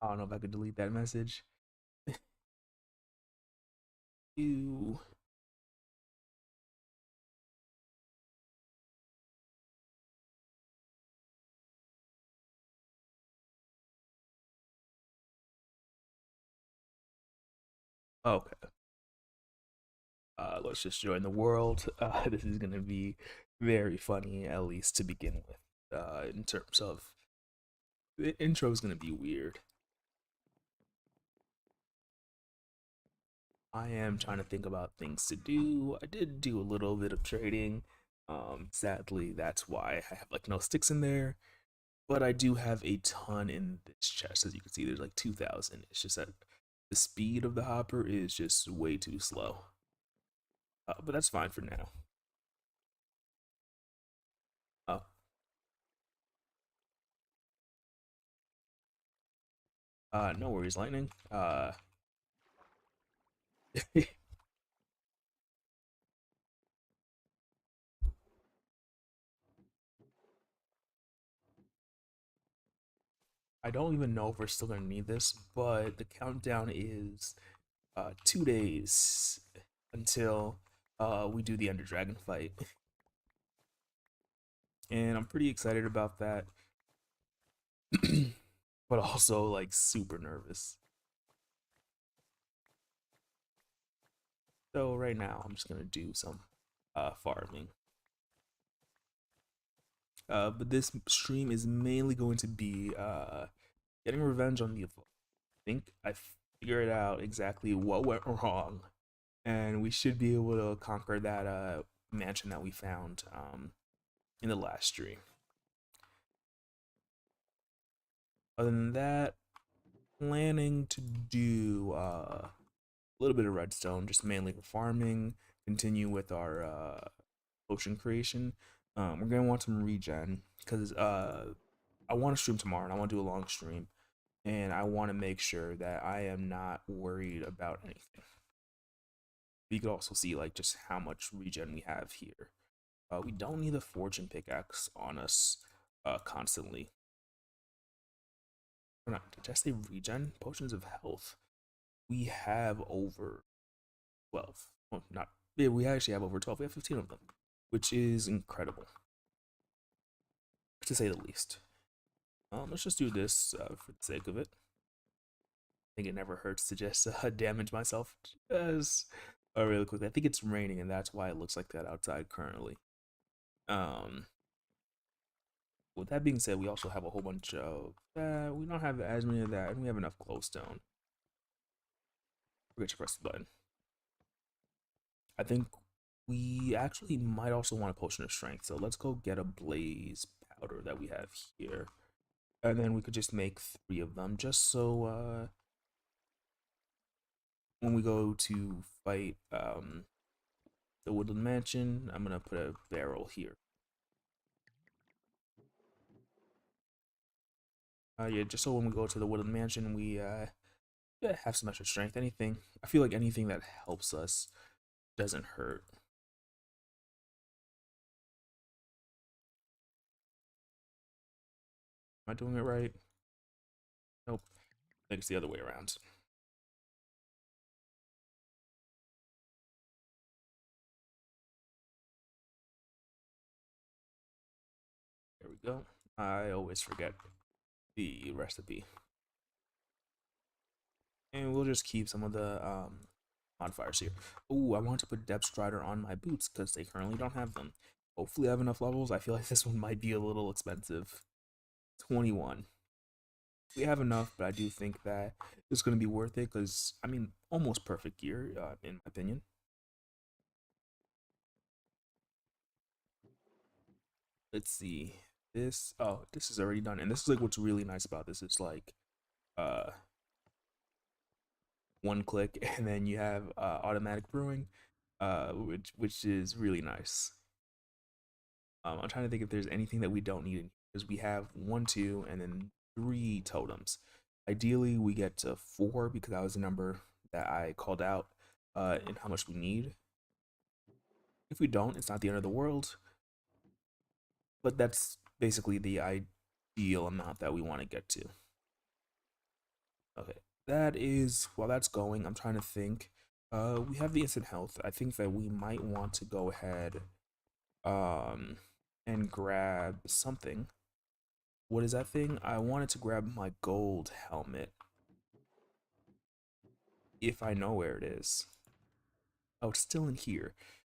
I don't know if I could delete that message. Ew. Okay. Let's just join the world. This is gonna be very funny, at least to begin with. In terms of the intro is gonna be weird. I am trying to think about things to do. I did do a little bit of trading. Sadly, that's why I have like no sticks in there. But I do have a ton in this chest. As you can see, there's like 2,000. It's just that the speed of the hopper is just way too slow. But that's fine for now. Oh, no worries, Lightning. I don't even know if we're still gonna need this, but the countdown is 2 days until we do the Ender Dragon fight, and I'm pretty excited about that, but also like super nervous. So right now, I'm just gonna do some farming. But this stream is mainly going to be getting revenge on the Evoker. I think I figured out exactly what went wrong, and we should be able to conquer that mansion that we found in the last stream. Other than that, planning to do a little bit of redstone, just mainly for farming. Continue with our potion creation. We're gonna want some regen because I want to stream tomorrow and I want to do a long stream, and I want to make sure that I am not worried about anything. You could also see like just how much regen we have here. We don't need the fortune pickaxe on us constantly. Or not, did I say regen? Potions of health. We have over 12. Well, not, yeah, we actually have over 12. We have 15 of them, which is incredible, to say the least. Let's just do this for the sake of it. I think it never hurts to just damage myself just really quickly. I think it's raining, and that's why it looks like that outside currently. Um, with that being said, we also have a whole bunch of that. We don't have as many of that, and we have enough glowstone. Forget to press the button. I think we actually might also want a potion of strength, so let's go get a blaze powder that we have here, and then we could just make 3 of them, just so when we go to fight the woodland mansion, I'm gonna put a barrel here. Yeah, just so when we go to the woodland mansion, we yeah, have some extra strength. Anything, I feel like anything that helps us doesn't hurt. Am I doing it right? Nope. I think it's the other way around. There we go. I always forget the recipe. And we'll just keep some of the modifiers here. Ooh, I want to put Depth Strider on my boots because they currently don't have them. Hopefully I have enough levels. I feel like this one might be a little expensive. 21. We have enough, but I do think that it's going to be worth it because, I mean, almost perfect gear, in my opinion. Let's see. This, oh, this is already done. And this is like what's really nice about this. It's like, uh, one click and then you have automatic brewing, which is really nice. I'm trying to think if there's anything that we don't need because we have 1, 2, and then 3 totems. Ideally, we get to 4 because that was the number that I called out in how much we need. If we don't, it's not the end of the world, but that's basically the ideal amount that we want to get to. Okay, that is while that's going, I'm trying to think. We have the instant health. I think that we might want to go ahead um and grab something. What is that thing? I wanted to grab my gold helmet if I know where it is. Oh, it's still in here.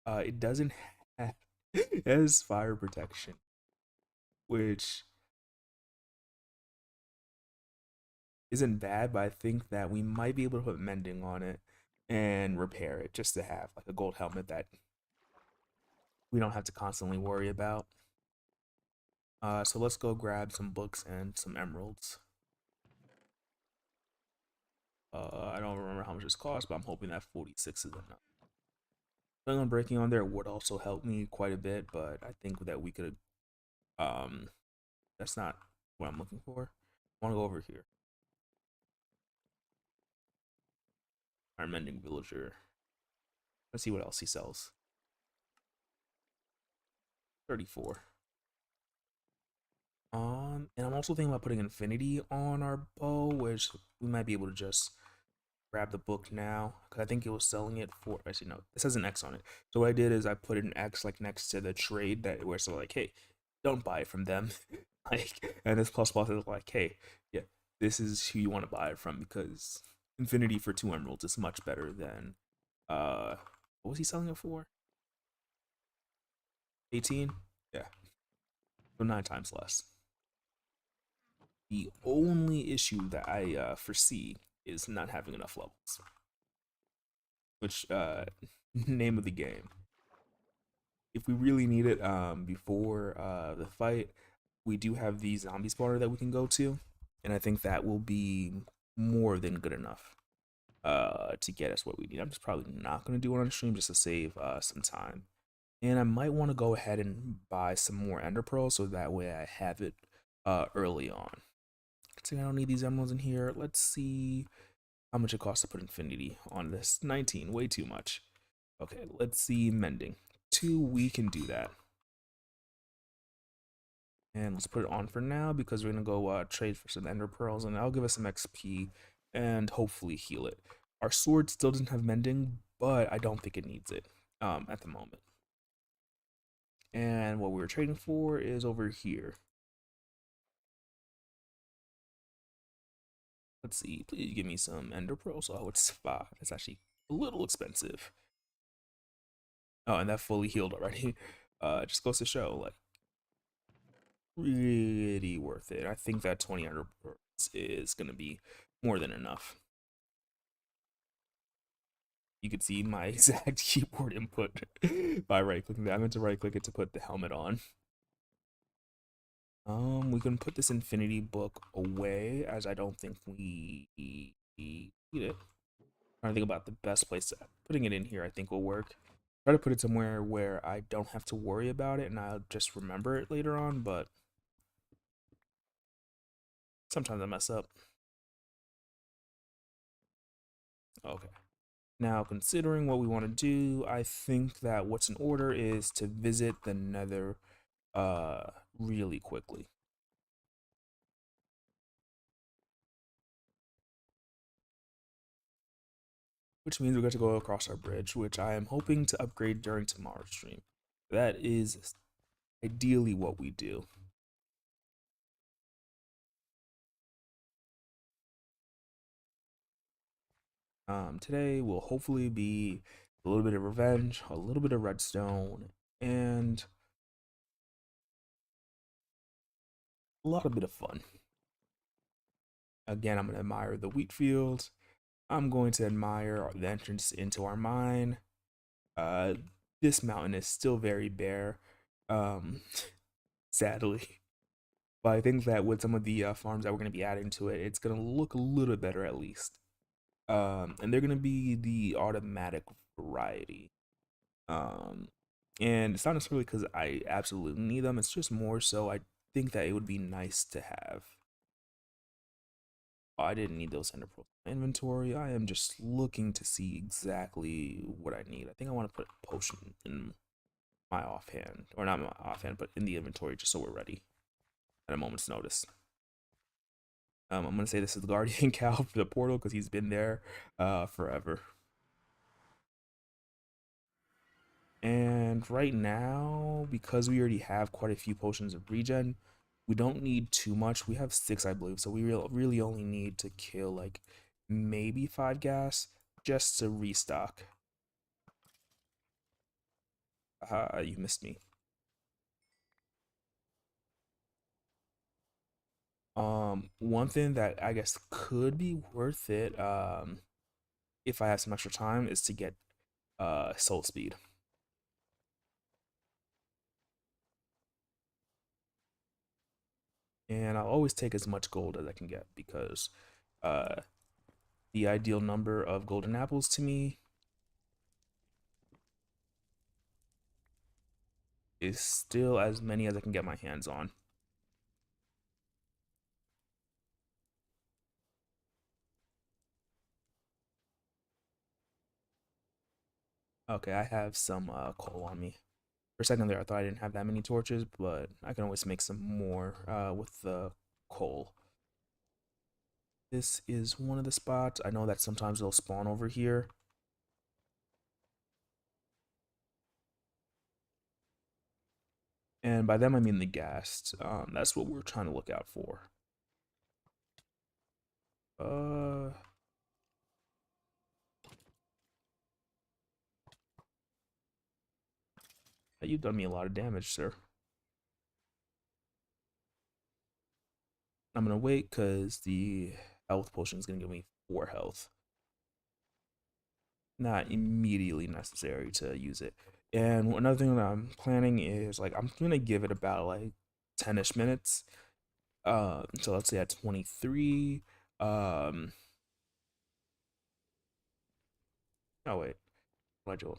It doesn't have it has fire protection, which isn't bad, but I think that we might be able to put mending on it and repair it just to have like a gold helmet that we don't have to constantly worry about. So let's go grab some books and some emeralds. I don't remember how much this cost, but I'm hoping that 46 is enough. Putting on breaking on there would also help me quite a bit, but I think that we could, um, that's not what I'm looking for. I want to go over here. Our mending villager. Let's see what else he sells. 34. And I'm also thinking about putting infinity on our bow, which we might be able to just grab the book now because I think it was selling it for. Actually, no, this has an X on it. So what I did is I put an X like next to the trade that where so like, hey, don't buy it from them, like, and this plus plus is like, hey, yeah, this is who you want to buy it from because infinity for 2 emeralds is much better than what was he selling it for? 18. Yeah, so 9 times less. The only issue that I foresee is not having enough levels, which name of the game. If we really need it before the fight, we do have the zombie spawner that we can go to, and I think that will be more than good enough to get us what we need. I'm just probably not going to do it on stream just to save some time. And I might want to go ahead and buy some more ender pearls so that way I have it early on. So I don't need these emeralds in here. Let's see how much it costs to put infinity on this. 19, way too much. Okay, let's see mending. 2, we can do that. And let's put it on for now because we're gonna go trade for some ender pearls and that'll give us some XP and hopefully heal it. Our sword still doesn't have mending, but I don't think it needs it at the moment. And what we were trading for is over here. Let's see, please give me some ender pearls. Oh, it's 5. It's actually a little expensive. Oh, and that fully healed already. Just goes to show, like, really worth it. I think that 20 ender pearls is gonna be more than enough. You could see my exact keyboard input by right clicking that. I meant to right click it to put the helmet on. We can put this infinity book away as I don't think we need it. Trying to think about the best place to putting it in here. I think will work. Try to put it somewhere where I don't have to worry about it and I'll just remember it later on. But sometimes I mess up. Okay. Now, considering what we want to do, I think that what's in order is to visit the Nether really quickly. Which means we're going to go across our bridge, which I am hoping to upgrade during tomorrow's stream. That is ideally what we do. Today will hopefully be a little bit of revenge, a little bit of redstone, and a lot of bit of fun. Again, I'm going to admire the wheat field. I'm going to admire the entrance into our mine. Uh, this mountain is still very bare, um, sadly. But I think that with some of the farms that we're going to be adding to it, it's going to look a little better at least. And they're going to be the automatic variety. Um, and it's not necessarily because I absolutely need them. It's just more so I think that it would be nice to have. Oh, I didn't need those ender pearls in my inventory. I am just looking to see exactly what I need. I think I want to put a potion in my offhand, or not my offhand, but in the inventory just so we're ready at a moment's notice. I'm gonna say this is the guardian cow for the portal because he's been there forever. And right now, because we already have quite a few potions of regen, we don't need too much. We have 6, I believe, so we really only need to kill like maybe 5 gas just to restock. You missed me. One thing that I guess could be worth it, if I have some extra time, is to get soul speed. And I'll always take as much gold as I can get because uh the ideal number of golden apples to me is still as many as I can get my hands on. Okay, I have some coal on me. For a second there, I thought I didn't have that many torches, but I can always make some more with the coal. This is one of the spots. I know that sometimes they'll spawn over here. And by them, I mean the ghast. That's what we're trying to look out for. Uh, you've done me a lot of damage, sir. I'm gonna wait because the health potion is gonna give me 4 health. Not immediately necessary to use it. And another thing that I'm planning is like I'm gonna give it about like 10ish minutes. So let's say at 23. Um, oh wait, what I do?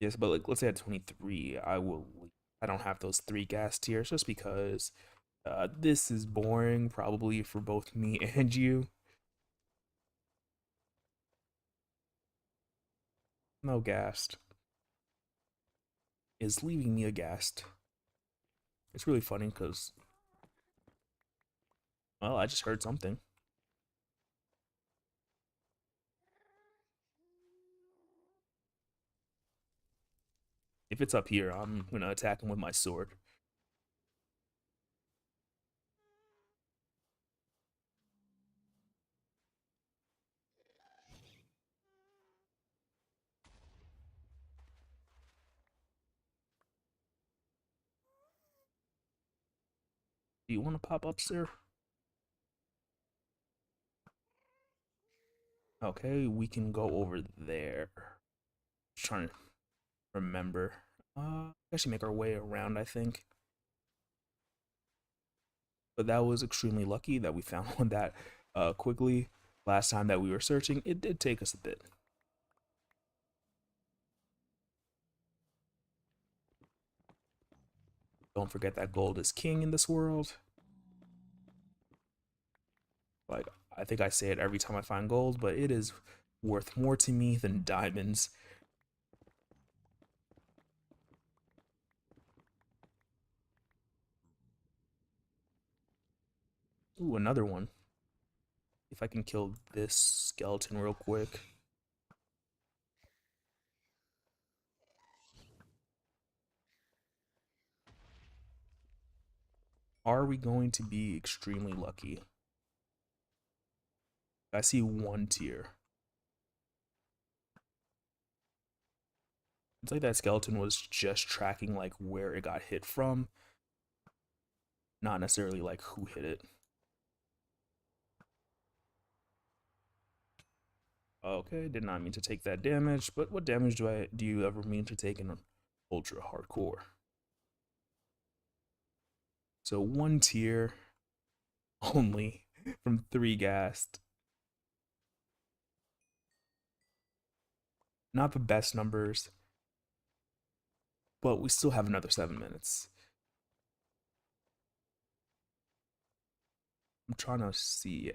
Yes, but like let's say at 23, I don't have those 3 gas tiers just because this is boring probably for both me and you. No gassed is leaving me aghast. It's really funny because, well, I just heard something. If it's up here, I'm gonna attack him with my sword. Do you want to pop up, sir? Okay, we can go over there. Just trying to remember. Actually make our way around, I think. But that was extremely lucky that we found one that quickly. Last time that we were searching, it did take us a bit. Don't forget that gold is king in this world. Like, I think I say it every time I find gold, but it is worth more to me than diamonds. Ooh, another one. If I can kill this skeleton real quick. Are we going to be extremely lucky? I see 1 tier. It's like that skeleton was just tracking like where it got hit from, not necessarily like who hit it. Okay, did not mean to take that damage, but what damage do you ever mean to take in ultra hardcore? So 1 tier only from 3 ghast. Not the best numbers, but we still have another 7 minutes. I'm trying to see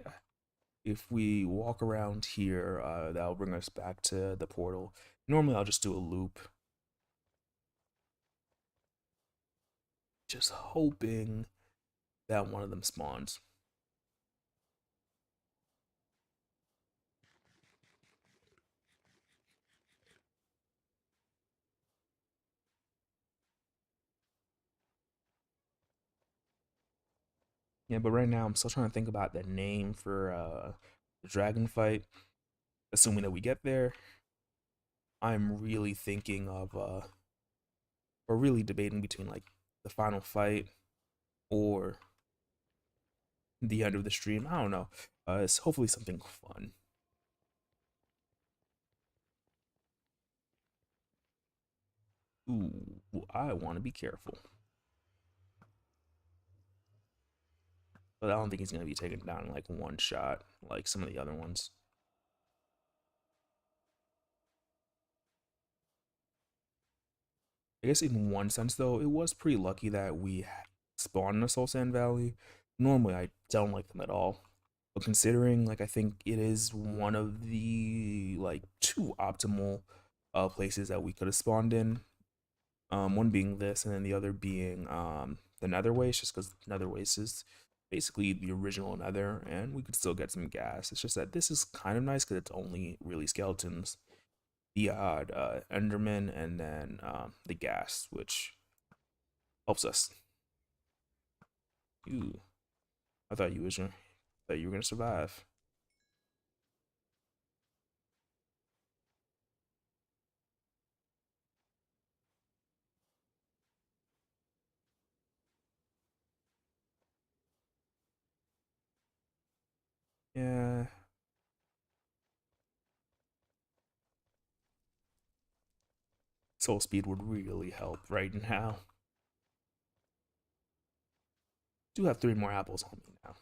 if we walk around here, that'll bring us back to the portal. Normally, I'll just do a loop, just hoping that one of them spawns. Yeah, but right now I'm still trying to think about the name for the dragon fight. Assuming that we get there, I'm really thinking of or really debating between like the final fight or the end of the stream. I don't know. It's hopefully something fun. Ooh, I want to be careful, but I don't think he's gonna be taken down in like one shot like some of the other ones. I guess in one sense though, it was pretty lucky that we spawned in a Soul Sand Valley. Normally, I don't like them at all, but considering like I think it is one of the like two optimal places that we could have spawned in. One being this, and then the other being the Nether Waste, just because Nether Waste is basically the original Nether, and we could still get some gas. It's just that this is kind of nice because it's only really skeletons, the odd Enderman, and then the gas, which helps us. Ooh, I thought you were gonna survive. Yeah, soul speed would really help right now. Do have three more apples on me now.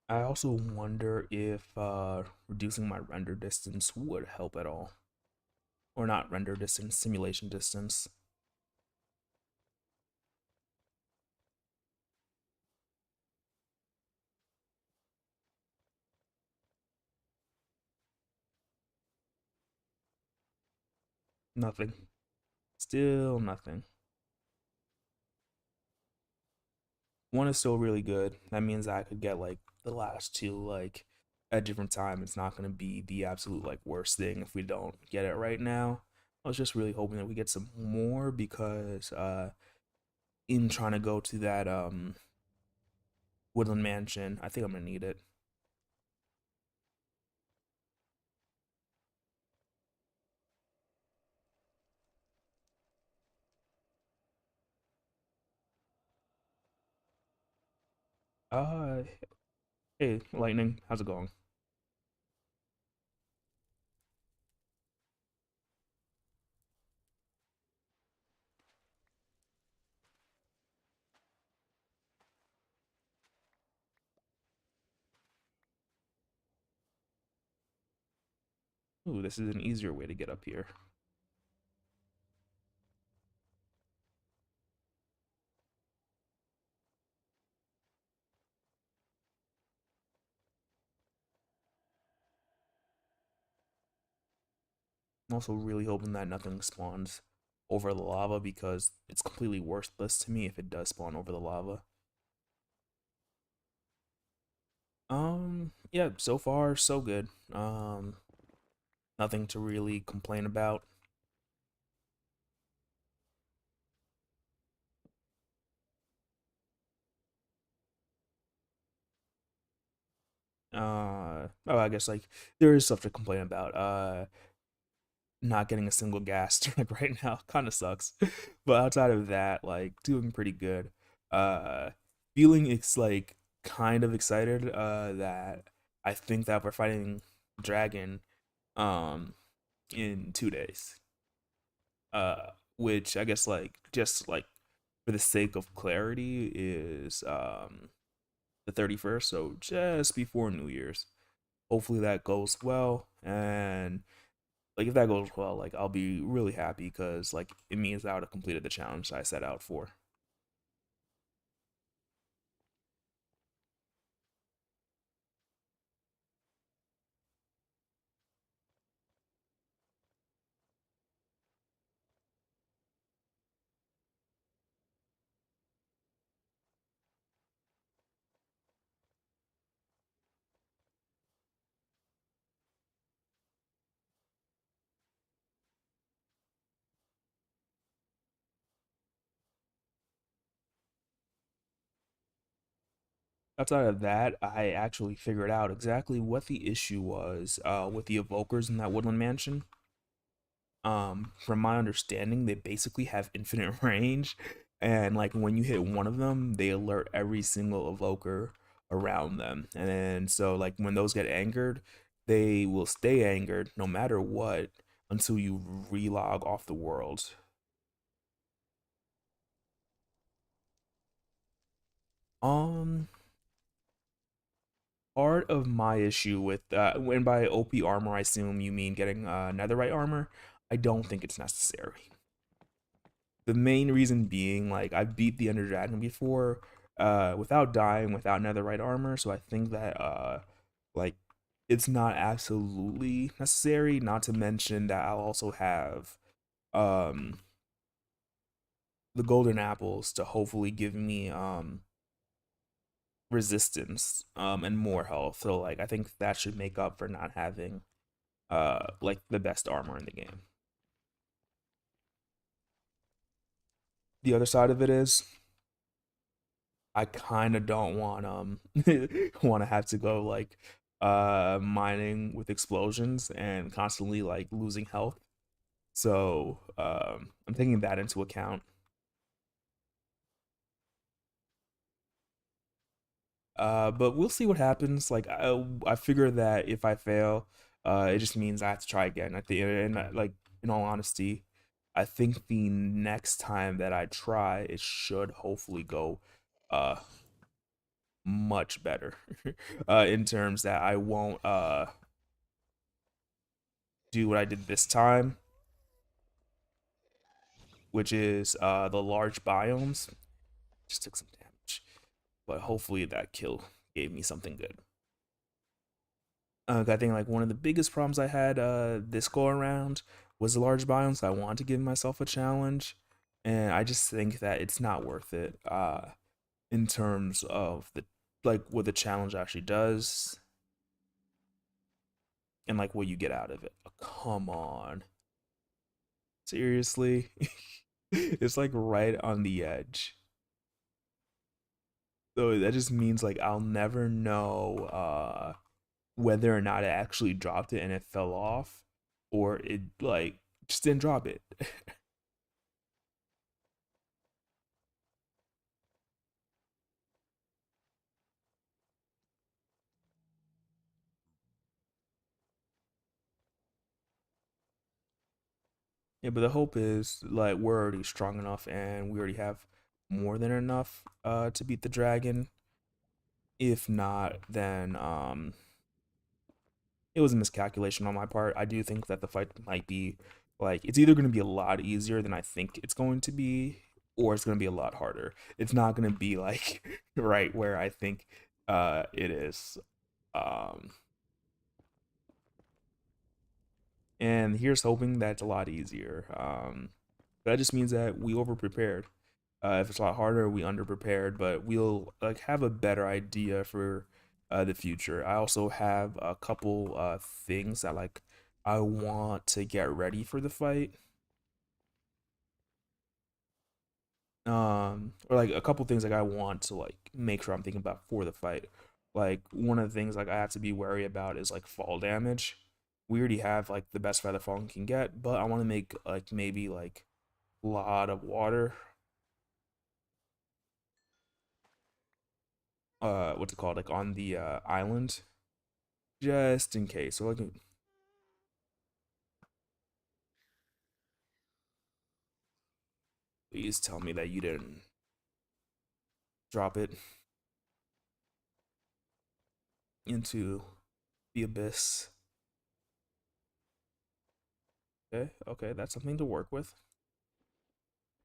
I also wonder if reducing my render distance would help at all. Or not render distance, simulation distance. Nothing. Still nothing. One is still really good. That means I could get like the last two like at a different time. It's not gonna be the absolute like worst thing if we don't get it right now. I was just really hoping that we get some more because in trying to go to that woodland mansion, I think I'm gonna need it. Uh hey Lightning, how's it going? Ooh, this is an easier way to get up here. I'm also really hoping that nothing spawns over the lava because it's completely worthless to me if it does spawn over the lava. Yeah, so far so good. Nothing to really complain about. Oh, I guess like there is stuff to complain about. Not getting a single gas like right now kind of sucks. But outside of that, like doing pretty good. Uh, feeling it's like kind of excited. That I think that we're fighting dragon. Um, in 2 days. Which I guess like just like for the sake of clarity is the 31st, so just before New Year's. Hopefully that goes well, and like if that goes well, like I'll be really happy because like it means I would have completed the challenge I set out for. outside of that, I actually figured out exactly what the issue was with the evokers in that woodland mansion. From my understanding, they basically have infinite range, and like when you hit one of them, they alert every single evoker around them. And then so like when those get angered, they will stay angered no matter what until you relog off the world. Um, Part of my issue with when by OP armor, I assume you mean getting netherite armor. I don't think it's necessary. The main reason being, like, I beat the Ender Dragon before, without dying, without netherite armor, so I think that like it's not absolutely necessary. Not to mention that I'll also have um the golden apples to hopefully give me resistance and more health. So like I think that should make up for not having like the best armor in the game. The other side of it is I kind of don't want want to have to go like mining with explosions and constantly like losing health. So I'm taking that into account. But we'll see what happens. Like I figure that if I fail, it just means I have to try again. At the end, and like in all honesty, I think the next time that I try, it should hopefully go uh much better. In terms that I won't do what I did this time, which is the large biomes. Just took some damage, but hopefully that kill gave me something good. I think like one of the biggest problems I had this go around was the large biomes. So I want to give myself a challenge, and I just think that it's not worth it in terms of the like what the challenge actually does and like what you get out of it. Oh, come on, seriously, it's like right on the edge. So that just means like I'll never know whether or not it actually dropped it and it fell off, or it like just didn't drop it. Yeah, but the hope is like we're already strong enough and we already have more than enough to beat the dragon. If not, then it was a miscalculation on my part. I do think that the fight might be like it's either going to be a lot easier than I think it's going to be, or it's going to be a lot harder. It's not going to be like right where I think it is. Um and here's hoping that it's a lot easier. That just means that we over prepared. If it's a lot harder, we underprepared, but we'll like have a better idea for the future. I also have a couple things that like I want to get ready for the fight. Or like a couple things like I want to like make sure I'm thinking about for the fight. Like one of the things like I have to be wary about is like fall damage. We already have like the best feather falling can get, but I want to make like maybe like a lot of water what's it called like on the island just in case. So like please tell me that you didn't drop it into the abyss. Okay, okay, that's something to work with.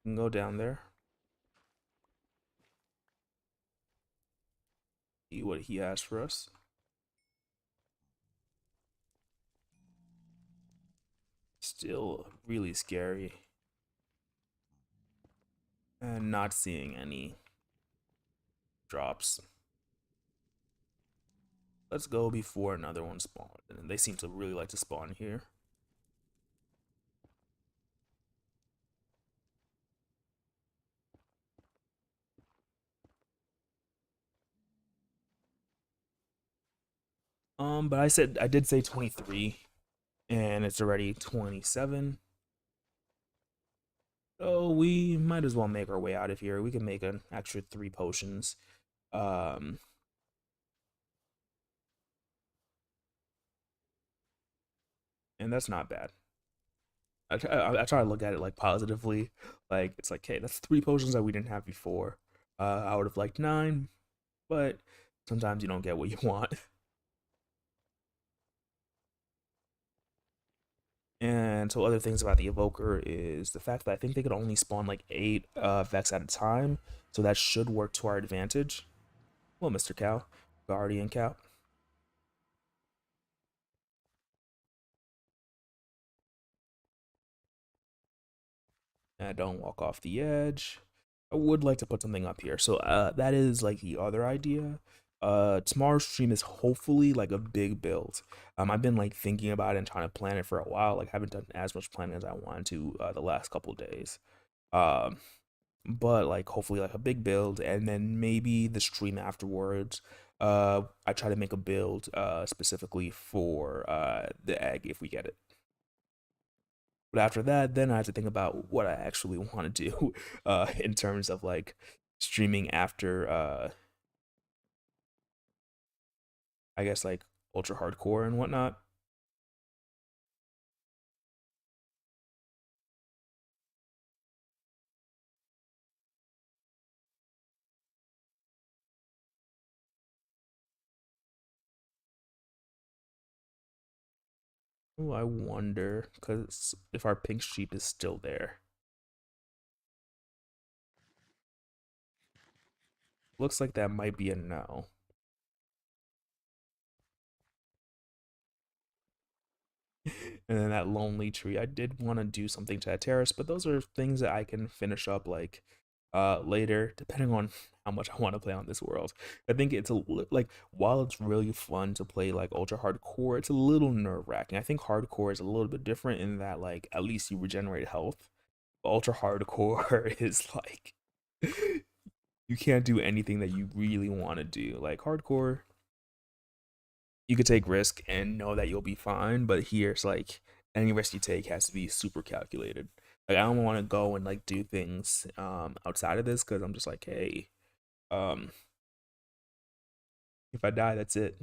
You can go down there, see what he has for us. Still really scary. And not seeing any drops. Let's go before another one spawned. And they seem to really like to spawn here. But I did say 23, and it's already 27. So we might as well make our way out of here. We can make an extra 3 potions. Um, and that's not bad. I try to look at it like positively. Like it's like, hey, that's 3 potions that we didn't have before. I would have liked 9, but sometimes you don't get what you want. And so other things about the Evoker is the fact that I think they could only spawn like 8 Vex at a time. So that should work to our advantage. Well, Mr. Cow, Guardian Cow. And don't walk off the edge. I would like to put something up here. So that is like the other idea. Tomorrow's stream is hopefully like a big build. I've been like thinking about it and trying to plan it for a while. Like haven't done as much planning as I wanted to the last couple days. Um, but like hopefully like a big build, and then maybe the stream afterwards. I try to make a build specifically for the egg if we get it. But after that, then I have to think about what I actually want to do in terms of like streaming after I guess like ultra hardcore and whatnot. Oh, I wonder because if our pink sheep is still there, looks like that might be a no. And then that lonely tree, I did want to do something to that terrace, but those are things that I can finish up like later, depending on how much I want to play on this world. I think it's like while it's really fun to play like ultra hardcore, it's a little nerve-wracking. I think hardcore is a little bit different in that like at least you regenerate health. Ultra hardcore is like you can't do anything that you really want to do. Like hardcore, you could take risk and know that you'll be fine, but here it's like any risk you take has to be super calculated. Like I don't want to go and like do things outside of this because I'm just like, hey, um if I die, that's it.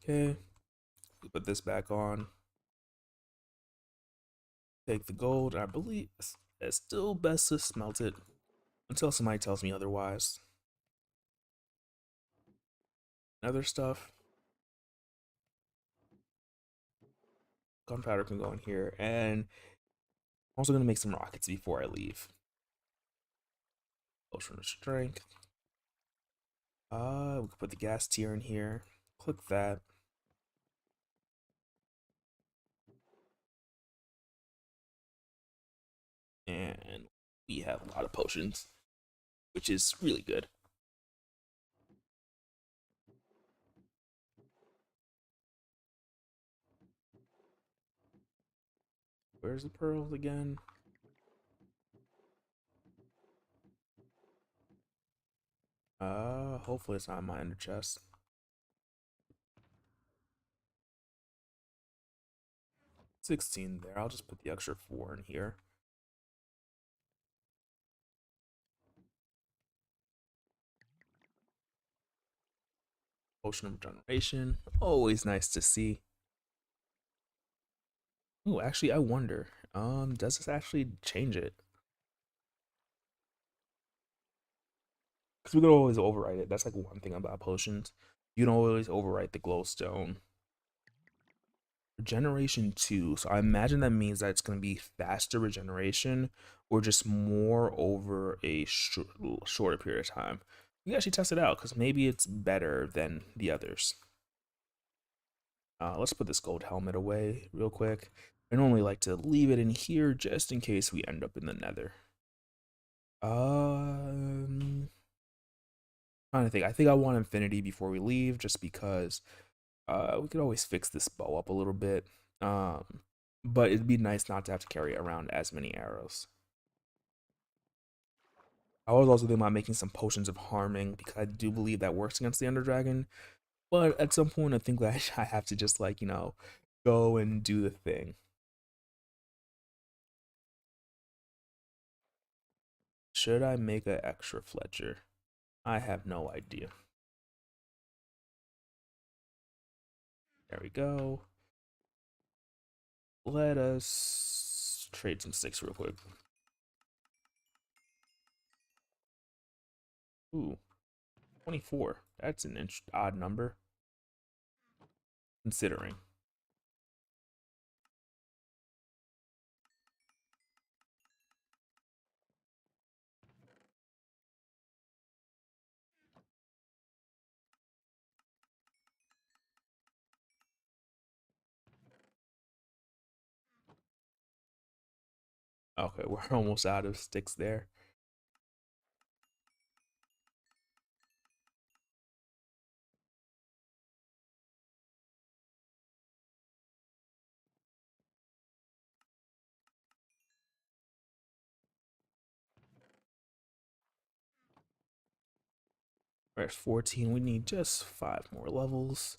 Okay, put this back on, take the gold. I believe it's still best to smelt it until somebody tells me otherwise. Other stuff, gunpowder can go in here, and I'm also gonna make some rockets before I leave. Potion of strength. We could put the gas tier in here. Click that. And we have a lot of potions, which is really good. Where's the pearls again? Hopefully it's not in my ender chest. 16 there. I'll just put the extra 4 in here. Potion of regeneration. Always nice to see. Oh, actually, I wonder. Does this actually change it? Because we could always overwrite it. That's like one thing about potions. You can always overwrite the glowstone. Regeneration 2. So I imagine that means that it's going to be faster regeneration or just more over a shorter period of time. We actually test it out because maybe it's better than the others. Let's put this gold helmet away real quick. I normally like to leave it in here just in case we end up in the nether. Trying to think. I think I want infinity before we leave just because we could always fix this bow up a little bit. but it'd be nice not to have to carry around as many arrows. I was also thinking about making some potions of harming because I do believe that works against the Ender Dragon. But at some point, I think that I have to just like go and do the thing. Should I make an extra Fletcher? I have no idea. There we go. Let us trade some sticks real quick. Ooh, 24. That's an odd number, considering. Okay, we're almost out of sticks there. We're at 14. We need just 5 more levels.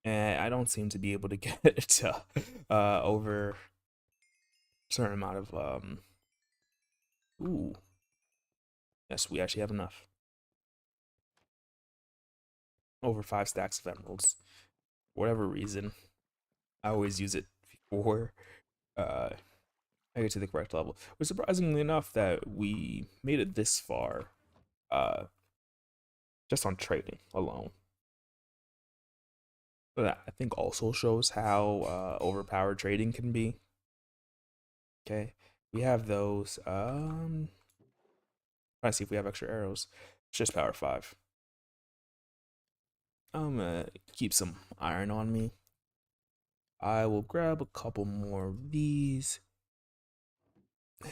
And I don't seem to be able to get it to over a certain amount of ooh. Yes, we actually have enough. Over 5 stacks of emeralds. For whatever reason, I always use it before uh I get to the correct level. But surprisingly enough that we made it this far uh just on trading alone. But that I think also shows how overpowered trading can be. Okay. We have those. Trying to see if we have extra arrows. It's just power 5. I'm gonna keep some iron on me. I will grab a couple more of these.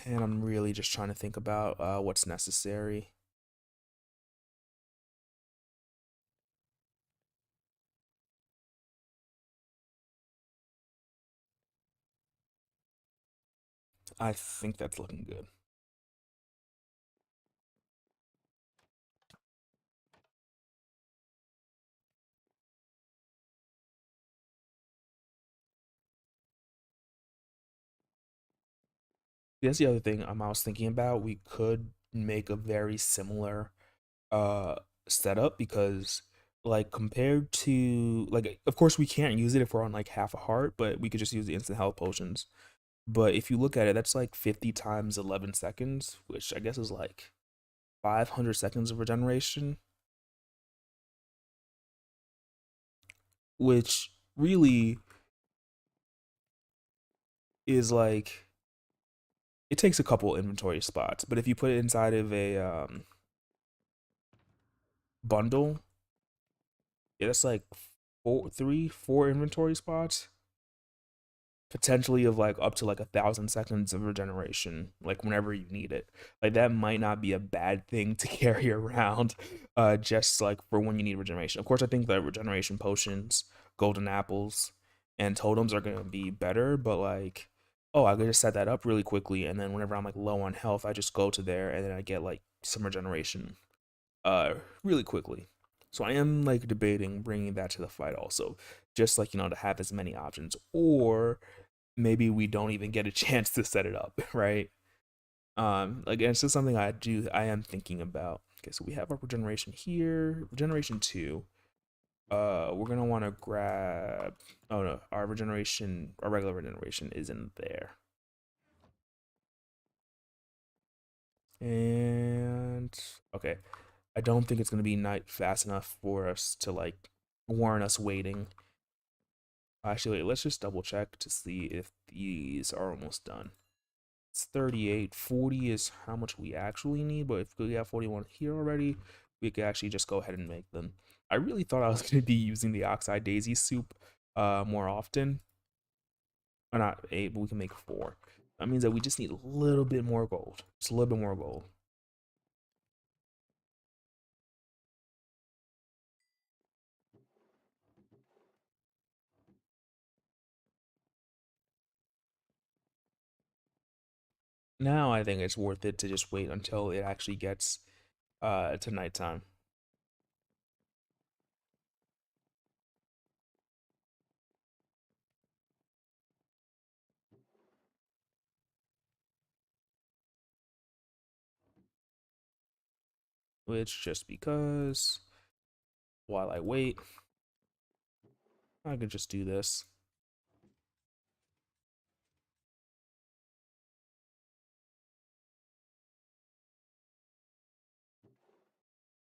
And I'm really just trying to think about what's necessary. I think that's looking good. That's the other thing I was thinking about. We could make a very similar uh setup because like compared to like of course we can't use it if we're on like half a heart, but we could just use the instant health potions. But if you look at it, that's like 50 times 11 seconds, which I guess is like 500 seconds of regeneration, which really is like it takes a couple inventory spots, but if you put it inside of a bundle, yeah, that's like 4 inventory spots, potentially of like up to like 1,000 seconds of regeneration, like whenever you need it. Like that might not be a bad thing to carry around, just like for when you need regeneration. Of course, I think that regeneration potions, golden apples, and totems are gonna be better, but like, oh, I could just set that up really quickly, and then whenever I'm like low on health, I just go to there, and then I get like some regeneration, really quickly. So I am like debating bringing that to the fight also, just like to have as many options, or maybe we don't even get a chance to set it up, right? Like it's just something I am thinking about. Okay, so we have our regeneration here, regeneration 2. We're gonna want to grab. Oh no, our regeneration, our regular regeneration is in there. And okay, I don't think it's gonna be night fast enough for us to like warrant us waiting. Actually, wait, let's just double check to see if these are almost done. It's 38. 40 is how much we actually need, but if we have 41 here already, we could actually just go ahead and make them. I really thought I was going to be using the oxide daisy soup more often. Or not 8, but we can make 4. That means that we just need a little bit more gold. Just a little bit more gold. Now I think it's worth it to just wait until it actually gets to nighttime. Which just because while I wait, I could just do this.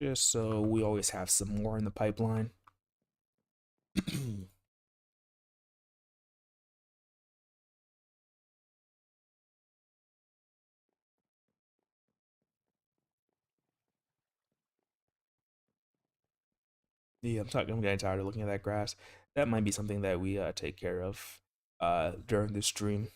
Just so we always have some more in the pipeline. Yeah, I'm getting tired of looking at that grass. That might be something that we take care of during this stream.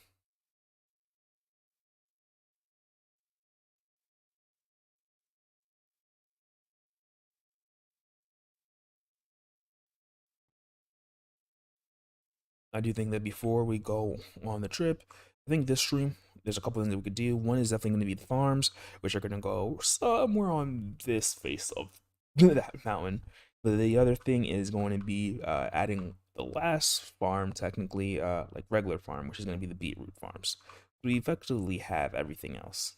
I do think that before we go on the trip, I think this stream, there's a couple things that we could do. One is definitely going to be the farms, which are going to go somewhere on this face of that mountain. But the other thing is going to be adding the last farm, technically, like regular farm, which is going to be the beetroot farms. We effectively have everything else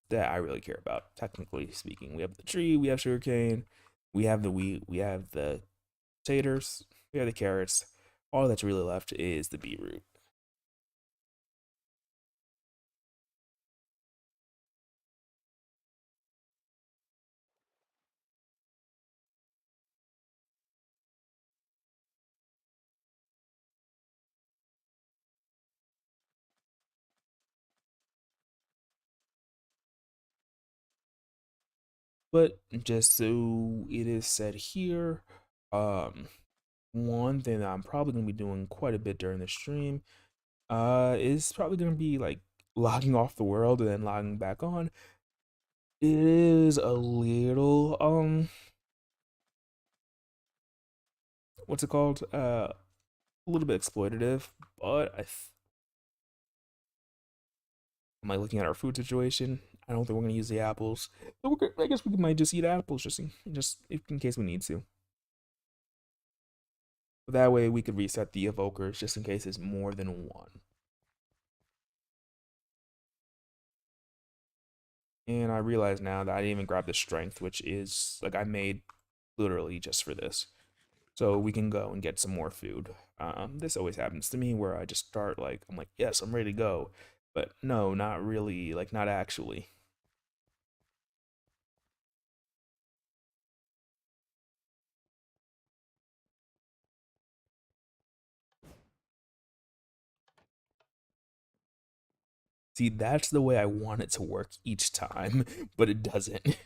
that I really care about, technically speaking. We have the tree, we have sugarcane, we have the wheat, we have the potatoes, we have the carrots. All that's really left is the beetroot. But just so it is said here, um, one thing that I'm probably gonna be doing quite a bit during the stream, is probably gonna be like logging off the world and then logging back on. It is a little what's it called? A little bit exploitative, but am I looking at our food situation? I don't think we're gonna use the apples, but I guess we might just eat apples just in case we need to. But that way we could reset the evokers just in case it's more than one. And I realize now that I didn't even grab the strength, which is like I made literally just for this. So we can go and get some more food. This always happens to me where I just start like I'm like, yes, I'm ready to go. But no, not really, like not actually. See, that's the way I want it to work each time, but it doesn't.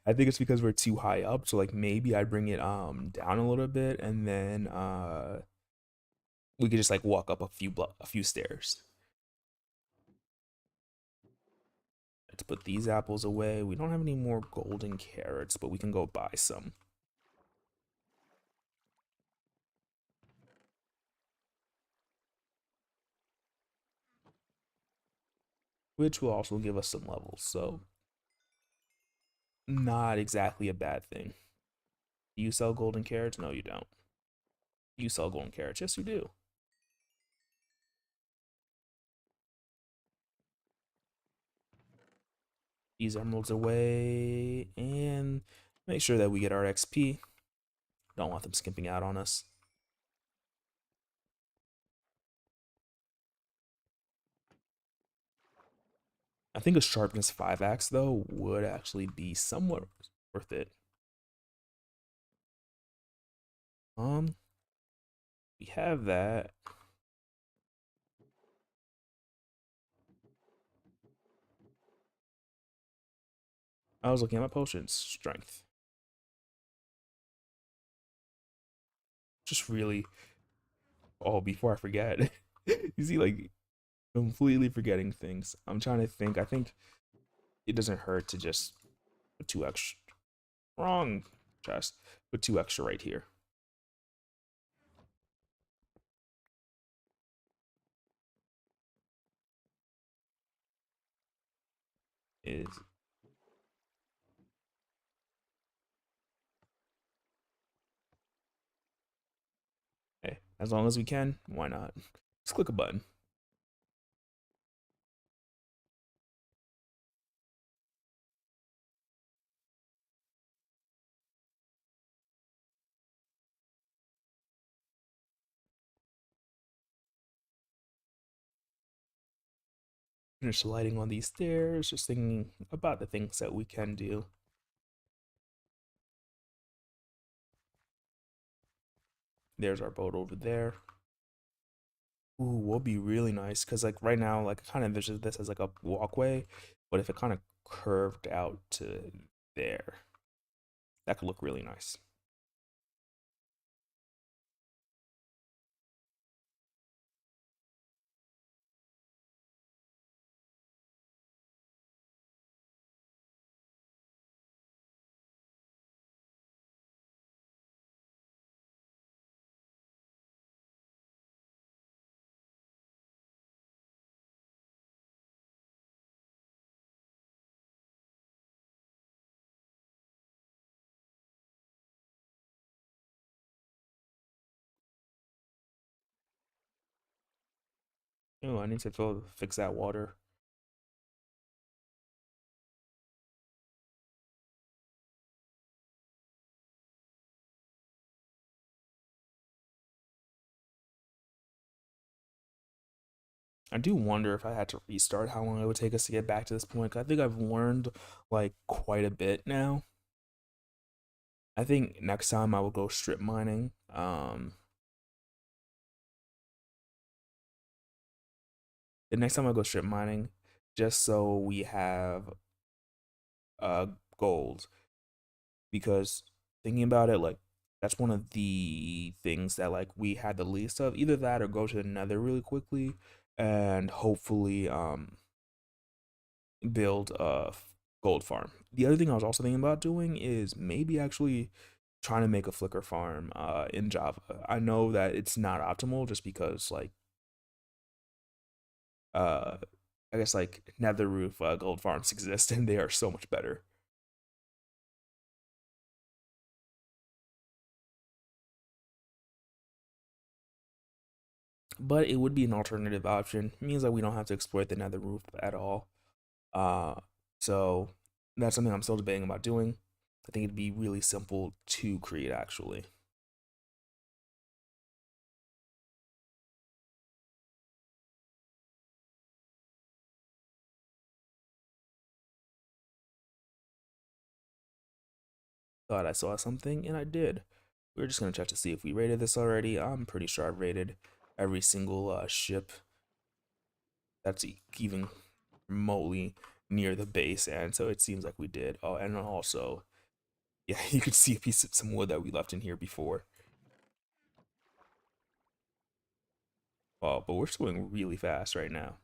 I think it's because we're too high up, so like maybe I bring it down a little bit and then we could just like walk up a few stairs. Let's put these apples away. We don't have any more golden carrots, but we can go buy some. Which will also give us some levels. So, not exactly a bad thing. Do you sell golden carrots? No, you don't. You sell golden carrots? Yes, you do. These emeralds away and make sure that we get our XP. Don't want them skimping out on us. I think a sharpness 5 axe though would actually be somewhat worth it. Um, we have that. I was looking at my potions. Strength. Just really. Oh, before I forget, you see, like completely forgetting things. I'm trying to think. I think it doesn't hurt to just put two extra. Wrong chest. Put two extra right here. is, hey, as long as we can, why not? Just click a button. Finish lighting on these stairs, just thinking about the things that we can do. There's our boat over there. Ooh, will be really nice because like right now, like I kind of envision this as like a walkway, but if it kind of curved out to there, that could look really nice. Oh, I need to fix that water. I do wonder if I had to restart how long it would take us to get back to this point. 'Cause I think I've learned like quite a bit now. I think next time I will go strip mining. The next time I go strip mining, just so we have uh gold, because thinking about it, like that's one of the things that like we had the least of. Either that or go to the nether really quickly and hopefully build a gold farm. The other thing I was also thinking about doing is maybe actually trying to make a Flickr farm in Java. I know that it's not optimal just because like uh I guess like nether roof gold farms exist and they are so much better. But it would be an alternative option. It means that we don't have to exploit the nether roof at all. Uh, so that's something I'm still debating about doing. I think it'd be really simple to create actually. Thought I saw something and I did. We're just gonna check to see if we rated this already. I'm pretty sure I've rated every single ship that's even remotely near the base, and so it seems like we did. Oh, and also, yeah, you could see a piece of some wood that we left in here before. Oh, but we're going really fast right now.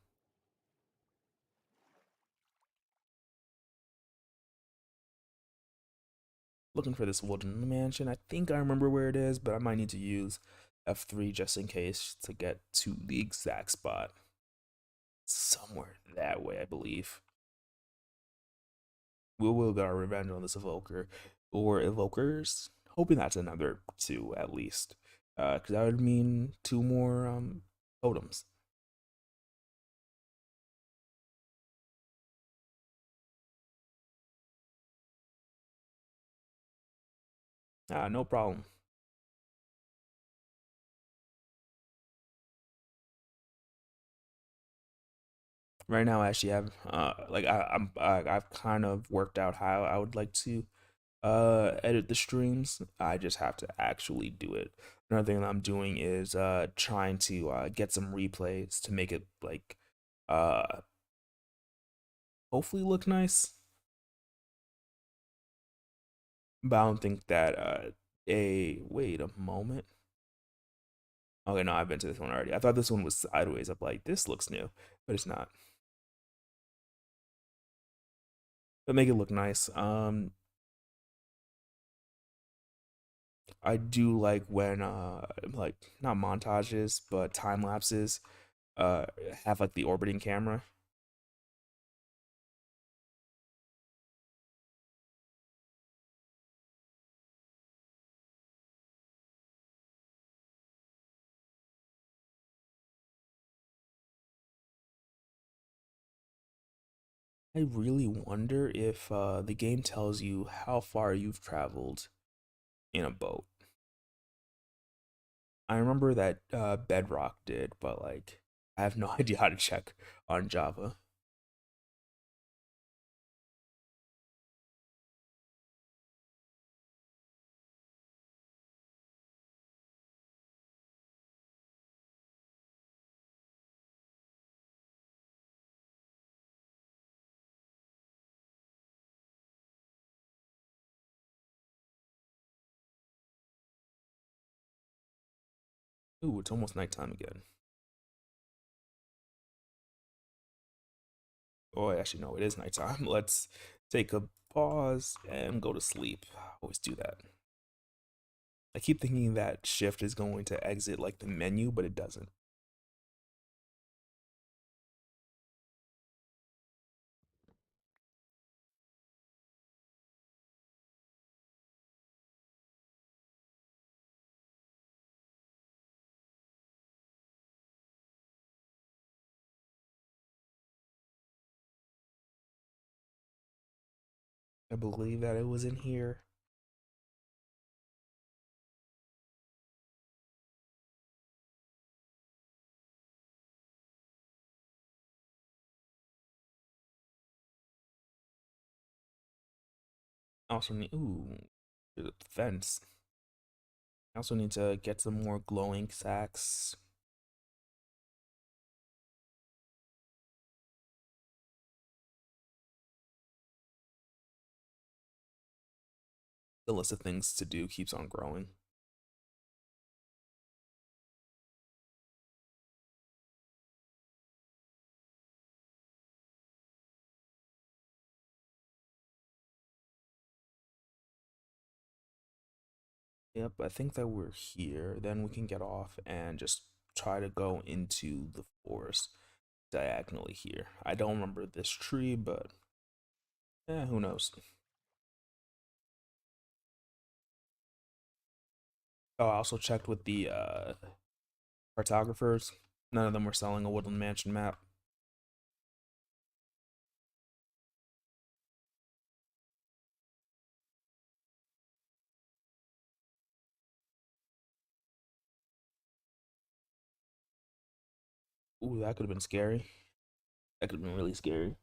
Looking for this wooden mansion. I think I remember where it is, but I might need to use F3 just in case to get to the exact spot. Somewhere that way, I believe. We will get our revenge on this evoker or evokers. Hoping that's another two at least, because that would mean two more totems. No problem. Right now, I actually have like I've kind of worked out how I would like to edit the streams. I just have to actually do it. Another thing that I'm doing is trying to get some replays to make it like uh hopefully look nice. But I don't think that a wait a moment. Okay, no, I've been to this one already. I thought this one was sideways. I'm like, this looks new, but it's not. But make it look nice. I do like when like not montages, but time lapses uh have like the orbiting camera. I really wonder if the game tells you how far you've traveled in a boat. I remember that Bedrock did, but like I have no idea how to check on Java. Ooh, it's almost nighttime again. Oh, actually, no, it is nighttime. Let's take a pause and go to sleep. Always do that. I keep thinking that shift is going to exit like the menu, but it doesn't. I believe that it was in here. I also need, ooh, there's a fence. I also need to get some more glowing sacks. The list of things to do keeps on growing. Yep, I think that we're here. Then we can get off and just try to go into the forest diagonally here. I don't remember this tree, but who knows? Oh, I also checked with the cartographers. None of them were selling a Woodland Mansion map. Ooh, that could have been scary. That could have been really scary.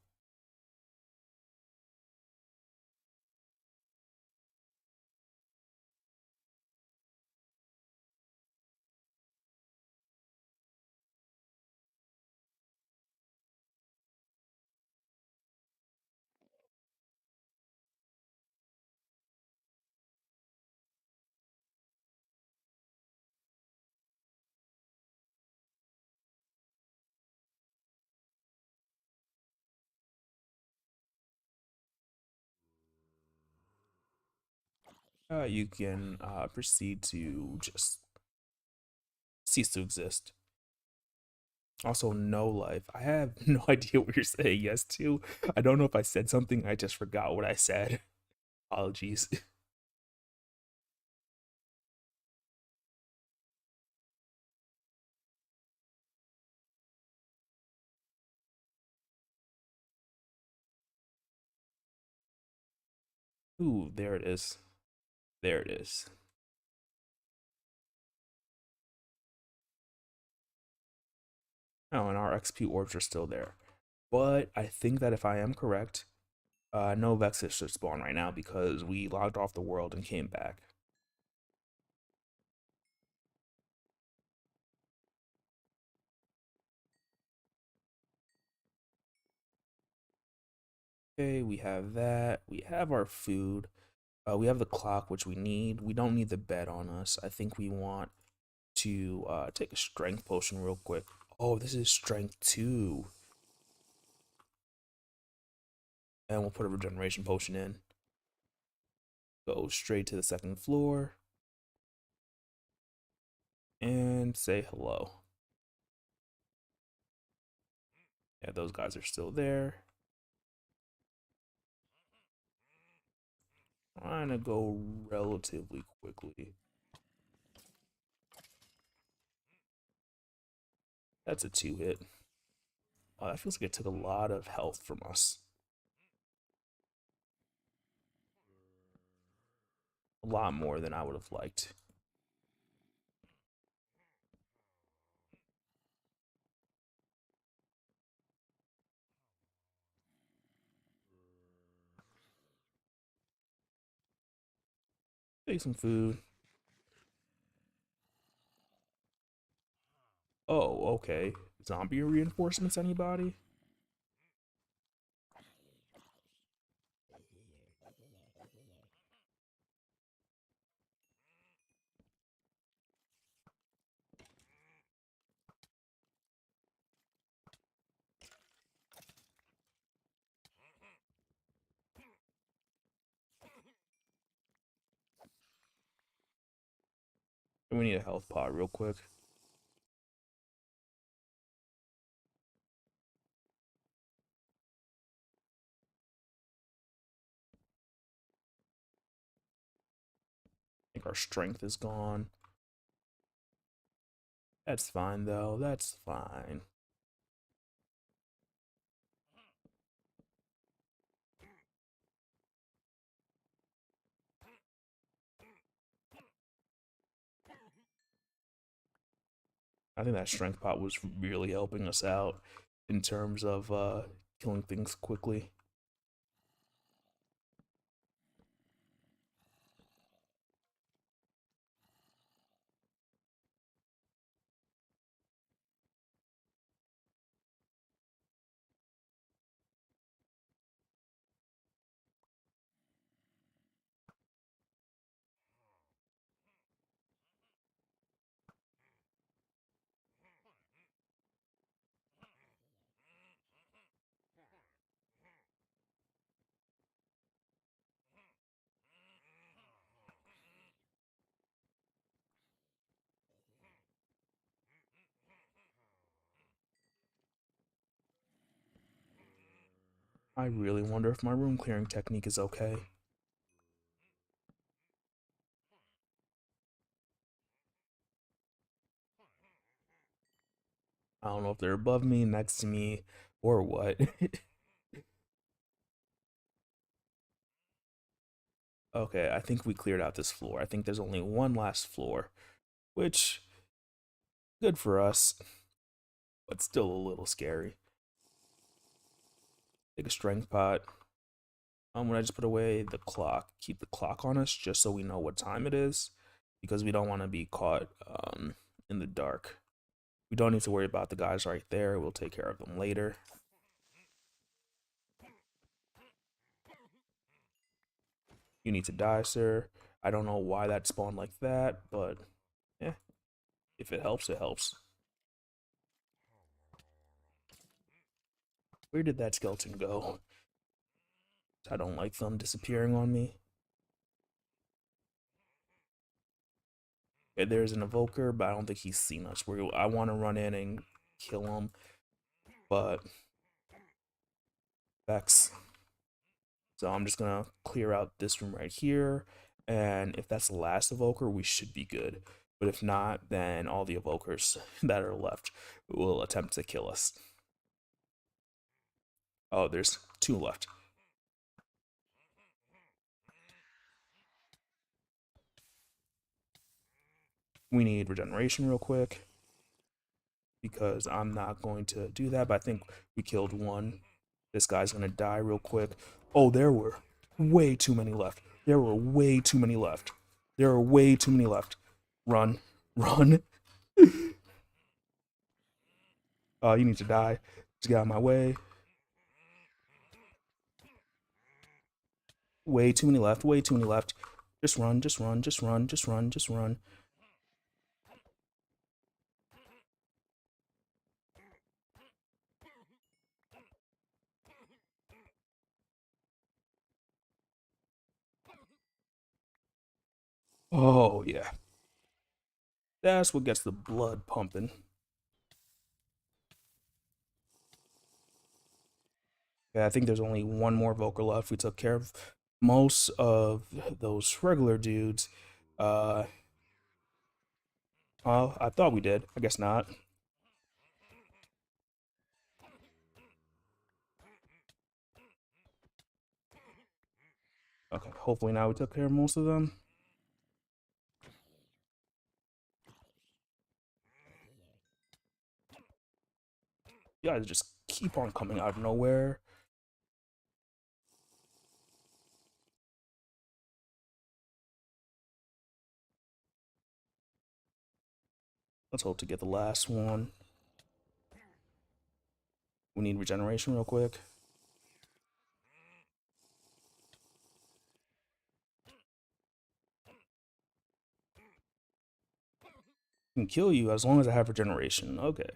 You can proceed to just cease to exist. Also, no life. I have no idea what you're saying yes to. I don't know if I said something. I just forgot what I said. Apologies. Ooh, there it is. There it is. Oh, and our XP orbs are still there. But I think that if I am correct, no Vexus should spawn right now because we logged off the world and came back. Okay, we have that. We have our food. We have the clock, which we need. We don't need the bed on us. I think we want to take a strength potion real quick. Oh, this is strength 2. And we'll put a regeneration potion in. Go straight to the second floor and say hello. Yeah, those guys are still there. Trying to go relatively quickly. That's a 2 hit. Oh, that feels like it took a lot of health from us. lot more than I would have liked. Take some food. Oh, okay. Zombie reinforcements, anybody? We need a health pot real quick. I think our strength is gone. That's fine, though. That's fine. I think that strength pot was really helping us out in terms of killing things quickly. I really wonder if my room clearing technique is okay. I don't know if they're above me, next to me, or what. Okay, I think we cleared out this floor. I think there's only one last floor, which, good for us, but still a little scary. Take a strength pot. When I just put away the clock, keep the clock on us just so we know what time it is, because we don't want to be caught in the dark. We don't need to worry about the guys right there. We'll take care of them later. You need to die, sir. I don't know why that spawned like that, but yeah, if it helps, it helps. Where did that skeleton go? I don't like them disappearing on me. Okay, there's an evoker, but I don't think he's seen us. I want to run in and kill him, but Vex. So I'm just gonna clear out this room right here, and if that's the last evoker, we should be good. But if not, then all the evokers that are left will attempt to kill us. Oh, there's two left. We need regeneration real quick, because I'm not going to do that, but I think we killed one. This guy's gonna die real quick. Oh, there were way too many left. There were way too many left. There are way too many left. Run. Run. You need to die. Just get out of my way. Way too many left. Way too many left. Just run. Just run. Just run. Just run. Just run. Oh, yeah. That's what gets the blood pumping. Yeah, I think there's only one more Evoker left. We took care of most of those regular dudes. I thought we did. I guess not. Okay, hopefully now we took care of most of them. You guys just keep on coming out of nowhere. Let's hope to get the last one. We need regeneration real quick. I can kill you as long as I have regeneration. Okay.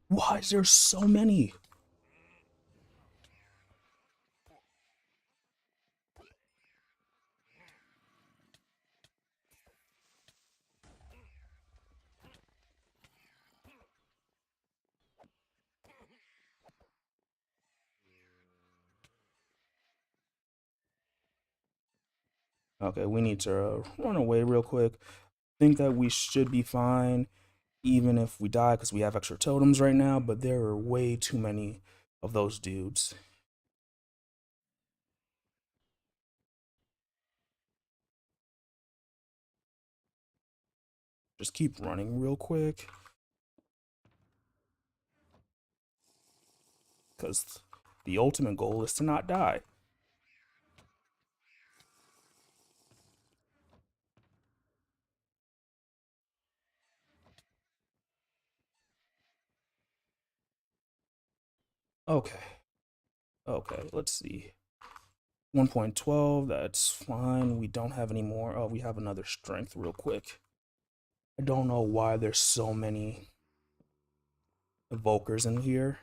Why is there so many? Okay, we need to run away real quick. Think that we should be fine, even if we die, because we have extra totems right now, but there are way too many of those dudes. Just keep running real quick, because the ultimate goal is to not die. Okay. Okay, let's see. 1.12, that's fine. We don't have any more. Oh, we have another strength real quick. I don't know why there's so many evokers in here.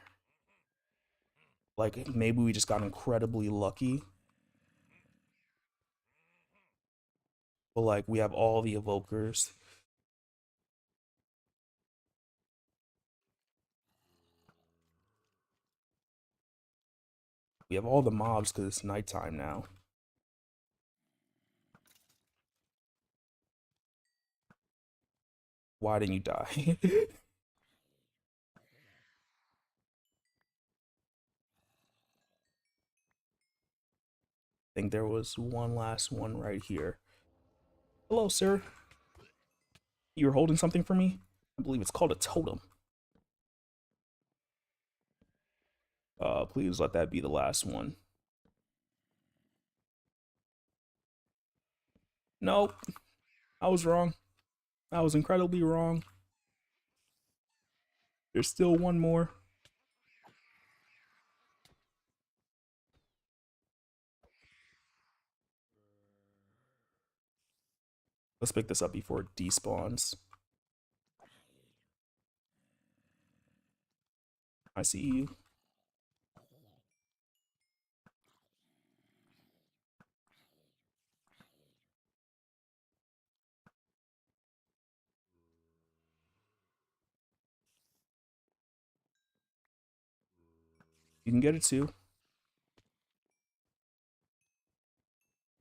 Like, maybe we just got incredibly lucky. But, like, we have all the evokers. We have all the mobs because it's nighttime now. Why didn't you die? I think there was one last one right here. Hello, sir. You're holding something for me? I believe it's called a totem. Please let that be the last one. Nope. I was wrong. I was incredibly wrong. There's still one more. Let's pick this up before it despawns. I see you. You can get it too.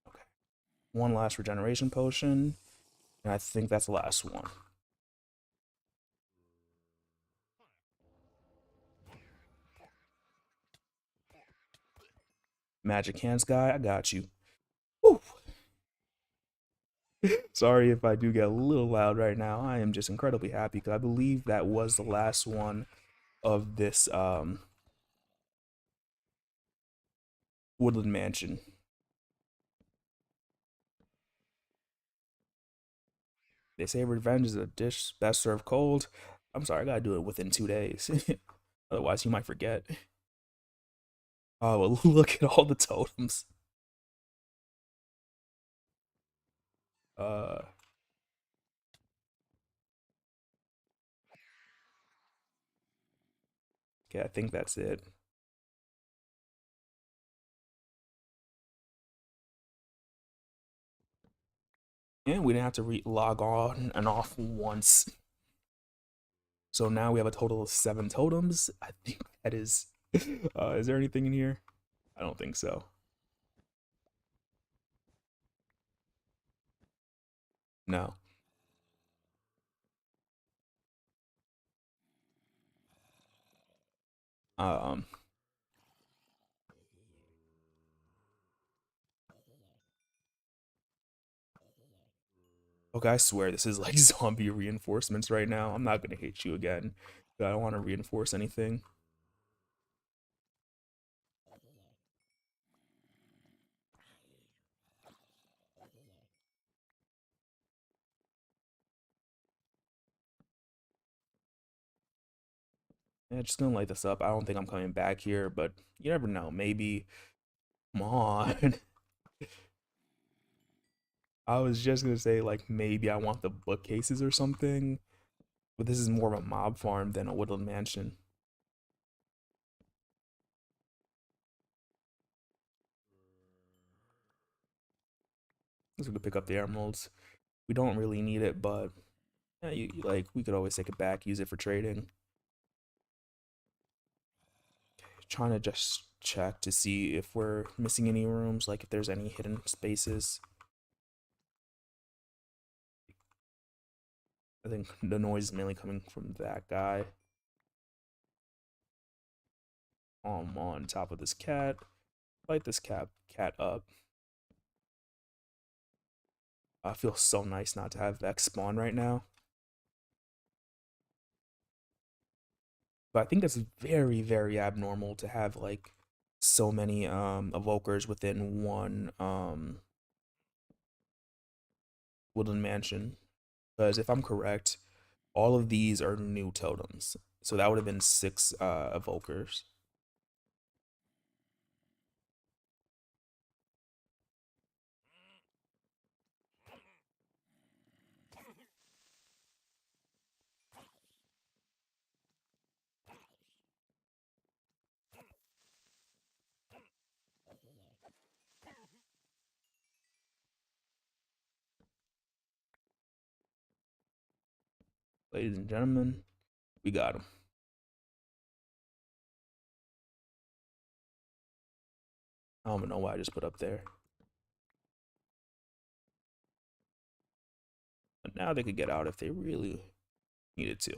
Okay. One last regeneration potion. And I think that's the last one. Magic hands guy, I got you. Woo. Sorry if I do get a little loud right now. I am just incredibly happy because I believe that was the last one of this woodland mansion. They say revenge is a dish best served cold. I'm sorry, I gotta do it within 2 days. Otherwise, you might forget. Oh, well, look at all the totems. Uh, okay, I think that's it. And we didn't have to log on and off once. So now we have a total of 7 totems. I think that is. Is there anything in here? I don't think so. No. Um. Okay, I swear this is like zombie reinforcements right now. I'm not gonna hit you again. I don't want to reinforce anything. Yeah, just gonna light this up. I don't think I'm coming back here, but you never know. Maybe. Come on. I was just gonna say like maybe I want the bookcases or something, but this is more of a mob farm than a woodland mansion. So we could pick up the emeralds. We don't really need it, but yeah, like we could always take it back, use it for trading. Trying to just check to see if we're missing any rooms, like if there's any hidden spaces. I think the noise is mainly coming from that guy. I'm on top of this cat. Light this cat up. I feel so nice not to have Vex spawn right now. But I think that's very, very abnormal to have like so many evokers within one woodland mansion. Because if I'm correct, all of these are new totems. So that would have been 6 evokers. Ladies and gentlemen, we got them. I don't even know why I just put up there. But now they could get out if they really needed to.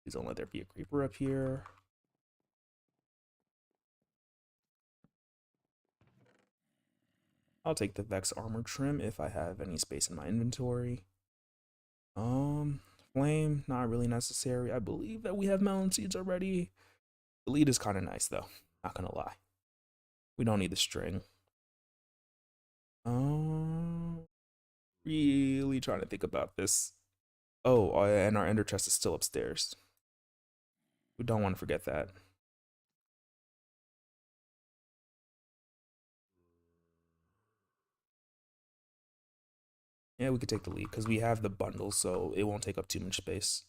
Please don't let there be a creeper up here. I'll take the Vex armor trim if I have any space in my inventory. Um, Flame, not really necessary. I believe that we have melon seeds already. The lead is kind of nice though, not gonna lie. We don't need the string. Um, really trying to think about this. Oh, and our ender chest is still upstairs. We don't want to forget that. Yeah, we could take the lead because we have the bundle, so it won't take up too much space.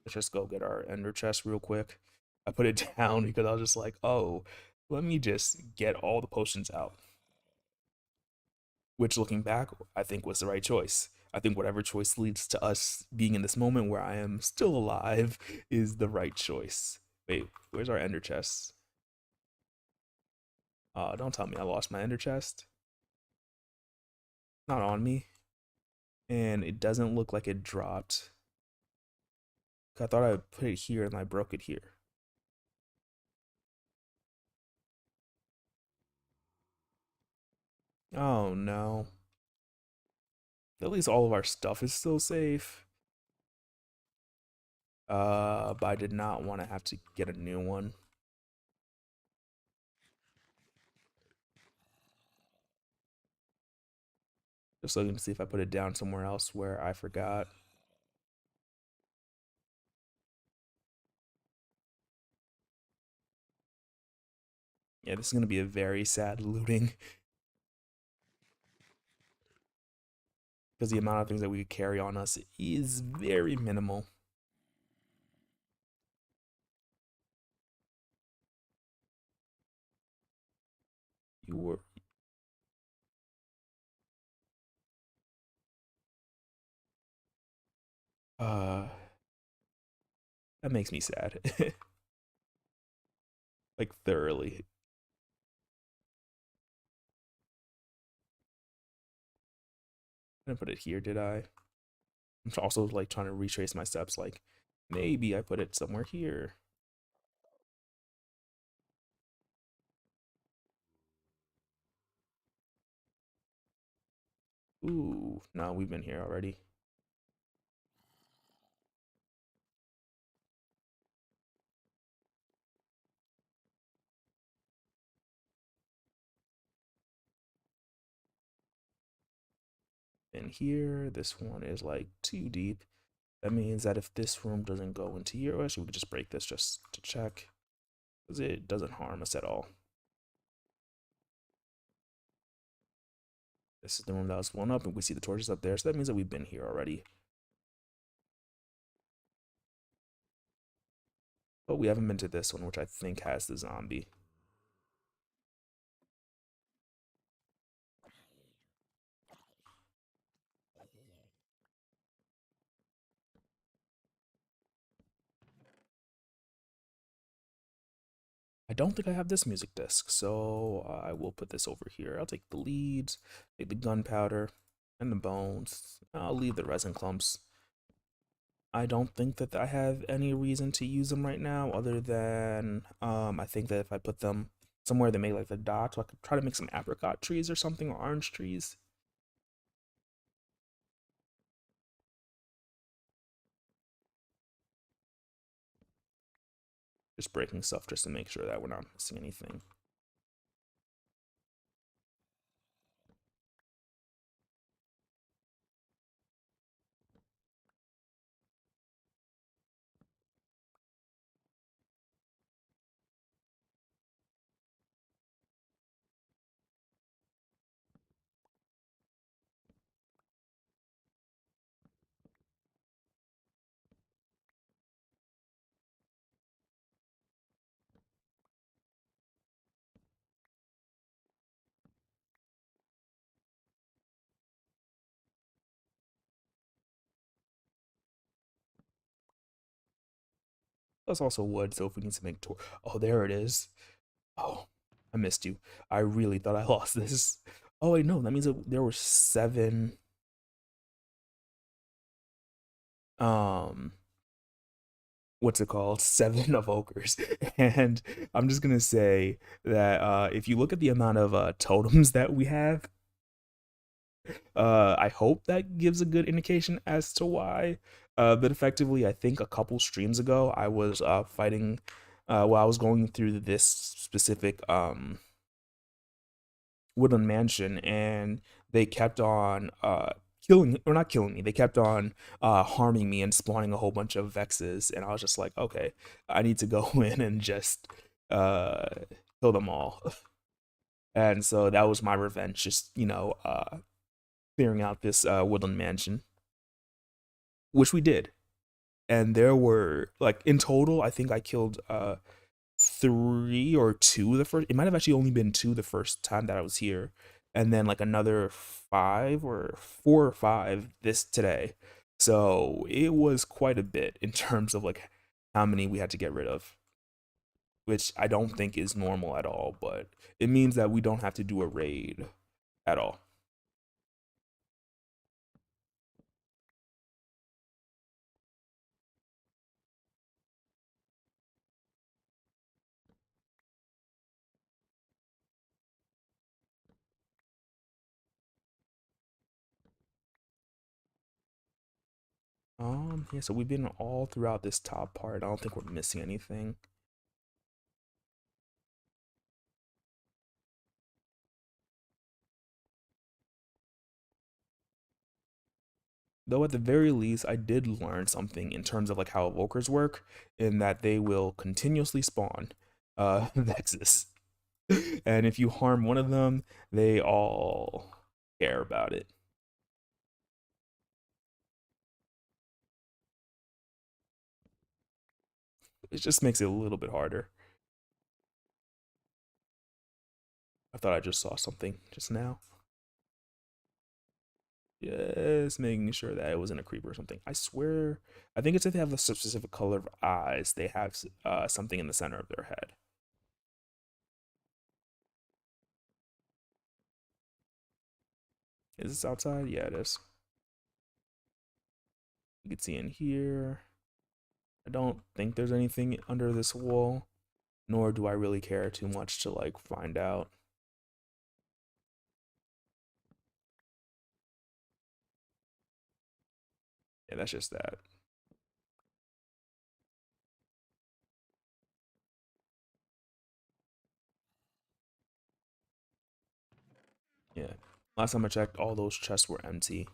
Let's just go get our ender chest real quick. I put it down because I was just like, oh, let me just get all the potions out. Which, looking back, I think was the right choice. I think whatever choice leads to us being in this moment where I am still alive is the right choice. Wait, where's our ender chest? Don't tell me I lost my ender chest. Not on me. And it doesn't look like it dropped. I thought I put it here and I broke it here. Oh no. At least all of our stuff is still safe. But I did not want to have to get a new one. Just looking to see if I put it down somewhere else where I forgot. Yeah, this is gonna be a very sad looting because the amount of things that we could carry on us is very minimal. You were uh that makes me sad. Like thoroughly. I didn't put it here, did I? I'm also like trying to retrace my steps, like maybe I put it somewhere here. Ooh, no, we've been here already. in here. This one is like too deep. That means that if this room doesn't go into here, actually we could just break this just to check, because it doesn't harm us at all. This is the room that was blown up, and we see the torches up there, so that means that we've been here already. But we haven't been to this one, which I think has the zombie. I don't think I have this music disc, so I will put this over here. I'll take the leads, take the gunpowder, and the bones. I'll leave the resin clumps. I don't think that I have any reason to use them right now, other than I think that if I put them somewhere they make like the dots, so I could try to make some apricot trees or something, or orange trees. Just breaking stuff just to make sure that we're not missing anything. That's also wood, so if we need to make oh, there it is. Oh, I missed you. I really thought I lost this. Oh wait, no, that means that there were 7 um what's it called, 7 evokers. And I'm just gonna say that if you look at the amount of totems that we have, I hope that gives a good indication as to why. But effectively, I think a couple streams ago I was fighting while I was going through this specific woodland mansion, and they kept on killing, or not killing me, they kept on harming me and spawning a whole bunch of vexes, and I was just like, okay, I need to go in and just uh kill them all. And so that was my revenge, just clearing out this woodland mansion, which we did. And there were, like, in total I think I killed 3 or 2 the first, it might have actually only been 2 the first time that I was here, and then like another 5 or 4 or 5 this today. So it was quite a bit in terms of like how many we had to get rid of, which I don't think is normal at all, but it means that we don't have to do a raid at all. Yeah, so we've been all throughout this top part. I don't think we're missing anything. Though at the very least, I did learn something in terms of like how evokers work, in that they will continuously spawn Vexus. And if you harm one of them, they all care about it. It just makes it a little bit harder. I thought I just saw something just now. Just making sure that it wasn't a creeper or something. I swear, I think it's if they have a specific color of eyes, they have something in the center of their head. Is this outside? Yeah, it is. You can see in here. I don't think there's anything under this wall, nor do I really care too much to like find out. Yeah, that's just that. Yeah. Last time I checked, all those chests were empty.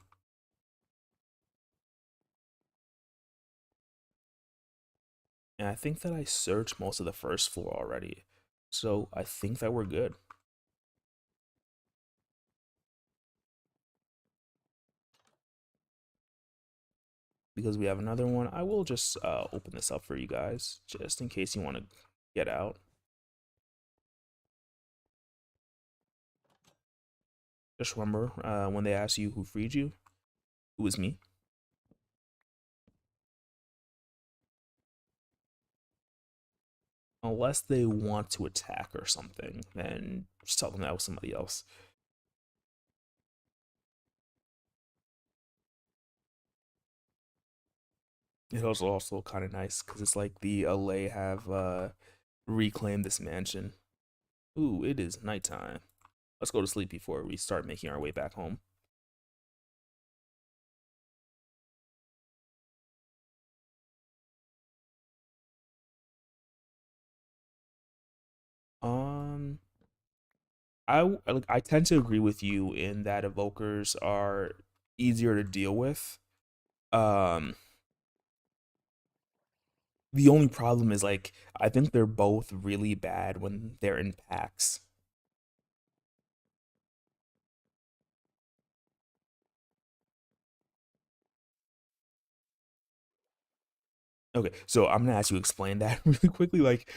And I think that I searched most of the first floor already. So I think that we're good. Because we have another one, I will just open this up for you guys, just in case you want to get out. Just remember, when they ask you who freed you, it was me. Unless they want to attack or something, then just tell them that was somebody else. It was also kind of nice because it's like the LA have reclaimed this mansion. Ooh, it is nighttime. Let's go to sleep before we start making our way back home. Um, I tend to agree with you in that evokers are easier to deal with. Um, the only problem is like I think they're both really bad when they're in packs. Okay, so I'm gonna ask you to explain that really quickly. Like,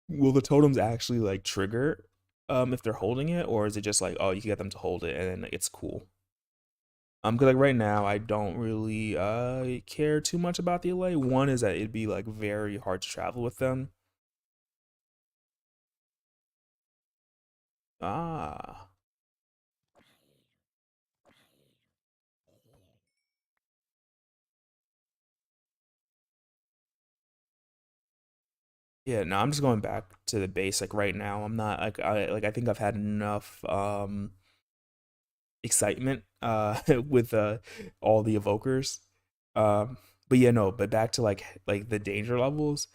will the totems actually like trigger if they're holding it, or is it just like, oh, you can get them to hold it and then like, it's cool? Cause like right now I don't really care too much about the LA. One is that it'd be like very hard to travel with them. Ah. Yeah, no, I'm just going back to the basic right now. I'm not like I think I've had enough excitement with all the evokers. Um but yeah, no, but back to like the danger levels.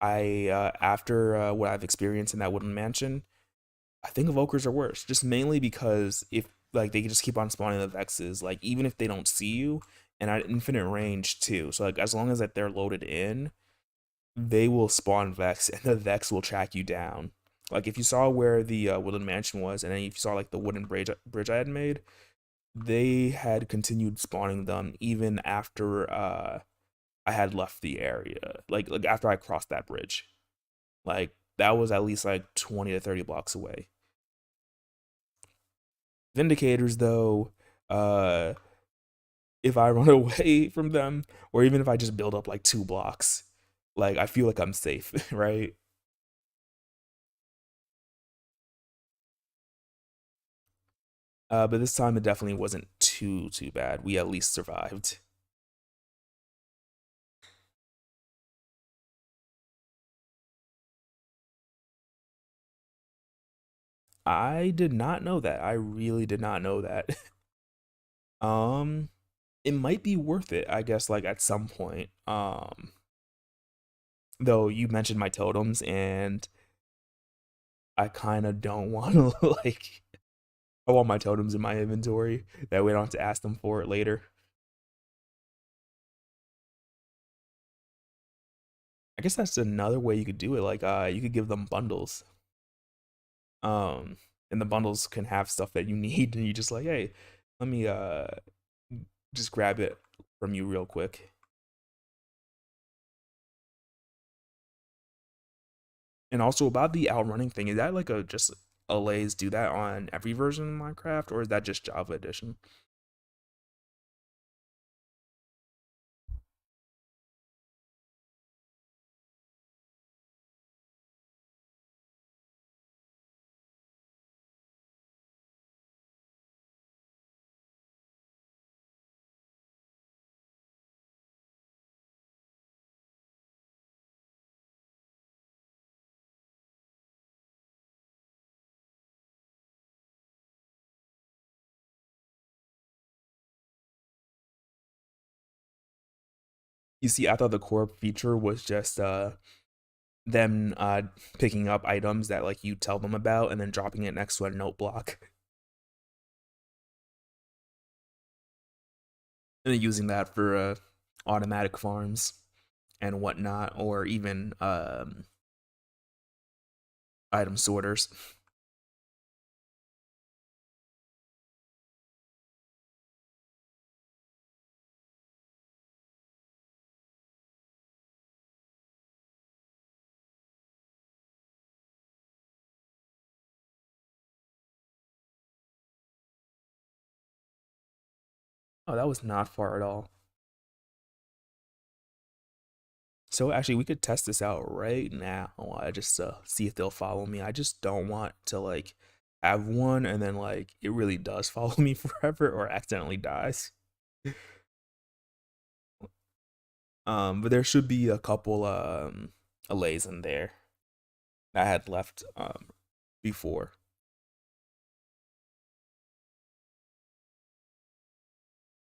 I after what I've experienced in that wooden mansion, I think evokers are worse. Just mainly because if like they can just keep on spawning the vexes, like even if they don't see you, and at infinite range too. So like as long as that they're loaded in, they will spawn Vex, and the Vex will track you down. Like if you saw where the Woodland Mansion was, and then if you saw like the wooden bridge I had made, they had continued spawning them even after I had left the area. Like after I crossed that bridge, like that was at least like 20 to 30 blocks away. Vindicators though, uh, if I run away from them, or even if I just build up like 2 blocks, like I feel like I'm safe, right? But this time it definitely wasn't too bad. We at least survived. I did not know that. I really did not know that. um, it might be worth it, I guess, like at some point. Though you mentioned my totems, and I kind of don't want to like. I want my totems in my inventory. That way I don't have to ask them for it later. I guess that's another way you could do it. Like, you could give them bundles. Um, and the bundles can have stuff that you need, and you just like, hey, let me just grab it from you real quick. And also about the outrunning thing, is that like a just allays do that on every version of Minecraft, or is that just Java edition? You see, I thought the core feature was just them picking up items that like you tell them about and then dropping it next to a note block and then using that for automatic farms. and whatnot, or even item sorters. Oh, that was not far at all. So actually, we could test this out right now. I just see if they'll follow me. I just don't want to like have one and then like it really does follow me forever or accidentally dies. But there should be a couple allays in there that I had left before.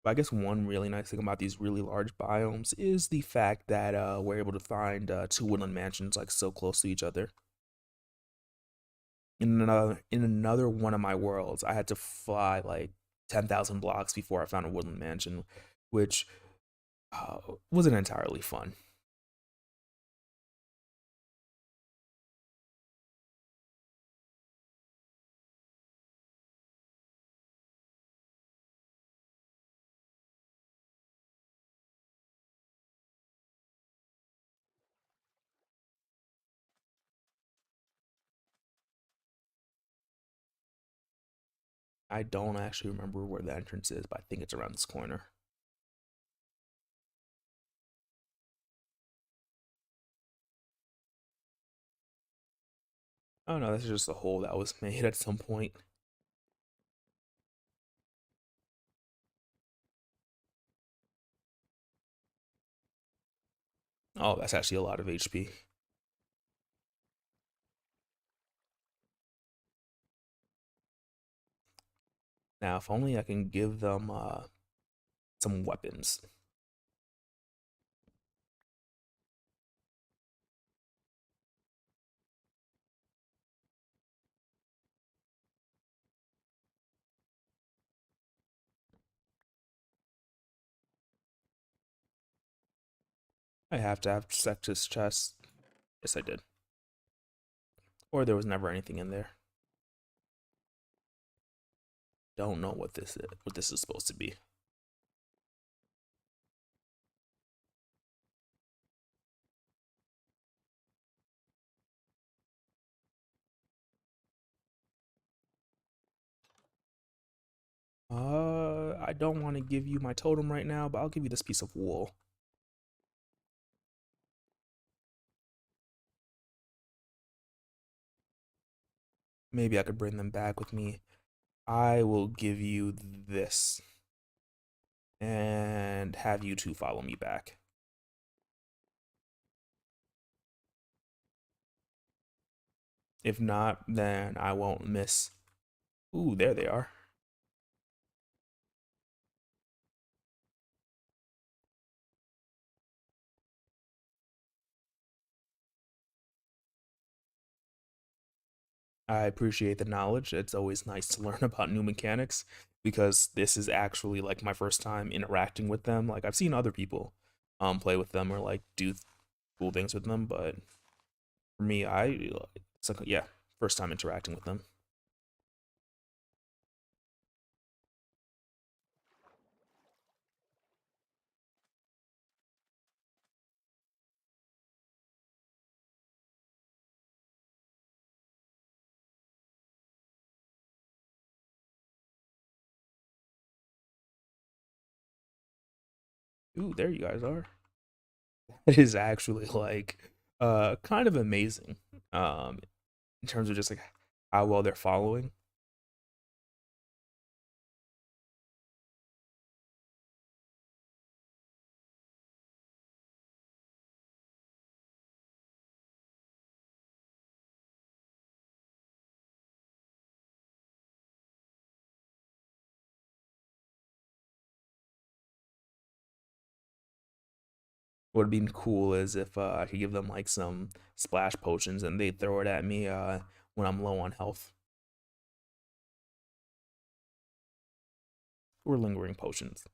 But I guess one really nice thing about these really large biomes is the fact that we're able to find two woodland mansions like so close to each other. In another one of my worlds, I had to fly like 10,000 blocks before I found a woodland mansion, which wasn't entirely fun. I don't actually remember where the entrance is, but I think it's around this corner. Oh no, that's just a hole that was made at some point. Oh, that's actually a lot of HP. Now, if only I can give them some weapons. I have to have checked his chest. Yes, I did. Or there was never anything in there. Don't know what this is supposed to be. I don't want to give you my totem right now, but I'll give you this piece of wool. Maybe I could bring them back with me. I will give you this and have you two follow me back. If not, then I won't miss. Ooh, there they are. I appreciate the knowledge. It's always nice to learn about new mechanics because this is actually like my first time interacting with them. Like I've seen other people play with them or like do cool things with them, but for me, it's like yeah, first time interacting with them. Ooh, there you guys are. It is actually like kind of amazing in terms of just like how well they're following. What would be cool is if I could give them like some splash potions and they throw it at me when I'm low on health, or lingering potions.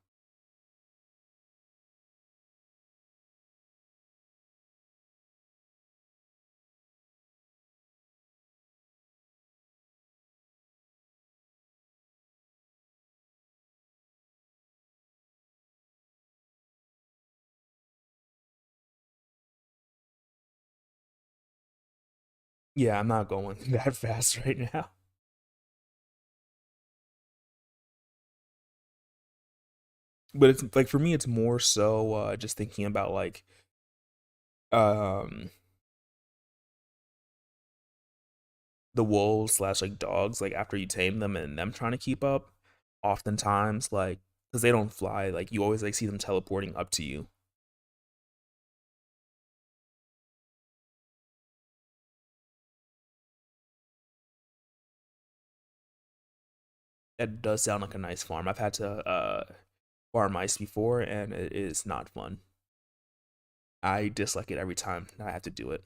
Yeah, I'm not going that fast right now. But it's like for me, it's more so just thinking about like um the wolves slash like dogs, like after you tame them and them trying to keep up, oftentimes like because they don't fly, like you always like see them teleporting up to you. That does sound like a nice farm. I've had to farm ice before, and it is not fun. I dislike it every time I have to do it.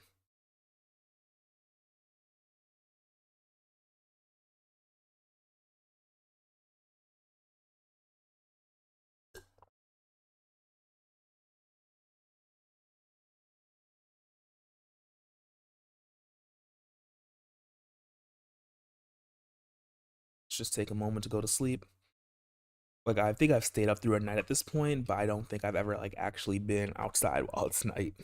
Let's just take a moment to go to sleep. Like I think I've stayed up through a night at this point, but I don't think I've ever like actually been outside while it's night.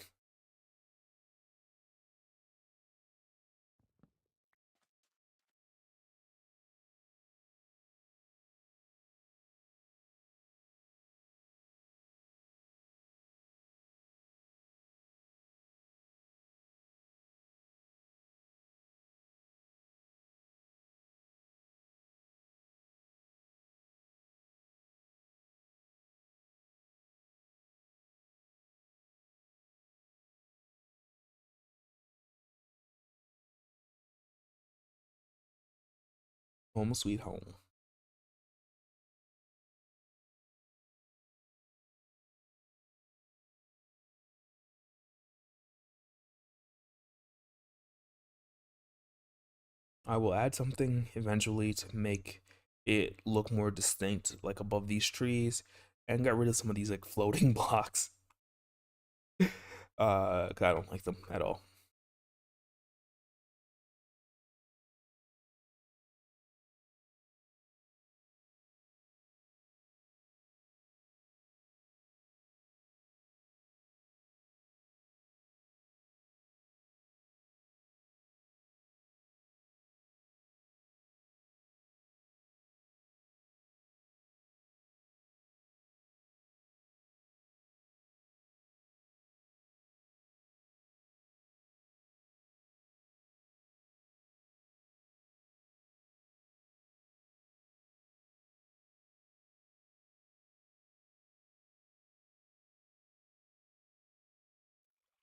Home sweet home. I will add something eventually to make it look more distinct, like above these trees, and get rid of some of these like floating blocks. 'Cause I don't like them at all.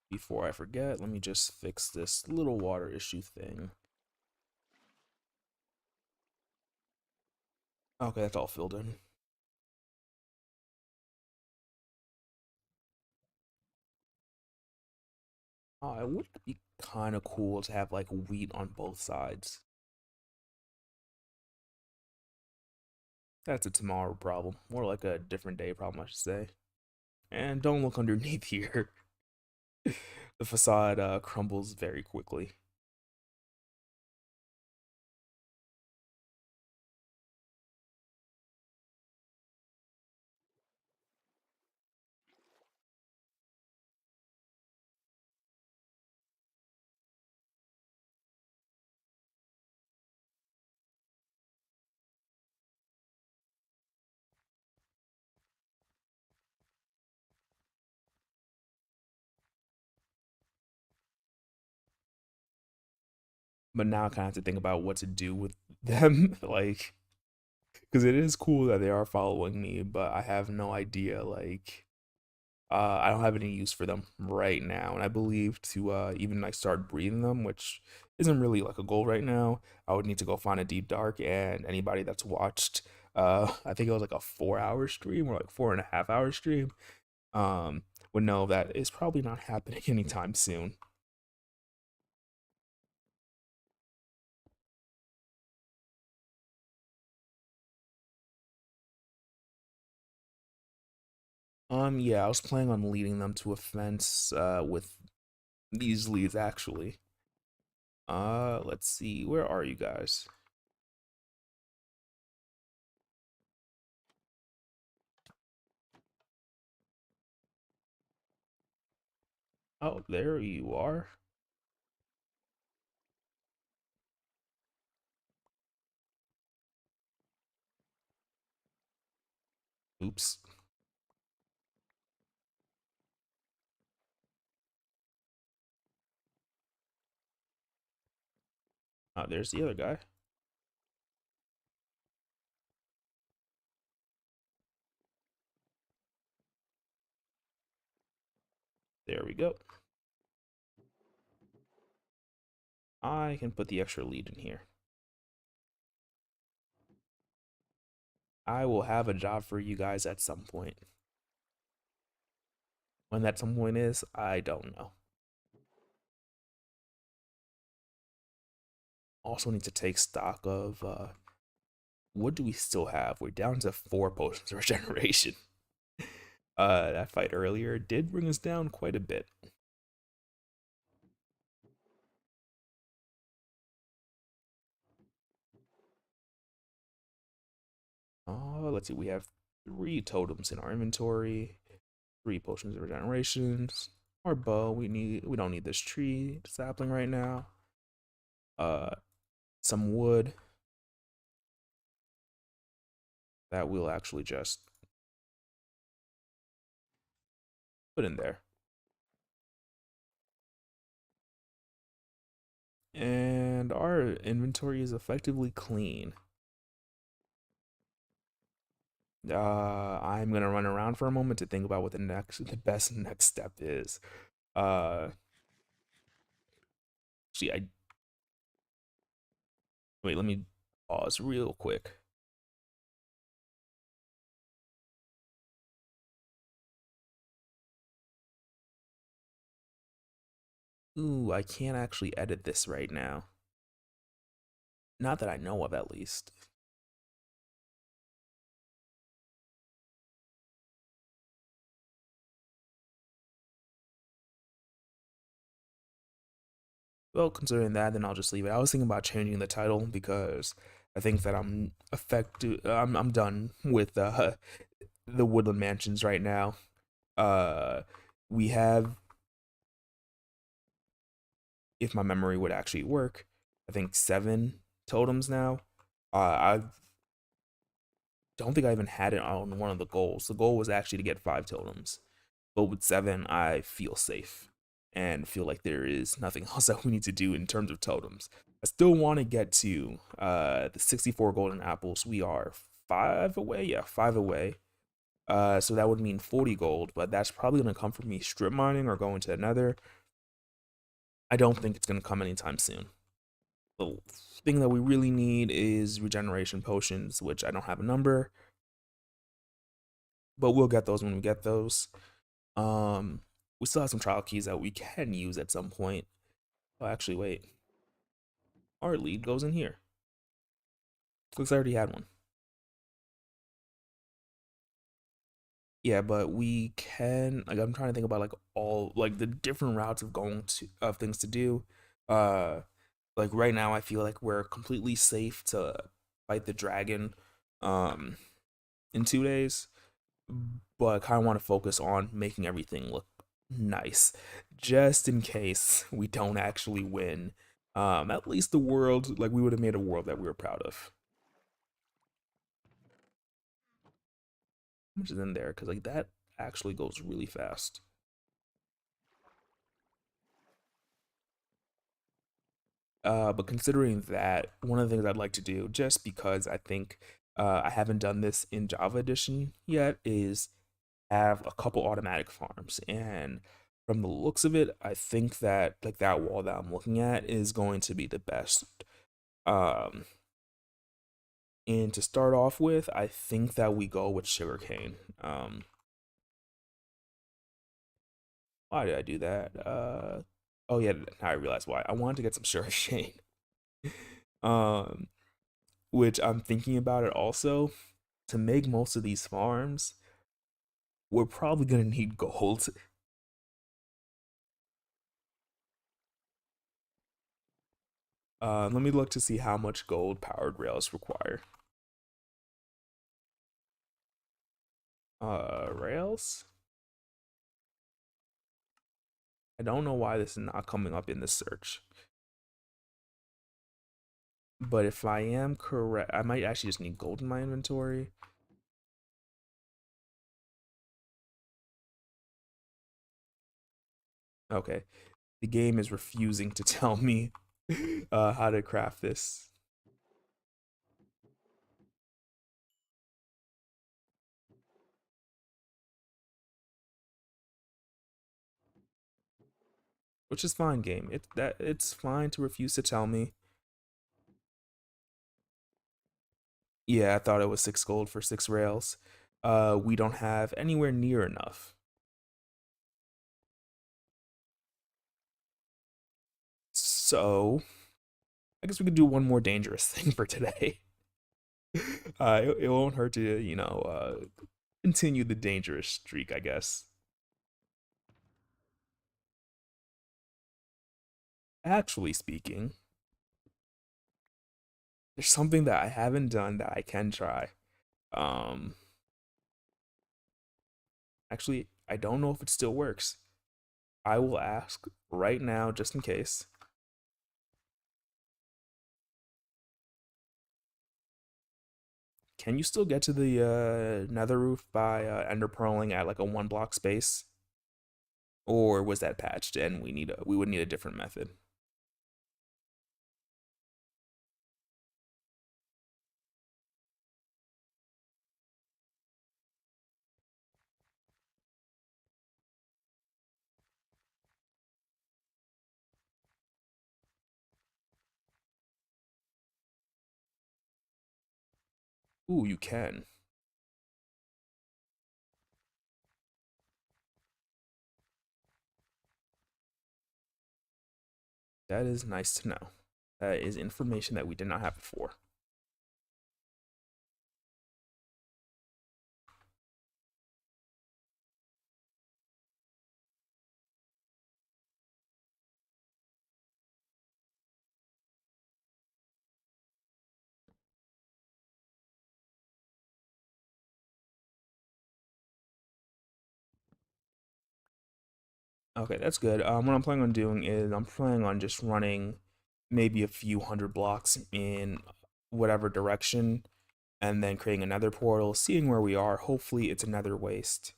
Before I forget, let me just fix this little water issue thing. Okay, that's all filled in. It would be kind of cool to have like wheat on both sides. That's a tomorrow problem, more like a different day problem, I should say. And don't look underneath here. The facade crumbles very quickly. But now I kind of have to think about what to do with them, like, because it is cool that they are following me, but I have no idea, like, I don't have any use for them right now, and I believe to even like start breeding them, which isn't really like a goal right now. I would need to go find a deep dark, and anybody that's watched, I think it was like a 4 hour stream or like 4.5 hour stream, um, would know that it's probably not happening anytime soon. Yeah, I was planning on leading them to a fence, with these leads actually. Let's see, where are you guys? Oh, there you are. Oops. Oh, there's the other guy. There we go. I can put the extra lead in here. I will have a job for you guys at some point. When that some point is, I don't know. Also need to take stock of what do we still have? We're down to 4 potions of regeneration. That fight earlier did bring us down quite a bit. Let's see, we have 3 totems in our inventory, 3 potions of regenerations. Our bow, we don't need this tree sapling right now. Some wood that we'll actually just put in there. And our inventory is effectively clean. I'm gonna run around for a moment to think about what the best next step is. Uh, see, I wait. Let me pause real quick. Ooh, I can't actually edit this right now. Not that I know of, at least. Well, considering that, then I'll just leave it. I was thinking about changing the title because I think that I'm effective. I'm done with the Woodland Mansions right now. Uh, we have, if my memory would actually work, I think 7 totems now. I don't think I even had it on one of the goals. The goal was actually to get 5 totems, but with 7, I feel safe and feel like there is nothing else that we need to do in terms of totems. I still want to get to the 64 golden apples. We are 5 away. Yeah, 5 away. So that would mean 40 gold, but that's probably going to come from me strip mining or going to another. I don't think it's going to come anytime soon. The thing that we really need is regeneration potions, which I don't have a number, but we'll get those when we get those. We still have some trial keys that we can use at some point. Oh, actually, wait. Our lead goes in here. Looks like I already had one. Yeah, but we can, like, I'm trying to think about like all like the different routes of going to of things to do. Uh like right now I feel like we're completely safe to fight the dragon um in 2 days, but I kind of want to focus on making everything look nice just in case we don't actually win. At least the world, like we would have made a world that we were proud of. How much is in there? Because like that actually goes really fast. But considering that, one of the things I'd like to do, just because I think I haven't done this in Java Edition yet, is have a couple automatic farms. And from the looks of it, I think that like that wall that I'm looking at is going to be the best. Um, and to start off with, I think that we go with sugarcane. Why did I do that? Oh yeah, now I realize why. I wanted to get some sugarcane. Um, which I'm thinking about it also. To make most of these farms, we're probably gonna need gold. Let me look to see how much gold powered rails require. Rails? I don't know why this is not coming up in the search. But if I am correct, I might actually just need gold in my inventory. Okay. The game is refusing to tell me how to craft this, which is fine, game. It's fine to refuse to tell me. Yeah, I thought it was 6 gold for 6 rails. We don't have anywhere near enough. So I guess we could do one more dangerous thing for today. It won't hurt to, continue the dangerous streak, I guess. Actually speaking, there's something that I haven't done that I can try. Um, Actually, I don't know if it still works. I will ask right now just in case. Can you still get to the nether roof by ender pearling at like a 1 block space? Or was that patched and we would need a different method? Ooh, you can. That is nice to know. That is information that we did not have before. Okay, that's good. What I'm planning on doing is I'm planning on just running maybe a few hundred blocks in whatever direction and then creating another portal, seeing where we are. Hopefully, it's another waste.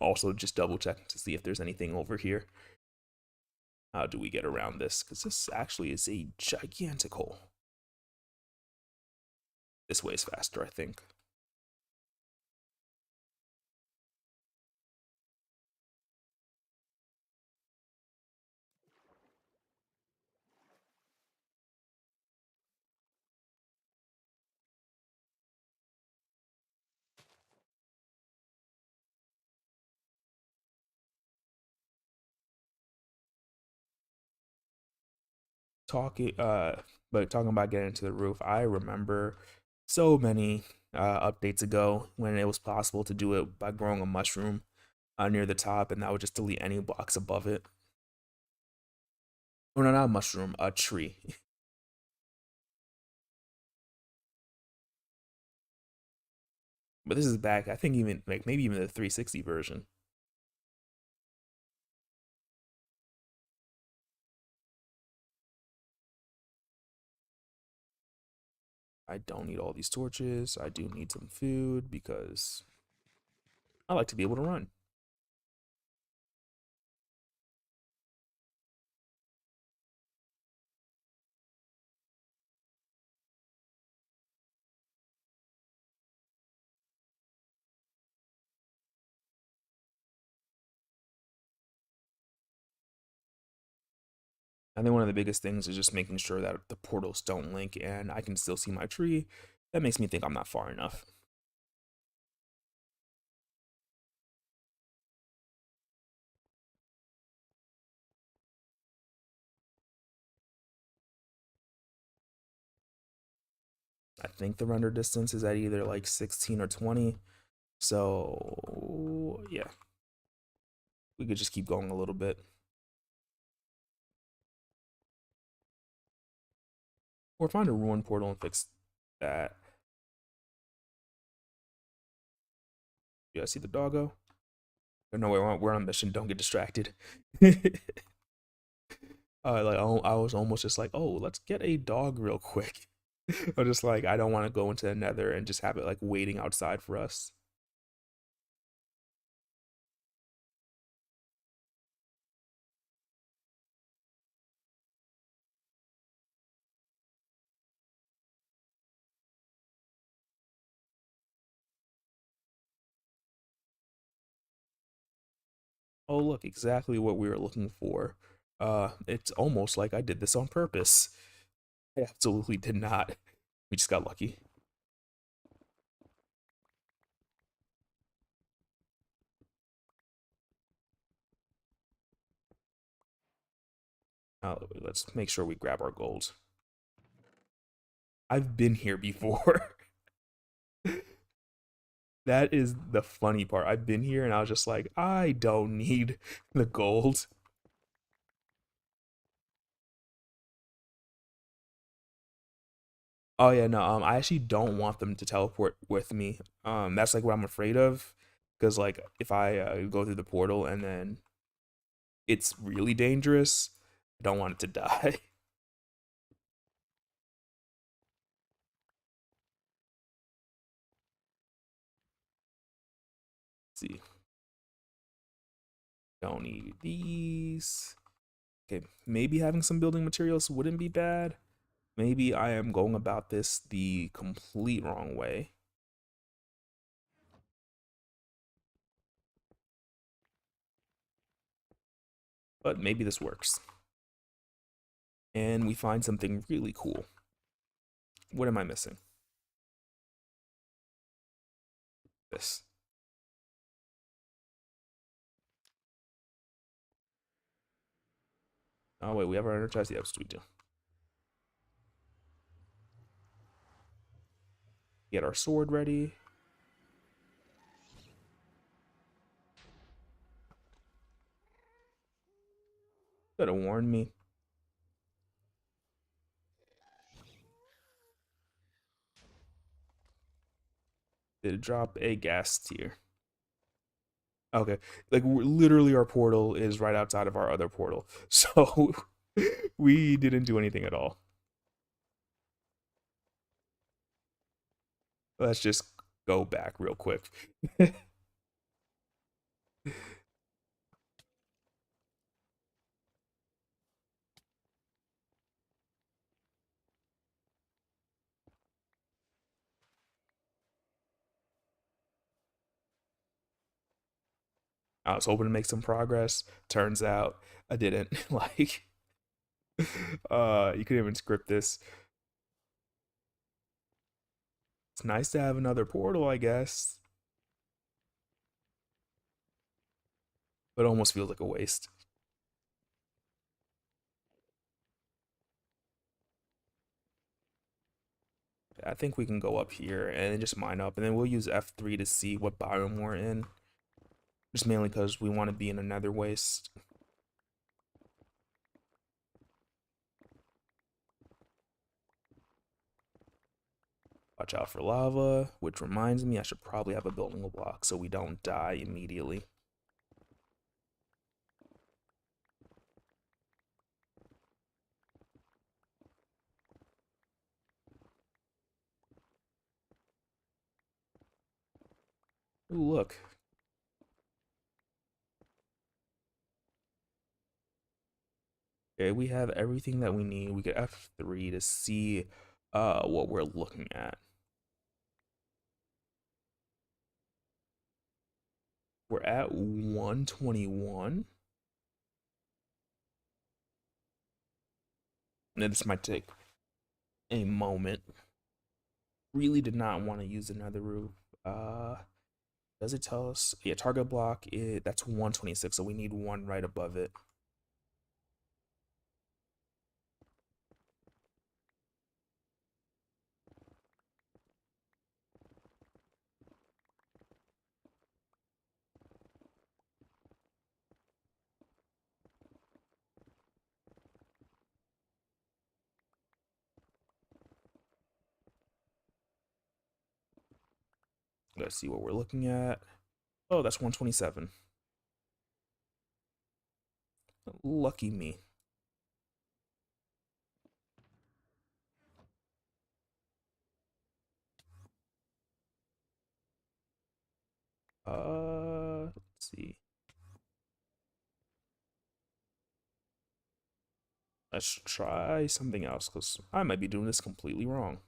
Also, just double checking to see if there's anything over here. How do we get around this? Because this actually is a gigantic hole. This way is faster, I think. Talking, but talking about getting into the roof, I remember so many updates ago when it was possible to do it by growing a mushroom near the top, and that would just delete any blocks above it. Oh no, not a mushroom, a tree. But this is back. I think even like maybe even the 360 version. I don't need all these torches. I do need some food because I like to be able to run. I think one of the biggest things is just making sure that the portals don't link and I can still see my tree. That makes me think I'm not far enough. I think the render distance is at either like 16 or 20. So, yeah, we could just keep going a little bit. Or find a ruin portal and fix that. Yeah, see the doggo? No, we're on a mission. Don't get distracted. I was almost just like, oh, let's get a dog real quick. I'm just like, I don't want to go into the nether and just have it like waiting outside for us. Oh, look, exactly what we were looking for. It's almost like I did this on purpose. I absolutely did not. We just got lucky. Let's make sure we grab our gold. I've been here before. That is the funny part. I've been here and I was just like, I don't need the gold. Oh yeah, no, I actually don't want them to teleport with me. That's like what I'm afraid of. Because like if I go through the portal and then it's really dangerous, I don't want it to die. See, don't need these. Okay, maybe having some building materials wouldn't be bad. Maybe I am going about this the complete wrong way. But maybe this works. And we find something really cool. What am I missing? This. Oh wait, we have our energized. Yes, we do. Get our sword ready. Could have warned me. Did it drop a gas tier? Okay, like literally our portal is right outside of our other portal, so we didn't do anything at all. Let's just go back real quick. I was hoping to make some progress. Turns out I didn't. Like, you couldn't even script this. It's nice to have another portal, I guess, but it almost feels like a waste. I think we can go up here and just mine up, and then we'll use F3 to see what biome we're in. Just mainly because we want to be in another waste. Watch out for lava, which reminds me I should probably have a building block so we don't die immediately. Ooh, look. Okay, we have everything that we need. We get F3 to see what we're looking at. We're at 121. Now this might take a moment. Really did not want to use another roof. Uh does it tell us? Yeah, target block that's 126, so we need one right above it. Let's see what we're looking at. Oh, that's 127. Lucky me. Let's see. Let's try something else because I might be doing this completely wrong.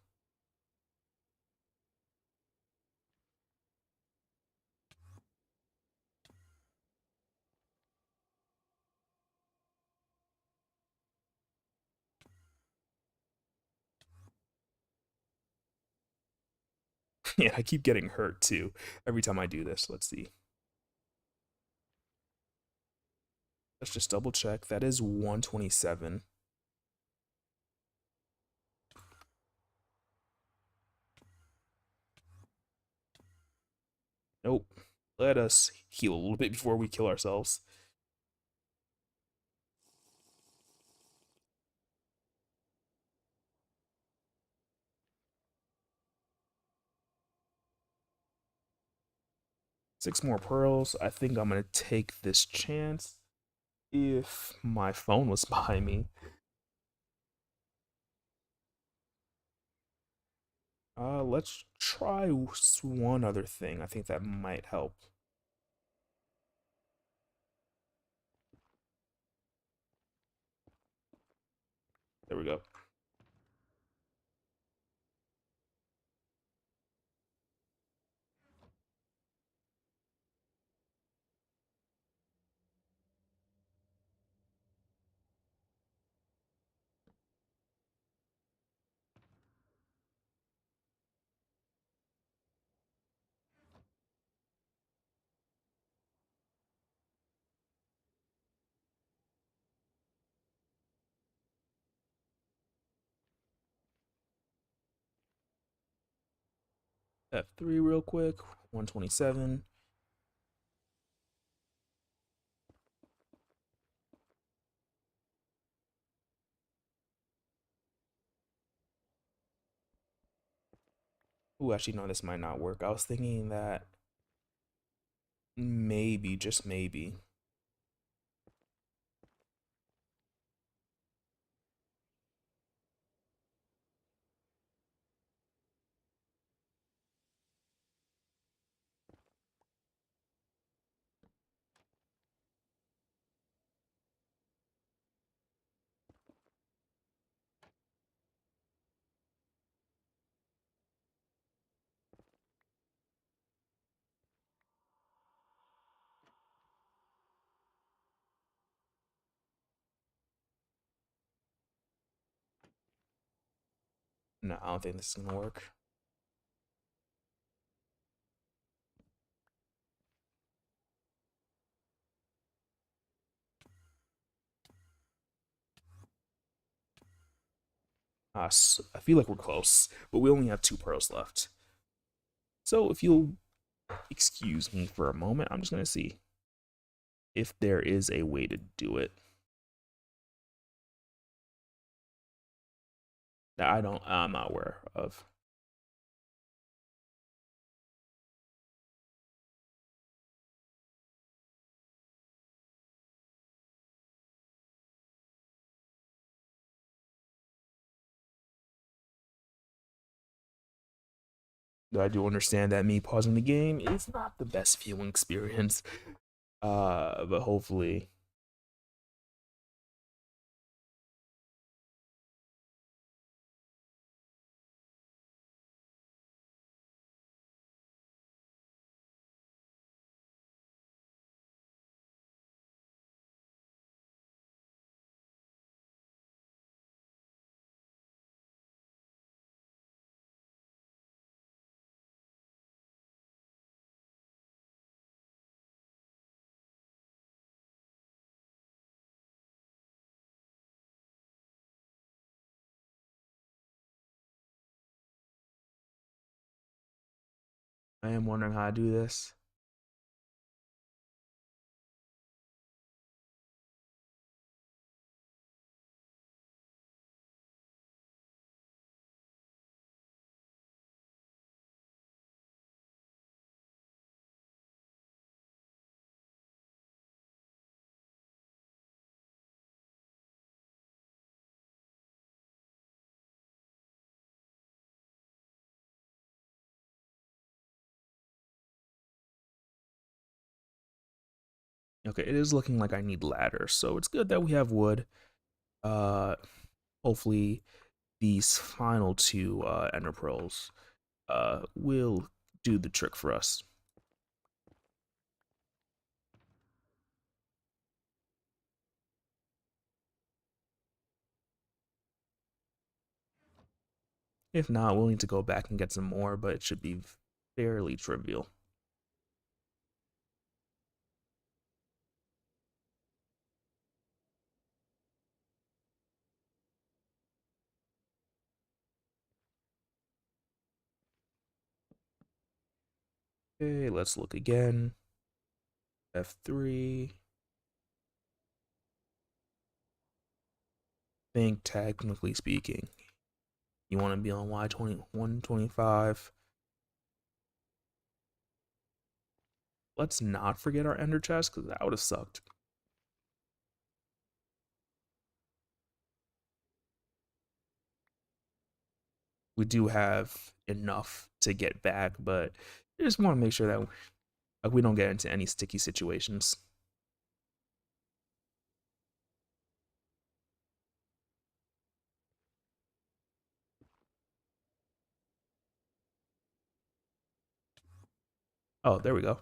Yeah, I keep getting hurt too every time I do this. Let's see. Let's just double check. That is 127. Nope. Let us heal a little bit before we kill ourselves. Six more pearls. I think I'm gonna take this chance. If my phone was behind me. Let's try one other thing. I think that might help. There we go. F3 real quick. 127. Ooh, actually, no, this might not work. I was thinking that maybe, just maybe. No, I don't think this is gonna work. I feel like we're close, but we only have two pearls left. So if you'll excuse me for a moment, I'm just gonna see if there is a way to do it. That I'm not aware of. Though I do understand that me pausing the game is not the best viewing experience. But hopefully I am wondering how to do this. Okay, it is looking like I need ladders, so it's good that we have wood. Uh, Hopefully these final two ender pearls will do the trick for us. If not, we'll need to go back and get some more, but it should be fairly trivial. Okay, let's look again. F3. Think technically speaking, you want to be on Y2125. Let's not forget our ender chest because that would have sucked. We do have enough to get back, but I just want to make sure that we don't get into any sticky situations. Oh, there we go.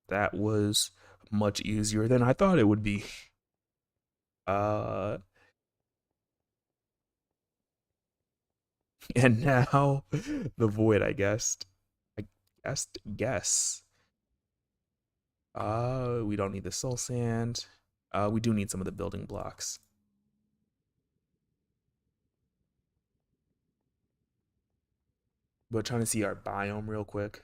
That was much easier than I thought it would be. Uh, and now the void, I guessed. I guess. We don't need the soul sand. We do need some of the building blocks. But trying to see our biome real quick.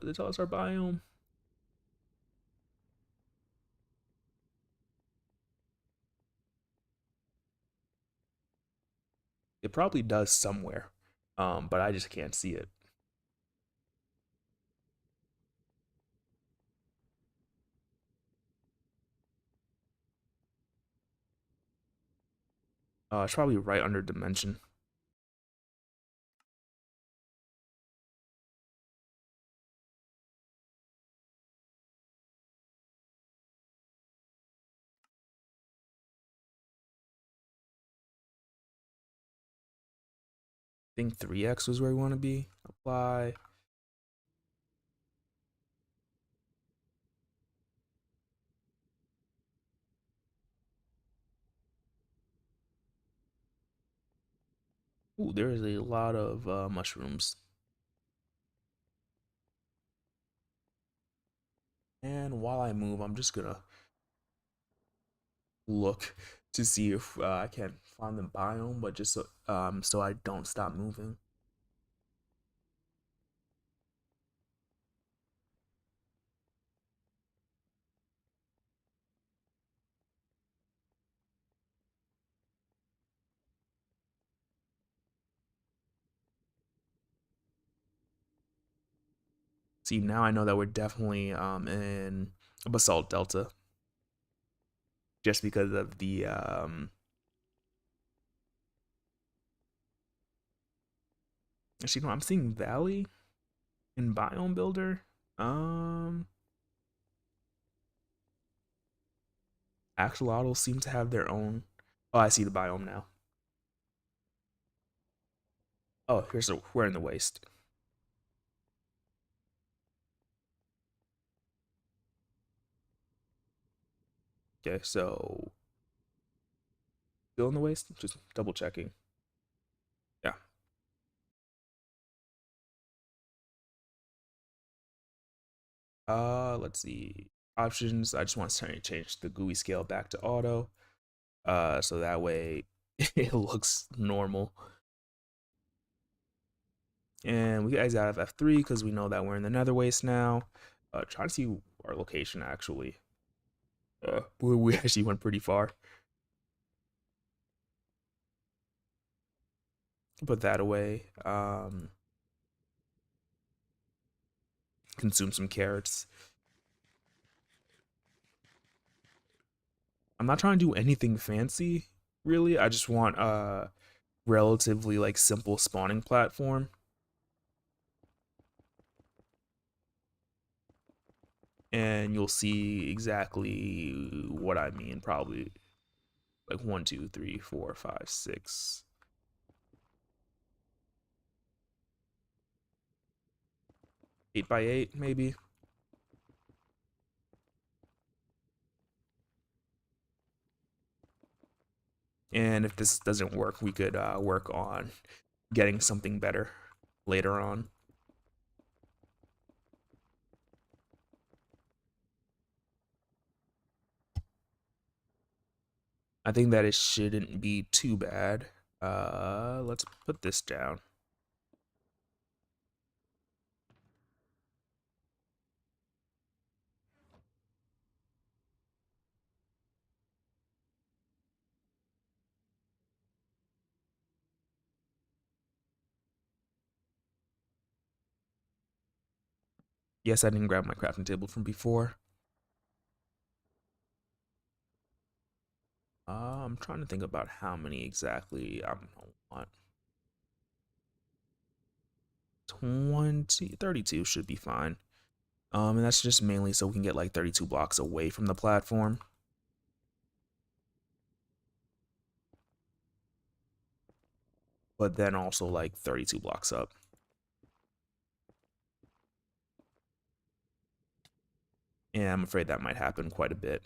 Does it tell us our biome? It probably does somewhere, but I just can't see it. It's probably right under dimension. I think 3x was where we want to be. Apply. Ooh, there is a lot of mushrooms. And while I move, I'm just gonna look to see if I can find the biome, but just so I don't stop moving. See, now I know that we're definitely in a basalt delta, just because of the Actually, no, I'm seeing valley in biome builder. Um, Axolotls seem to have their own. Oh, I see the biome now. Oh, we're in the waste. Okay, so still in the waste. Just double checking. Yeah. Let's see options. I just want to change the GUI scale back to auto. So that way it looks normal. And we exit out of F3 because we know that we're in the nether waste now. Trying to see our location actually. We actually went pretty far. Put that away. Consume some carrots. I'm not trying to do anything fancy, really. I just want relatively like simple spawning platform. And you'll see exactly what I mean. Probably like 1, 2, 3, 4, 5, 6, 8 by 8, maybe. And if this doesn't work, we could work on getting something better later on. I think that it shouldn't be too bad. Let's put this down. Yes, I didn't grab my crafting table from before. I'm trying to think about how many exactly I want. 32 should be fine. And that's just mainly so we can get like 32 blocks away from the platform. But then also like 32 blocks up. And I'm afraid that might happen quite a bit.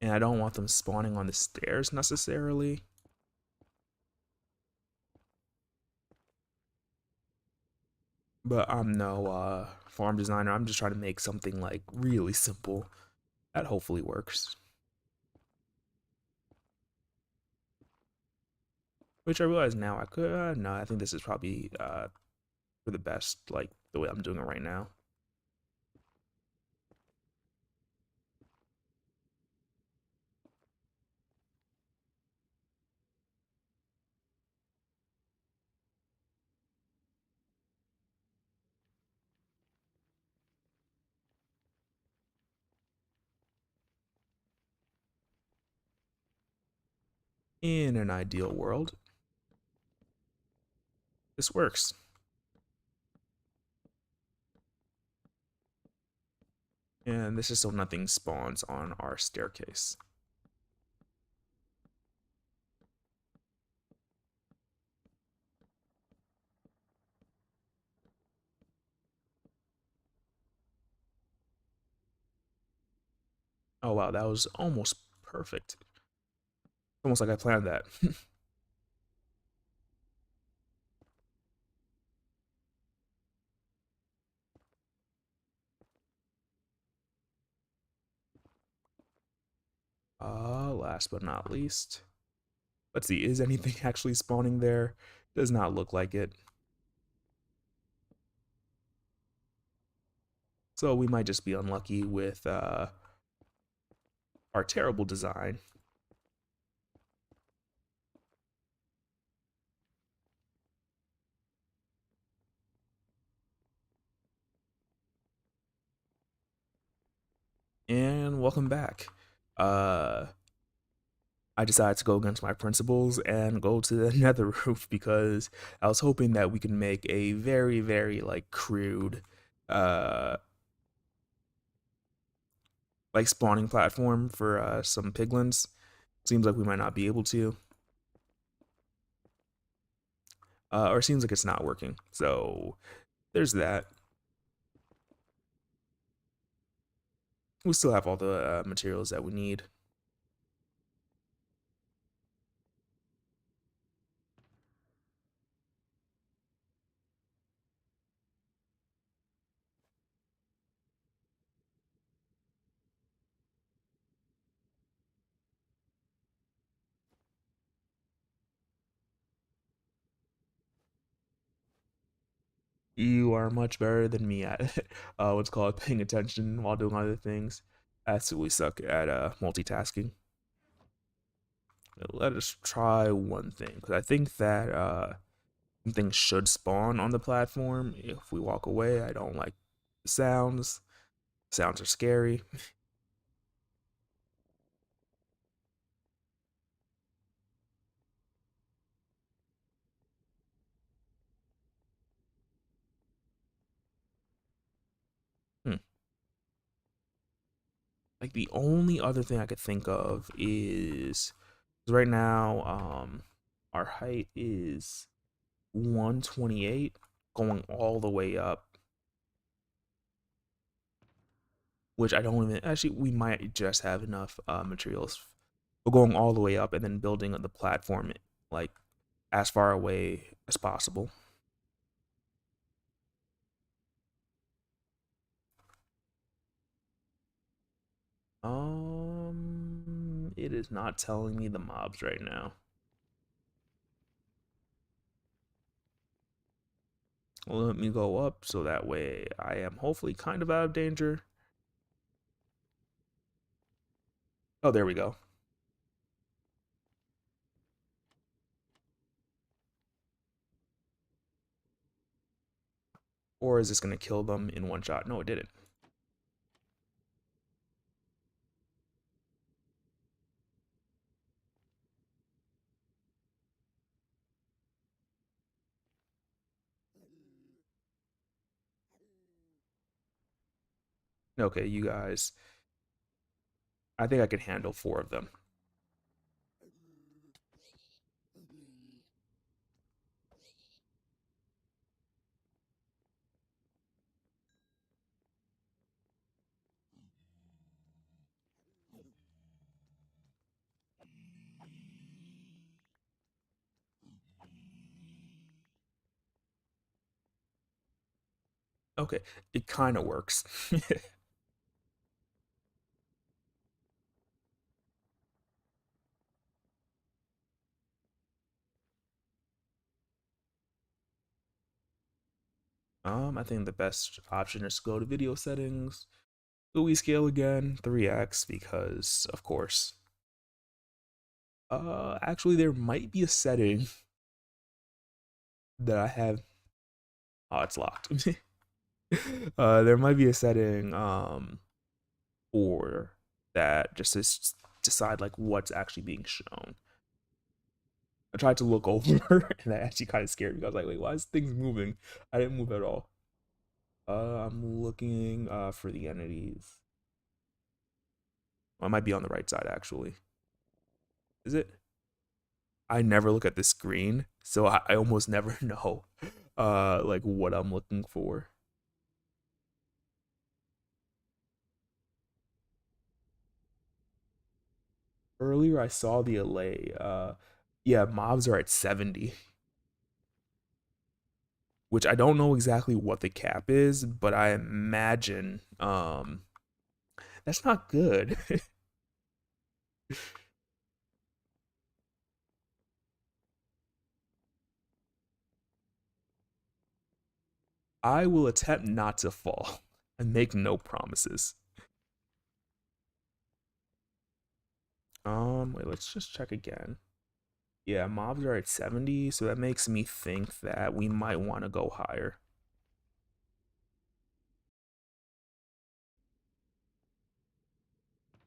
And I don't want them spawning on the stairs necessarily. But I'm no farm designer. I'm just trying to make something like really simple that hopefully works. Which I realize now I could. No, I think this is probably for the best, like the way I'm doing it right now. In an ideal world, this works. And this is so nothing spawns on our staircase. Oh wow, that was almost perfect. Almost like I planned that. Last but not least, let's see, is anything actually spawning there? Does not look like it. So we might just be unlucky with our terrible design. And welcome back. Uh, I decided to go against my principles and go to the nether roof because I was hoping that we could make a very, very like crude uh like spawning platform for some piglins. Seems like we might not be able to. Or it seems like it's not working. So there's that. We still have all the materials that we need. You are much better than me at what's called paying attention while doing other things. I absolutely suck at multitasking. Let us try one thing because I think that something should spawn on the platform if we walk away. I don't like the sounds. Sounds are scary. Hmm. Like the only other thing I could think of is right now, our height is 128, going all the way up, which I don't even actually. We might just have enough materials. We're going all the way up and then building the platform like as far away as possible. It is not telling me the mobs right now. Let me go up so that way I am hopefully kind of out of danger. Oh, there we go. Or is this going to kill them in one shot? No, it didn't. Okay, you guys. I think I can handle four of them. Okay, it kind of works. I think the best option is to go to video settings. GUI scale again, 3x, because of course. Actually, there might be a setting that I have. Oh, it's locked. There might be a setting for that just to decide like what's actually being shown. I tried to look over and that actually kind of scared me. I was like, wait, why is things moving? I didn't move at all. I'm looking for the entities. Well, I might be on the right side actually. Is it? I never look at the screen, so I almost never know like what I'm looking for. Earlier I saw the allay. Yeah, mobs are at 70, which I don't know exactly what the cap is, but I imagine that's not good. I will attempt not to fall and make no promises. Wait, let's just check again. Yeah, mobs are at 70, so that makes me think that we might want to go higher.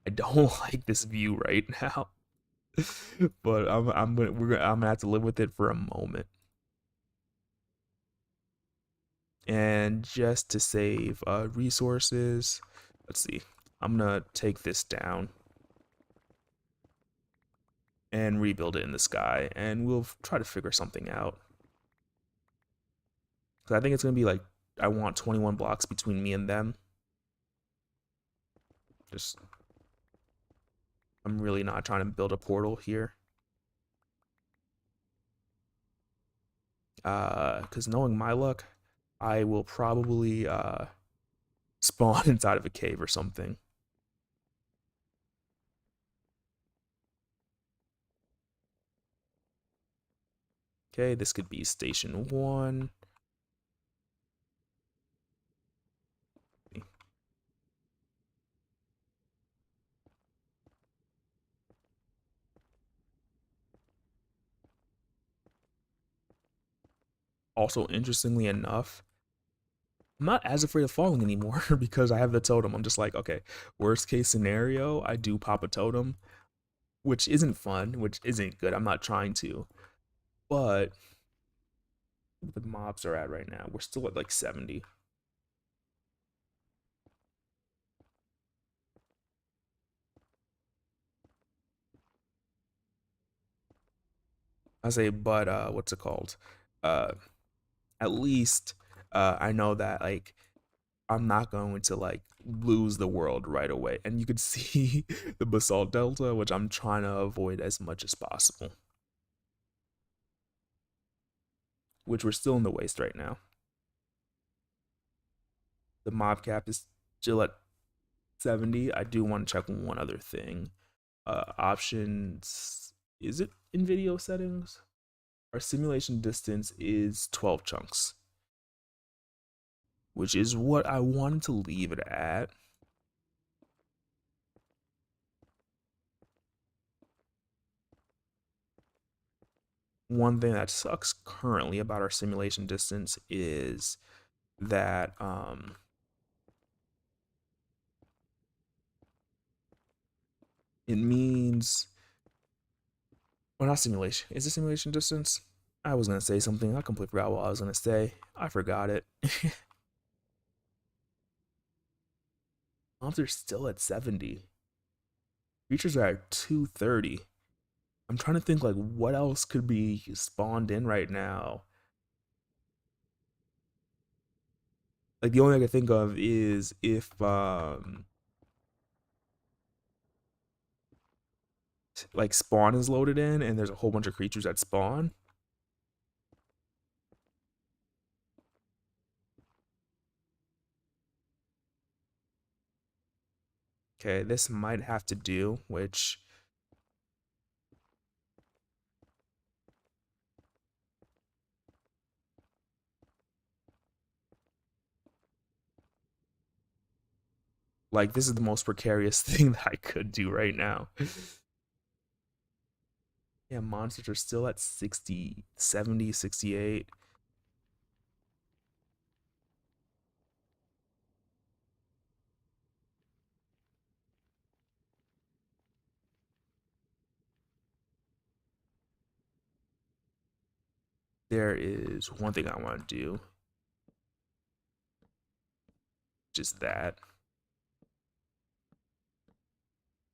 I don't like this view right now, but I'm gonna have to live with it for a moment. And just to save resources, let's see. I'm gonna take this down and rebuild it in the sky, and we'll try to figure something out. Because I think it's gonna be like I want 21 blocks between me and them. Just I'm really not trying to build a portal here. Because knowing my luck, I will probably spawn inside of a cave or something. Okay, this could be station one. Also, interestingly enough, I'm not as afraid of falling anymore because I have the totem. I'm just like, okay, worst case scenario, I do pop a totem, which isn't fun, which isn't good. I'm not trying to, but the mobs are at right now. We're still at like 70. I say, but what's it called? Uh, at least I know that like I'm not going to like lose the world right away. And you could see the basalt delta, which I'm trying to avoid as much as possible. Which we're still in the waste right now. The mob cap is still at 70. I do want to check one other thing. Options, is it in video settings? Our simulation distance is 12 chunks, which is what I wanted to leave it at. One thing that sucks currently about our simulation distance is that it means, well, not simulation. Is it simulation distance? I was gonna say something. I completely forgot what I was gonna say. I forgot it. Mobs are still at 70. Creatures are at 230. I'm trying to think like what else could be spawned in right now. Like the only thing I can think of is if like spawn is loaded in and there's a whole bunch of creatures that spawn. Okay, this might have to do, which like this is the most precarious thing that I could do right now. Yeah, monsters are still at 60, 70, 68. There is one thing I want to do, just that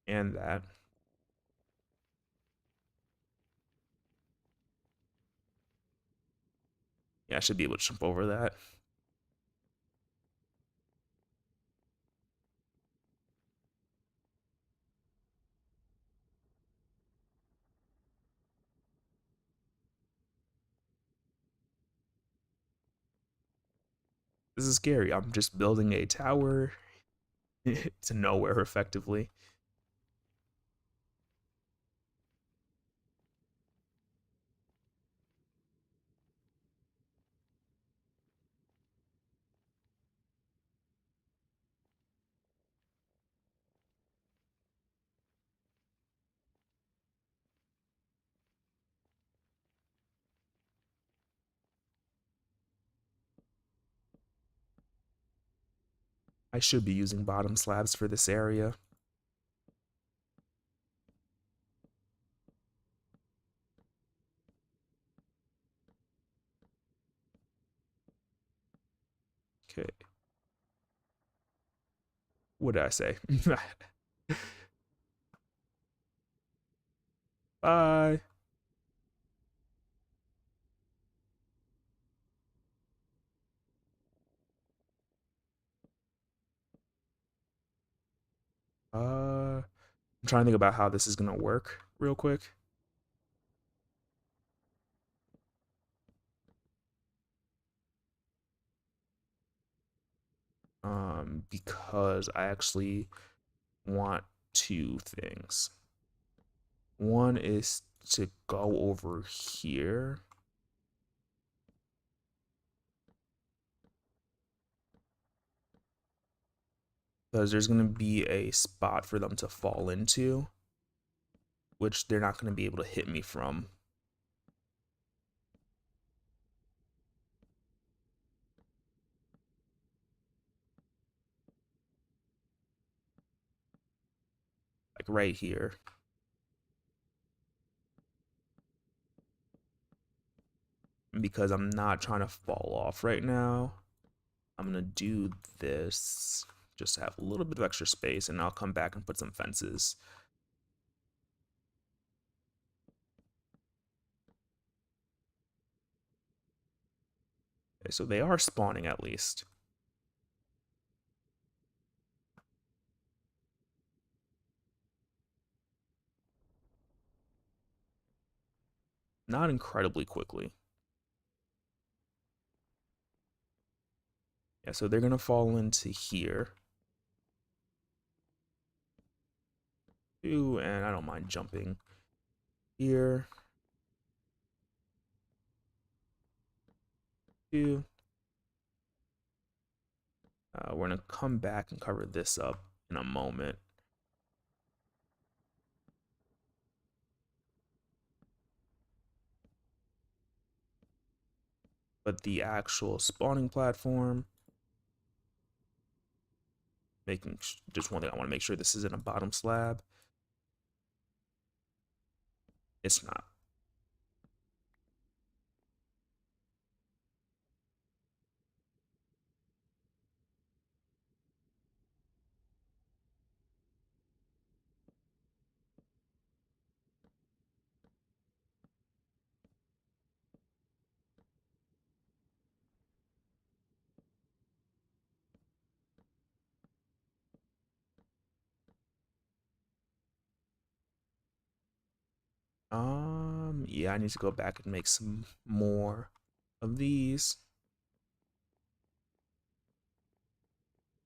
and that. Yeah, I should be able to jump over that. This is scary. I'm just building a tower to nowhere effectively. I should be using bottom slabs for this area. Okay. What did I say? Bye. I'm trying to think about how this is gonna work real quick. Because I actually want two things. One is to go over here. Because there's going to be a spot for them to fall into, which they're not going to be able to hit me from. right here. Because I'm not trying to fall off right now, I'm gonna do this just to have a little bit of extra space, and I'll come back and put some fences. Okay, so they are spawning at least. Not incredibly quickly. Yeah, so they're gonna fall into here. Too, and I don't mind jumping here. Two. We're gonna come back and cover this up in a moment. But the actual spawning platform, just one thing, I want to make sure this isn't a bottom slab. It's not. Yeah, I need to go back and make some more of these.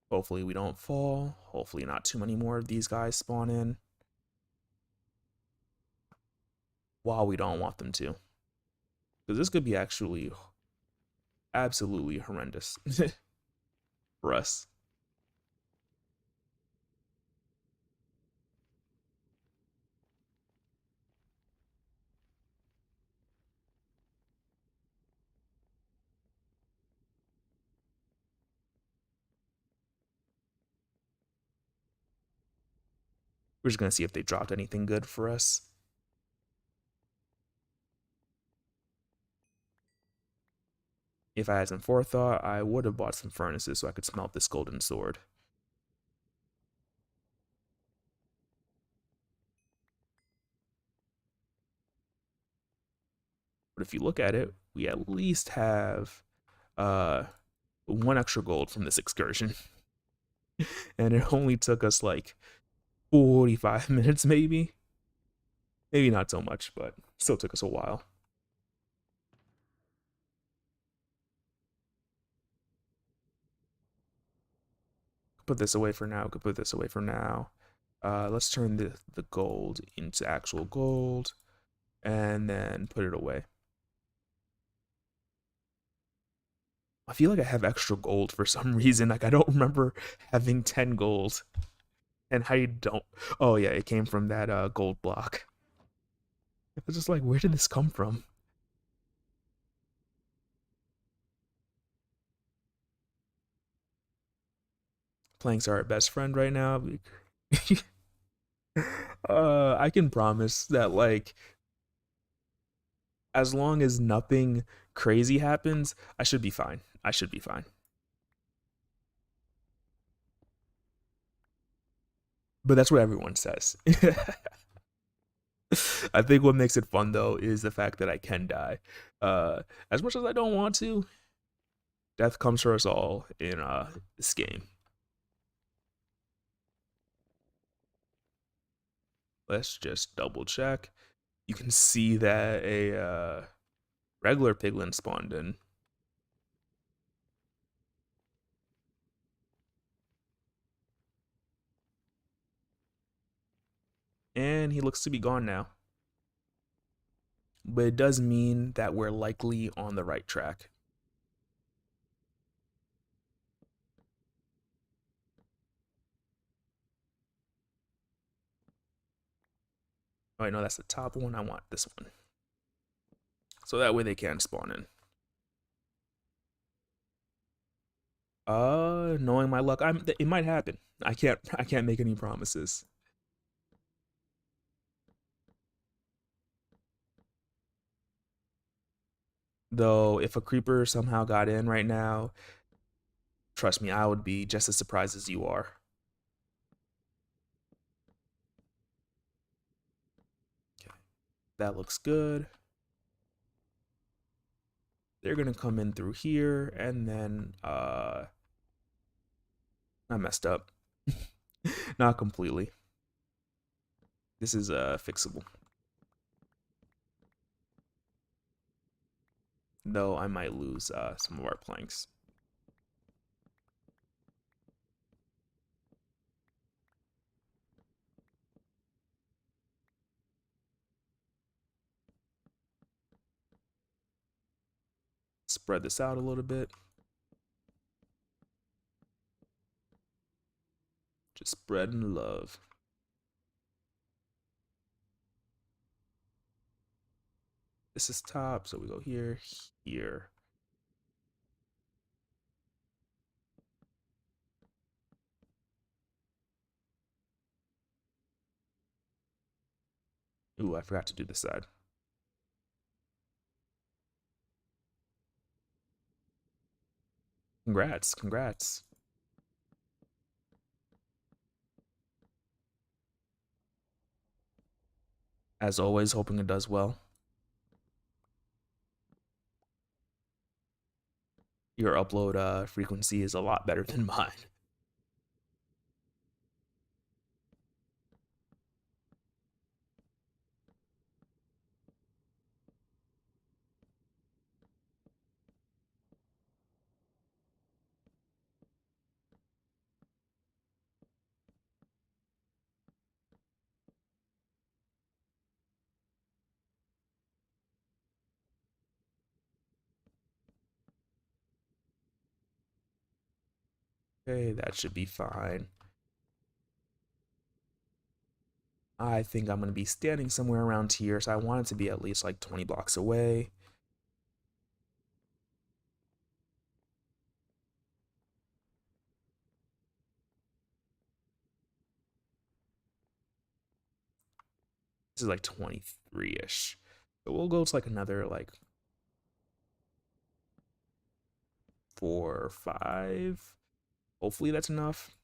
Hopefully we don't fall. Hopefully not too many more of these guys spawn in. While we don't want them to. Because this could be actually absolutely horrendous for us. We're just going to see if they dropped anything good for us. If I had some forethought, I would have bought some furnaces so I could smelt this golden sword. But if you look at it, we at least have uh, 1 extra gold from this excursion. And it only took us like 45 minutes, maybe. Maybe not so much, but still took us a while. Put this away for now. Could put this away for now. Let's turn the gold into actual gold and then put it away. I feel like I have extra gold for some reason. Like I don't remember having 10 gold. And I don't. Oh yeah, it came from that gold block. I was just like, where did this come from? Planks are our best friend right now. I can promise that like as long as nothing crazy happens, I should be fine. I should be fine. But that's what everyone says. I think what makes it fun though is the fact that I can die. As much as I don't want to, death comes for us all in this game. Let's just double check. You can see that a regular piglin spawned in. And he looks to be gone now. But it does mean that we're likely on the right track. Oh, wait, no, that's the top one. I want this one. So that way they can spawn in. Knowing my luck, it might happen. I can't make any promises. Though, if a creeper somehow got in right now, trust me, I would be just as surprised as you are. Okay, that looks good. They're gonna come in through here, and then I messed up. Not completely. This is fixable. Though I might lose some of our planks. Spread this out a little bit. Just spreading love. This is top, so we go here, here. Ooh, I forgot to do this side. Congrats, congrats. As always, hoping it does well. Your upload frequency is a lot better than mine. Okay, that should be fine. I think I'm going to be standing somewhere around here, so I want it to be at least like 20 blocks away. This is like 23-ish. So we'll go to like another like 4 or 5. Hopefully that's enough.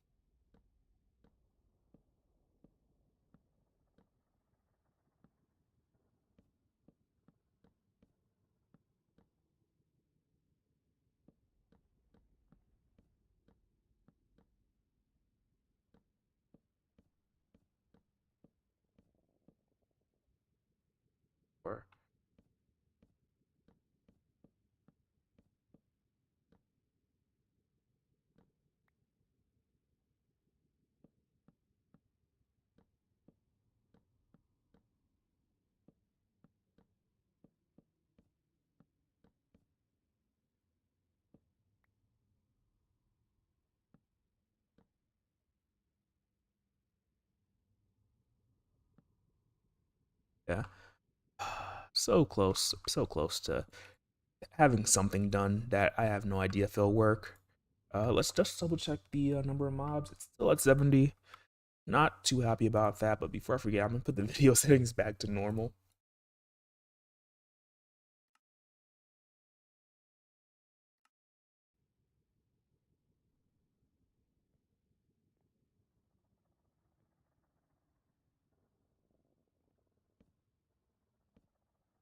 Or yeah. So close to having something done that I have no idea if it'll work. Let's just double check the number of mobs. It's still at 70. Not too happy about that, but before I forget, I'm gonna put the video settings back to normal.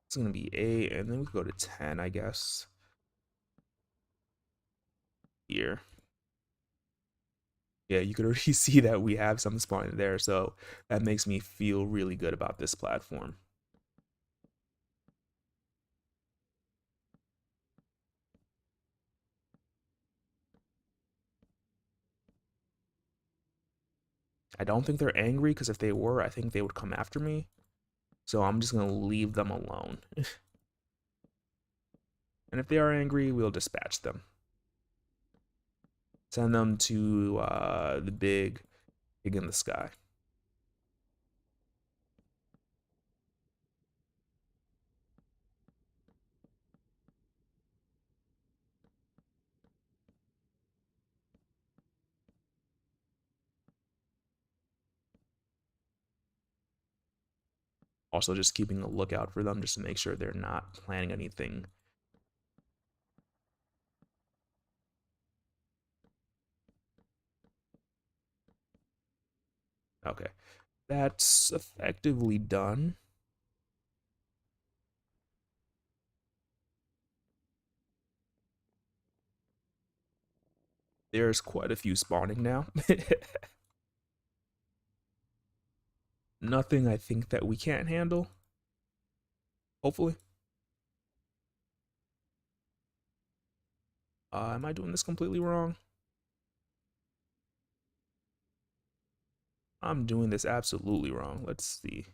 It's gonna be 8, and then we could go to 10, I guess. Here. Yeah, you could already see that we have some spawning there, so that makes me feel really good about this platform. I don't think they're angry, because if they were, I think they would come after me. So I'm just gonna leave them alone. And if they are angry, we'll dispatch them. Send them to the big pig in the sky. Also, just keeping a lookout for them just to make sure they're not planning anything Okay, that's effectively done. There's quite a few spawning now. Nothing I think that we can't handle, hopefully. Am I doing this completely wrong? I'm doing this absolutely wrong. Let's see.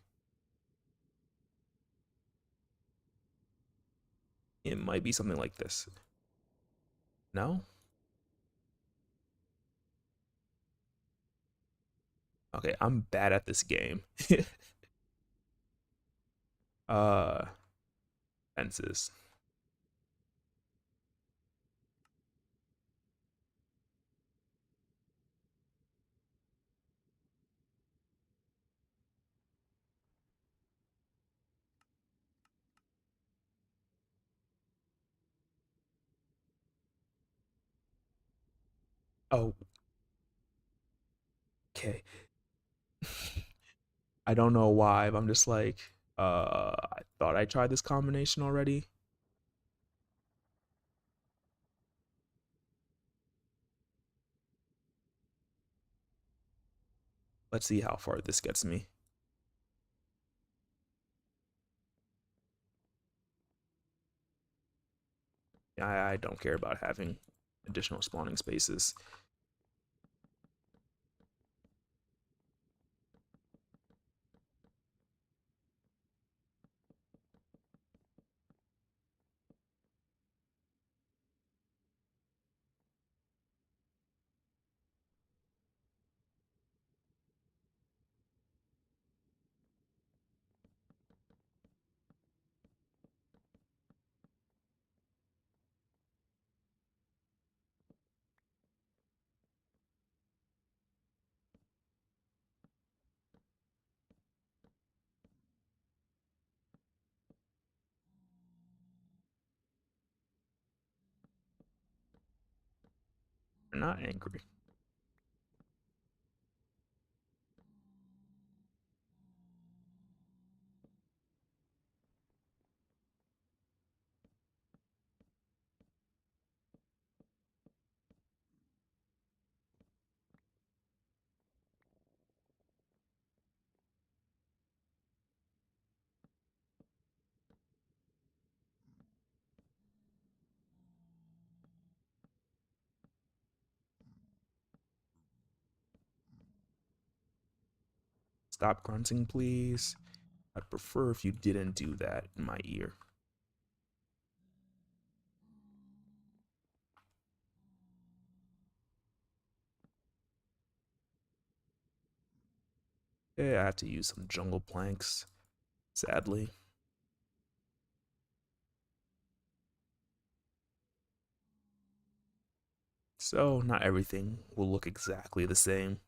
It might be something like this. No? Okay, I'm bad at this game. uh, Fences. Oh, okay. I don't know why, but I'm just like, I thought I tried this combination already. Let's see how far this gets me. I don't care about having additional spawning spaces. They're not angry. Stop grunting, please. I'd prefer if you didn't do that in my ear. Yeah, I have to use some jungle planks, sadly. So, not everything will look exactly the same.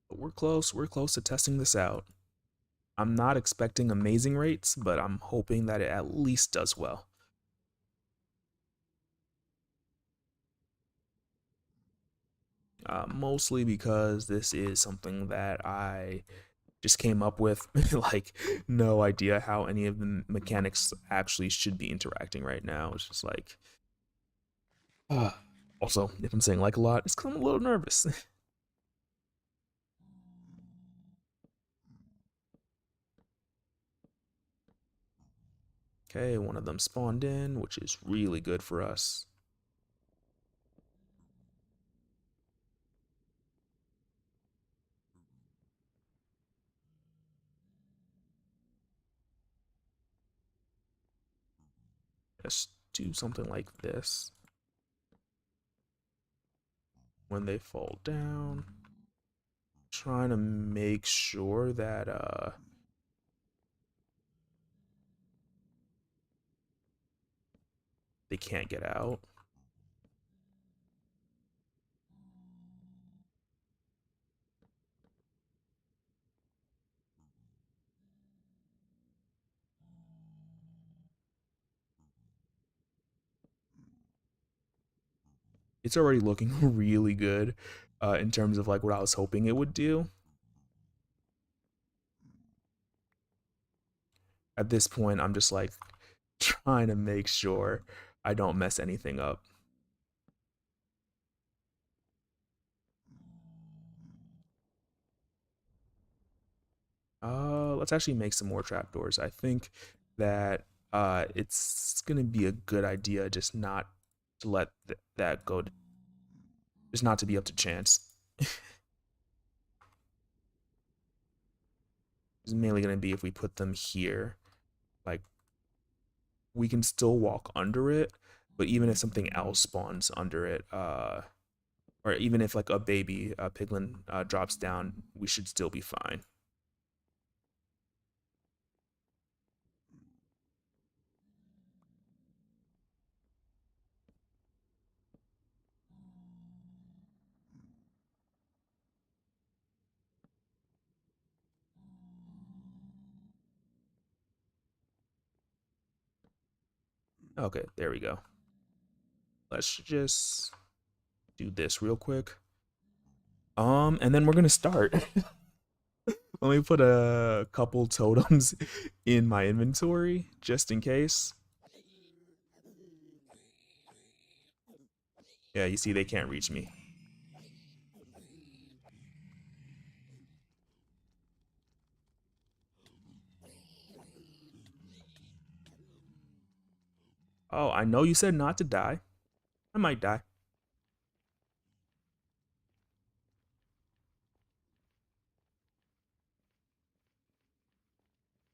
But we're close to testing this out. I'm not expecting amazing rates, but I'm hoping that it at least does well. Mostly because this is something that I just came up with, like, no idea how any of the mechanics actually should be interacting right now. It's just like, uh, also, if I'm saying like a lot, it's because I'm a little nervous. Okay, one of them spawned in, which is really good for us. Let's do something like this. When they fall down, trying to make sure that they can't get out. it's already looking really good in terms of like what I was hoping it would do. At this point, I'm just like trying to make sure I don't mess anything up. Let's actually make some more trapdoors. I think that it's gonna be a good idea just not to let that go, just not to be up to chance. It's mainly gonna be if we put them here, like we can still walk under it, but even if something else spawns under it, or even if like a baby piglin drops down, we should still be fine. Okay, there we go. Let's just do this real quick. And then we're gonna start. Let me put a couple totems in my inventory just in case. Yeah, you see, they can't reach me. Oh, I know you said not to die. I might die.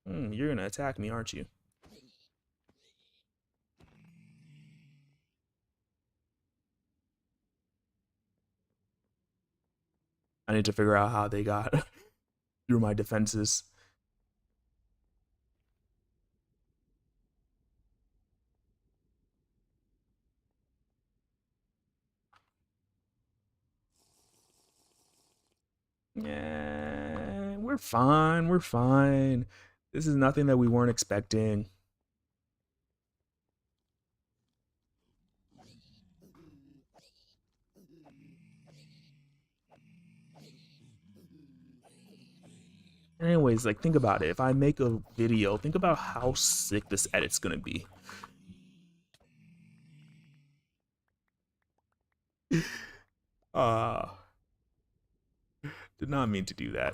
You're gonna attack me, aren't you? I need to figure out how they got through my defenses. Yeah, we're fine. We're fine. This is nothing that we weren't expecting. Anyways, like think about it. If I make a video, think about how sick this edit's gonna be. Uh, did not mean to do that.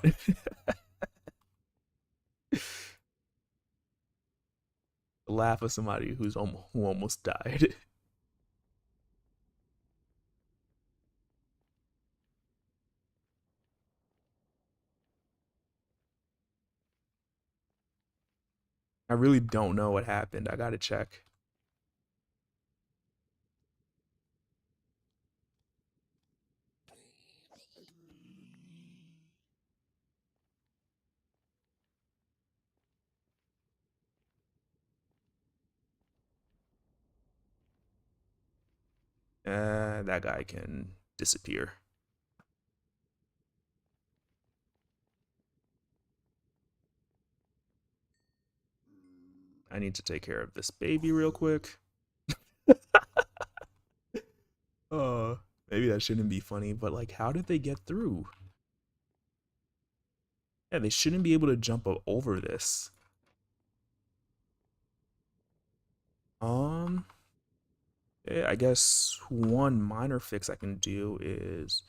Laugh at somebody who almost died. I really don't know what happened. I gotta check. That guy can disappear. I need to take care of this baby real quick. Uh, maybe that shouldn't be funny, but like, how did they get through? Yeah, they shouldn't be able to jump over this. Um, yeah, I guess one minor fix I can do is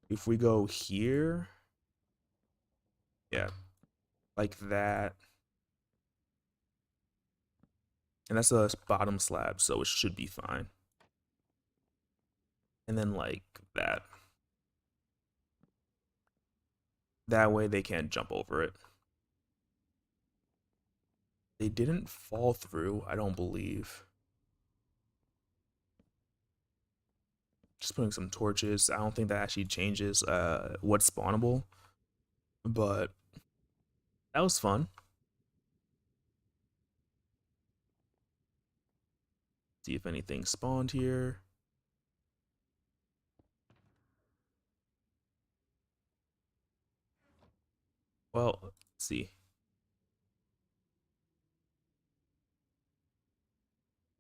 if we go here, yeah, like that. And that's a bottom slab, so it should be fine. And then like that. That way they can't jump over it. They didn't fall through, I don't believe. Just putting some torches. I don't think that actually changes what's spawnable, but that was fun. See if anything spawned here. Well, let's see.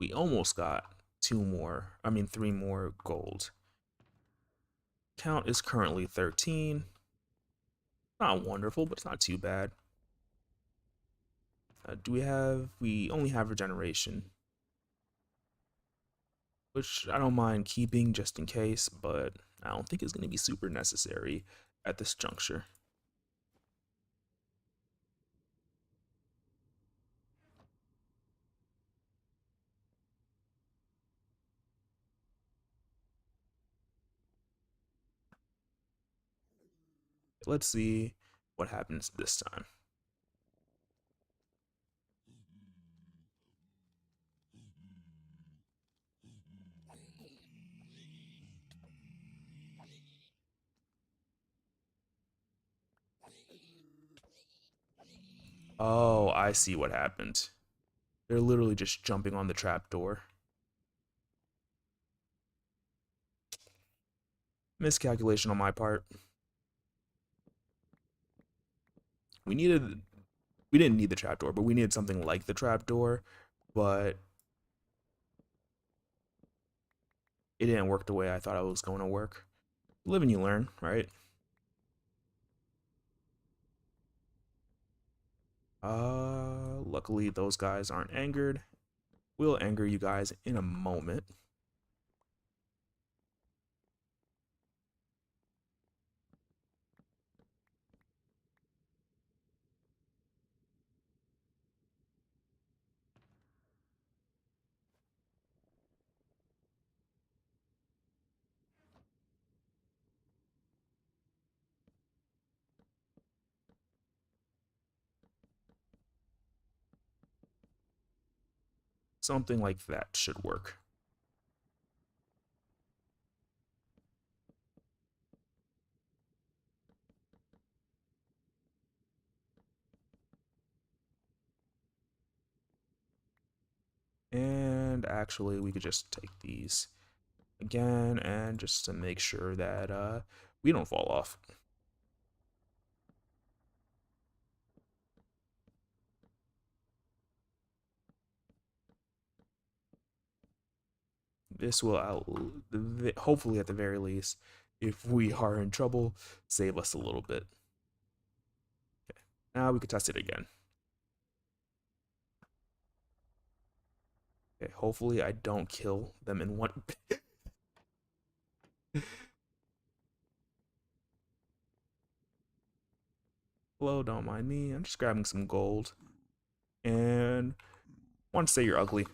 We almost got three more gold. Count is currently 13. Not wonderful, but it's not too bad. We only have regeneration, which I don't mind keeping just in case, but I don't think it's going to be super necessary at this juncture. Let's see what happens this time. Oh, I see what happened. They're literally just jumping on the trapdoor. Miscalculation on my part. We needed we didn't need the trapdoor, but we needed something like the trapdoor, but it didn't work the way I thought it was going to work. Live and you learn, right? Luckily those guys aren't angered. We'll anger you guys in a moment. Something like that should work. And actually, we could just take these again, and just to make sure that we don't fall off. This will hopefully at the very least, if we are in trouble, save us a little bit. Okay. Now we could test it again. Okay, hopefully I don't kill them in one. Hello, don't mind me. I'm just grabbing some gold. And want to say you're ugly.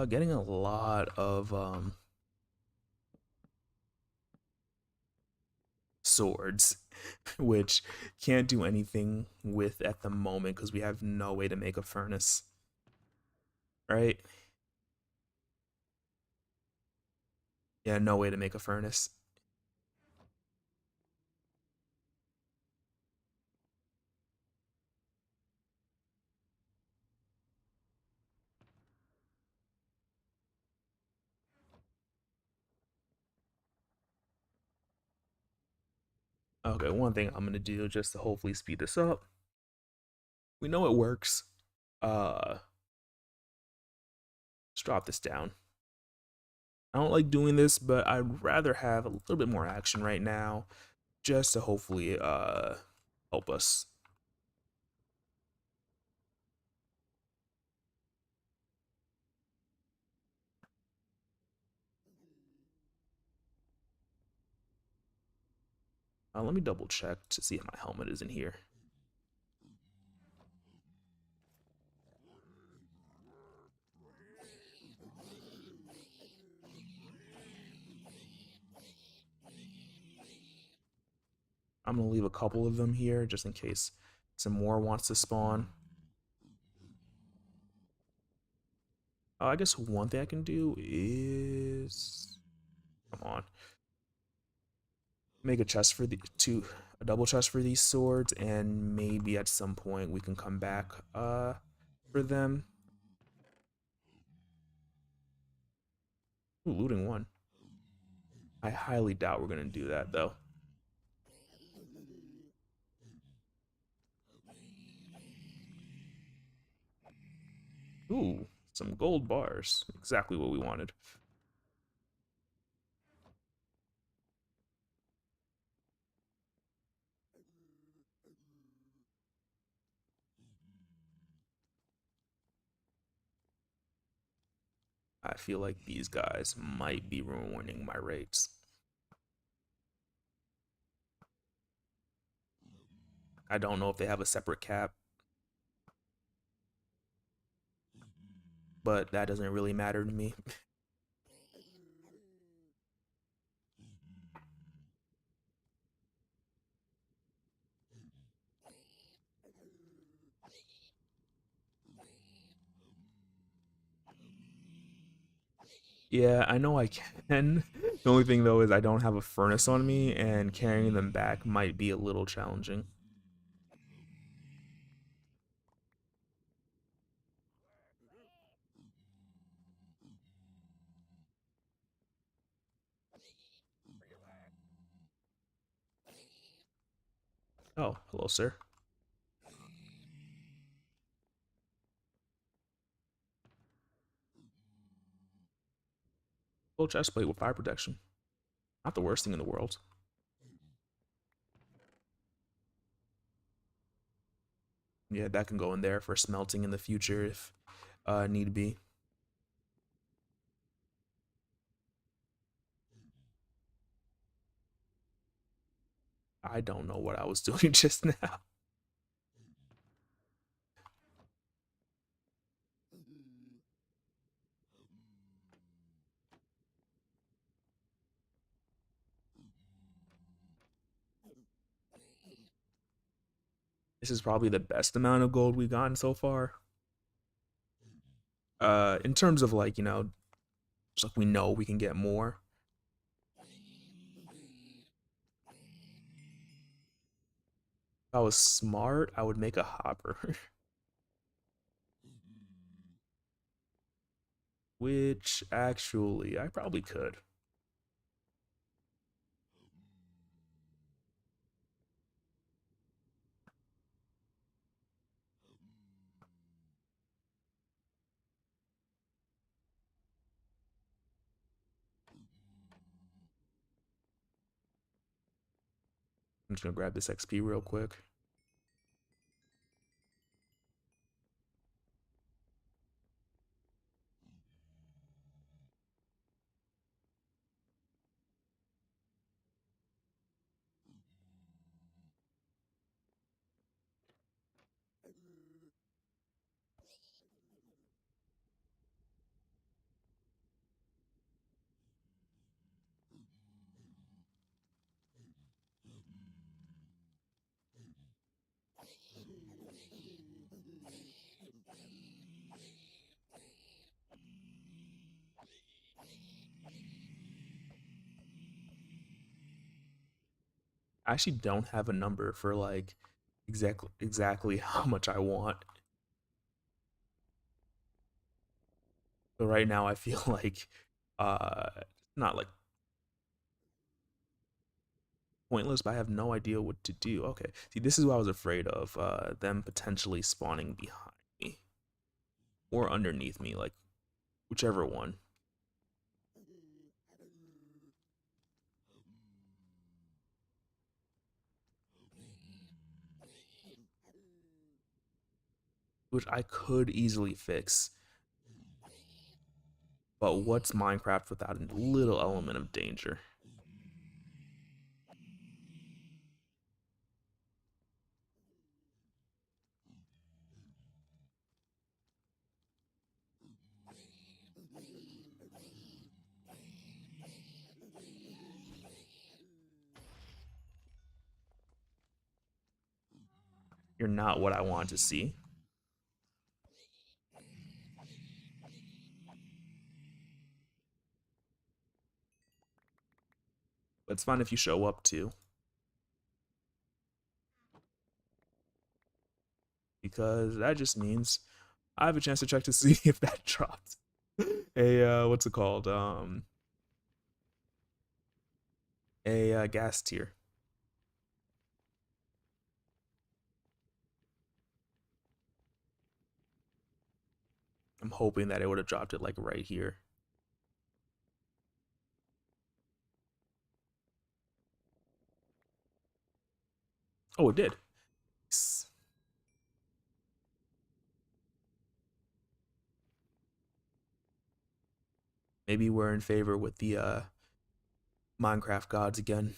Getting a lot of swords, which can't do anything with at the moment because we have no way to make a furnace. Right? Yeah, no way to make a furnace. Okay, one thing I'm gonna do just to hopefully speed this up. We know it works. Let's drop this down. I don't like doing this, but I'd rather have a little bit more action right now, just to hopefully help us. Let me double check to see if my helmet is in here. I'm gonna leave a couple of them here just in case some more wants to spawn. I guess one thing I can do is, come on, make a chest for the a double chest for these swords, and maybe at some point we can come back for them. Ooh, looting one. I highly doubt we're gonna do that though. Ooh, some gold bars. Exactly what we wanted. I feel like these guys might be ruining my rates. I don't know if they have a separate cap, but that doesn't really matter to me. Yeah, I know I can. The only thing though is I don't have a furnace on me, and carrying them back might be a little challenging. Oh, hello, sir. Full chest plate with fire protection. Not the worst thing in the world. Yeah, that can go in there for smelting in the future if need be. I don't know what I was doing just now. This is probably the best amount of gold we've gotten so far. In terms of like, just like we know we can get more. If I was smart, I would make a hopper. Which actually I probably could. I'm just gonna grab this XP real quick. I actually don't have a number for like exactly how much I want. So right now I feel like uh not like pointless, but I have no idea what to do. Okay. See, this is what I was afraid of, them potentially spawning behind me or underneath me, like whichever one. Which I could easily fix. But what's Minecraft without a little element of danger? You're not what I want to see. But it's fine if you show up too. because that just means I have a chance to check to see if that dropped a what's it called? A gas tier. I'm hoping that it would have dropped it like right here. Oh, it did. Maybe we're in favor with the Minecraft gods again.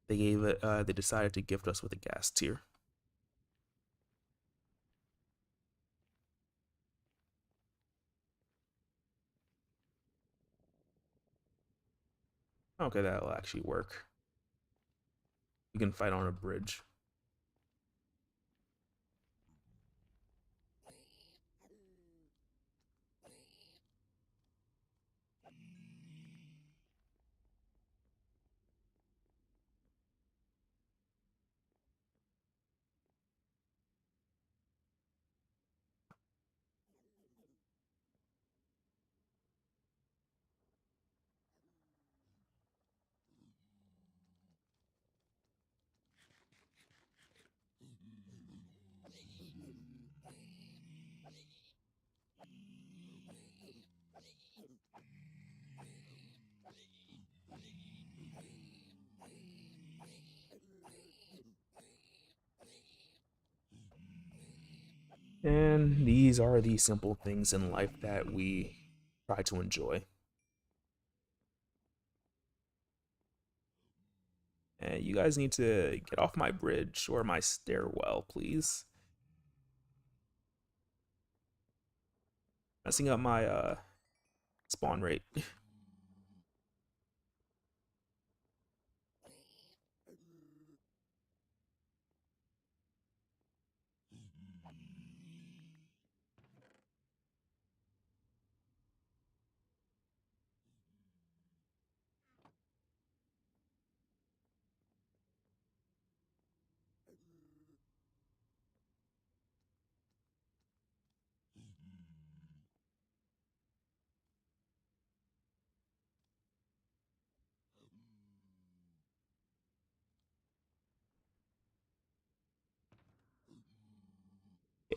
They gave it. They decided to gift us with a gas tier. Okay, that'll actually work. We can fight on a bridge. And these are the simple things in life that we try to enjoy. And you guys need to get off my bridge or my stairwell, please. Messing up my spawn rate.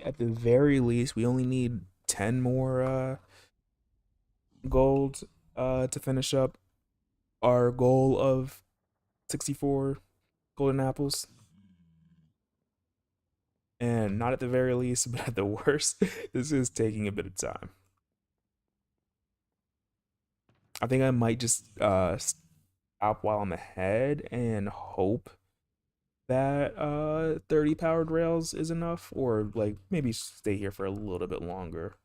At the very least, we only need 10 more gold to finish up our goal of 64 golden apples. And not at the very least, but at the worst, this is taking a bit of time. I think I might just stop while I'm ahead and hope that 30 powered rails is enough, or like maybe stay here for a little bit longer.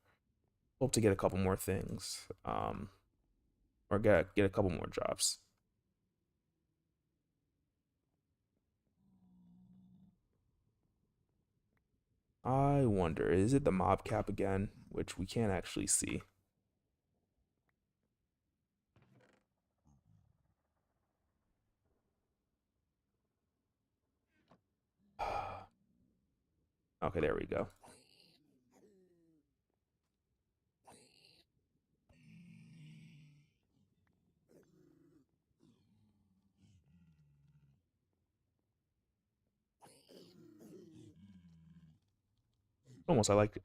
Hope to get a couple more things, or get a couple more jobs. I wonder, is it the mob cap again, which we can't actually see? Okay, there we go.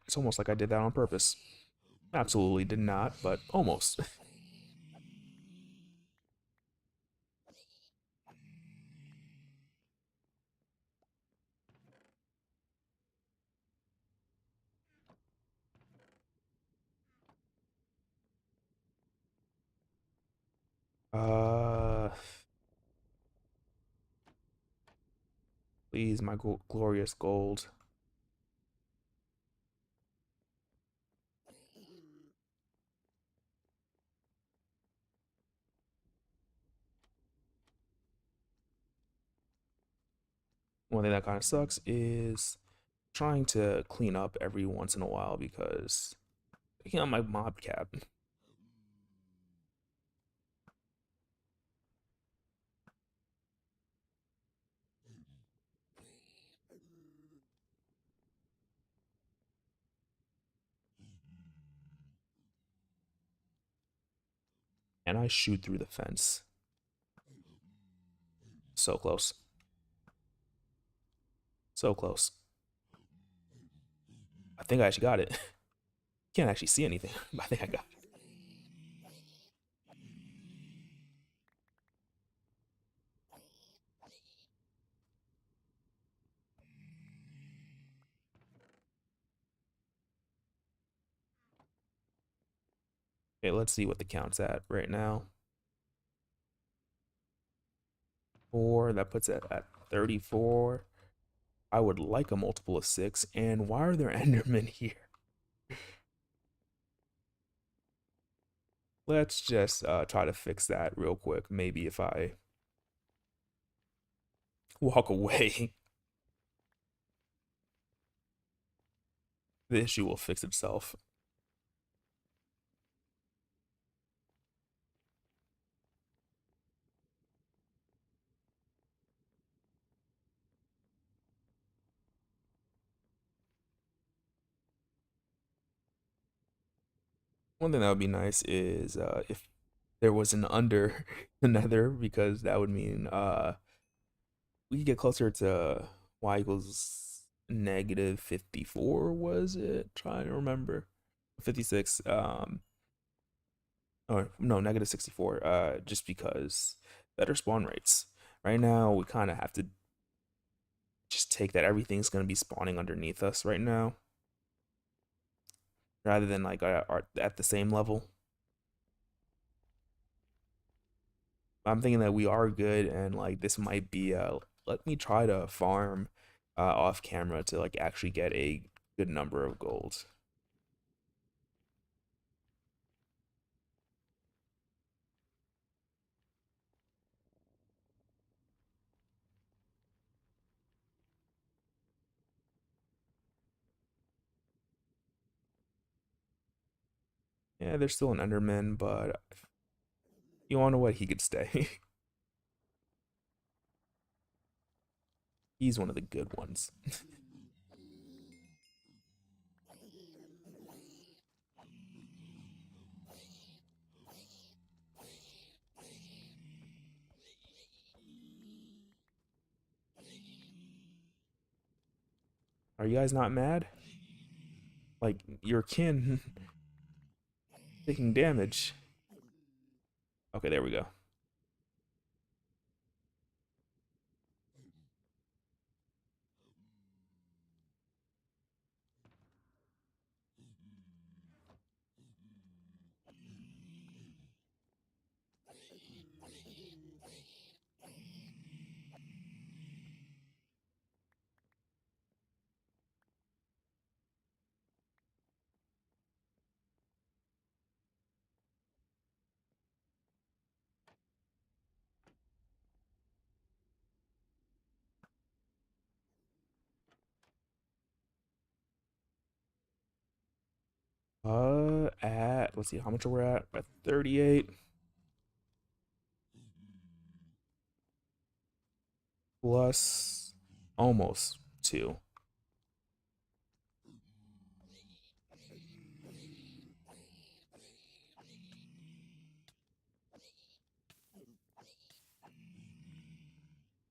It's almost like I did that on purpose. Absolutely did not, but almost. Uh, Please, my glorious gold. One thing that kind of sucks is trying to clean up every once in a while because picking up my mob cap. Can I shoot through the fence? So close. So close. I think I actually got it. Can't actually see anything, but I think I got it. Okay, let's see what the count's at right now. 4, that puts it at 34. I would like a multiple of 6. And why are there Endermen here? Let's just try to fix that real quick. Maybe if I walk away, the issue will fix itself. One thing that would be nice is if there was an under the nether, because that would mean we could get closer to y equals negative 54, was it? Trying to remember. 56, or no, negative 64, just because better spawn rates. Right now, we kind of have to just take that everything's going to be spawning underneath us right now, rather than like at the same level. I'm thinking that we are good, and like this might be let me try to farm off camera to like actually get a good number of gold. Yeah, there's still an Enderman, but you wanna know what? He could stay. He's one of the good ones. Are you guys not mad? Like your kin taking damage. Okay, there we go. At let's see how much we're at 38 plus almost 2.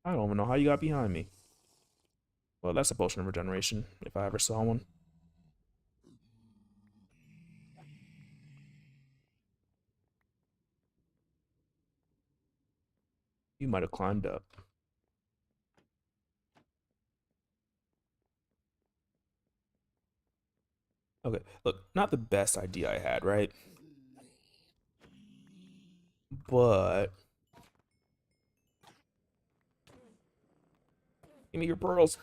I don't even know how you got behind me. Well, that's a potion of regeneration if I ever saw one. You might have climbed up. Okay, look, not the best idea I had, right? But give me your pearls.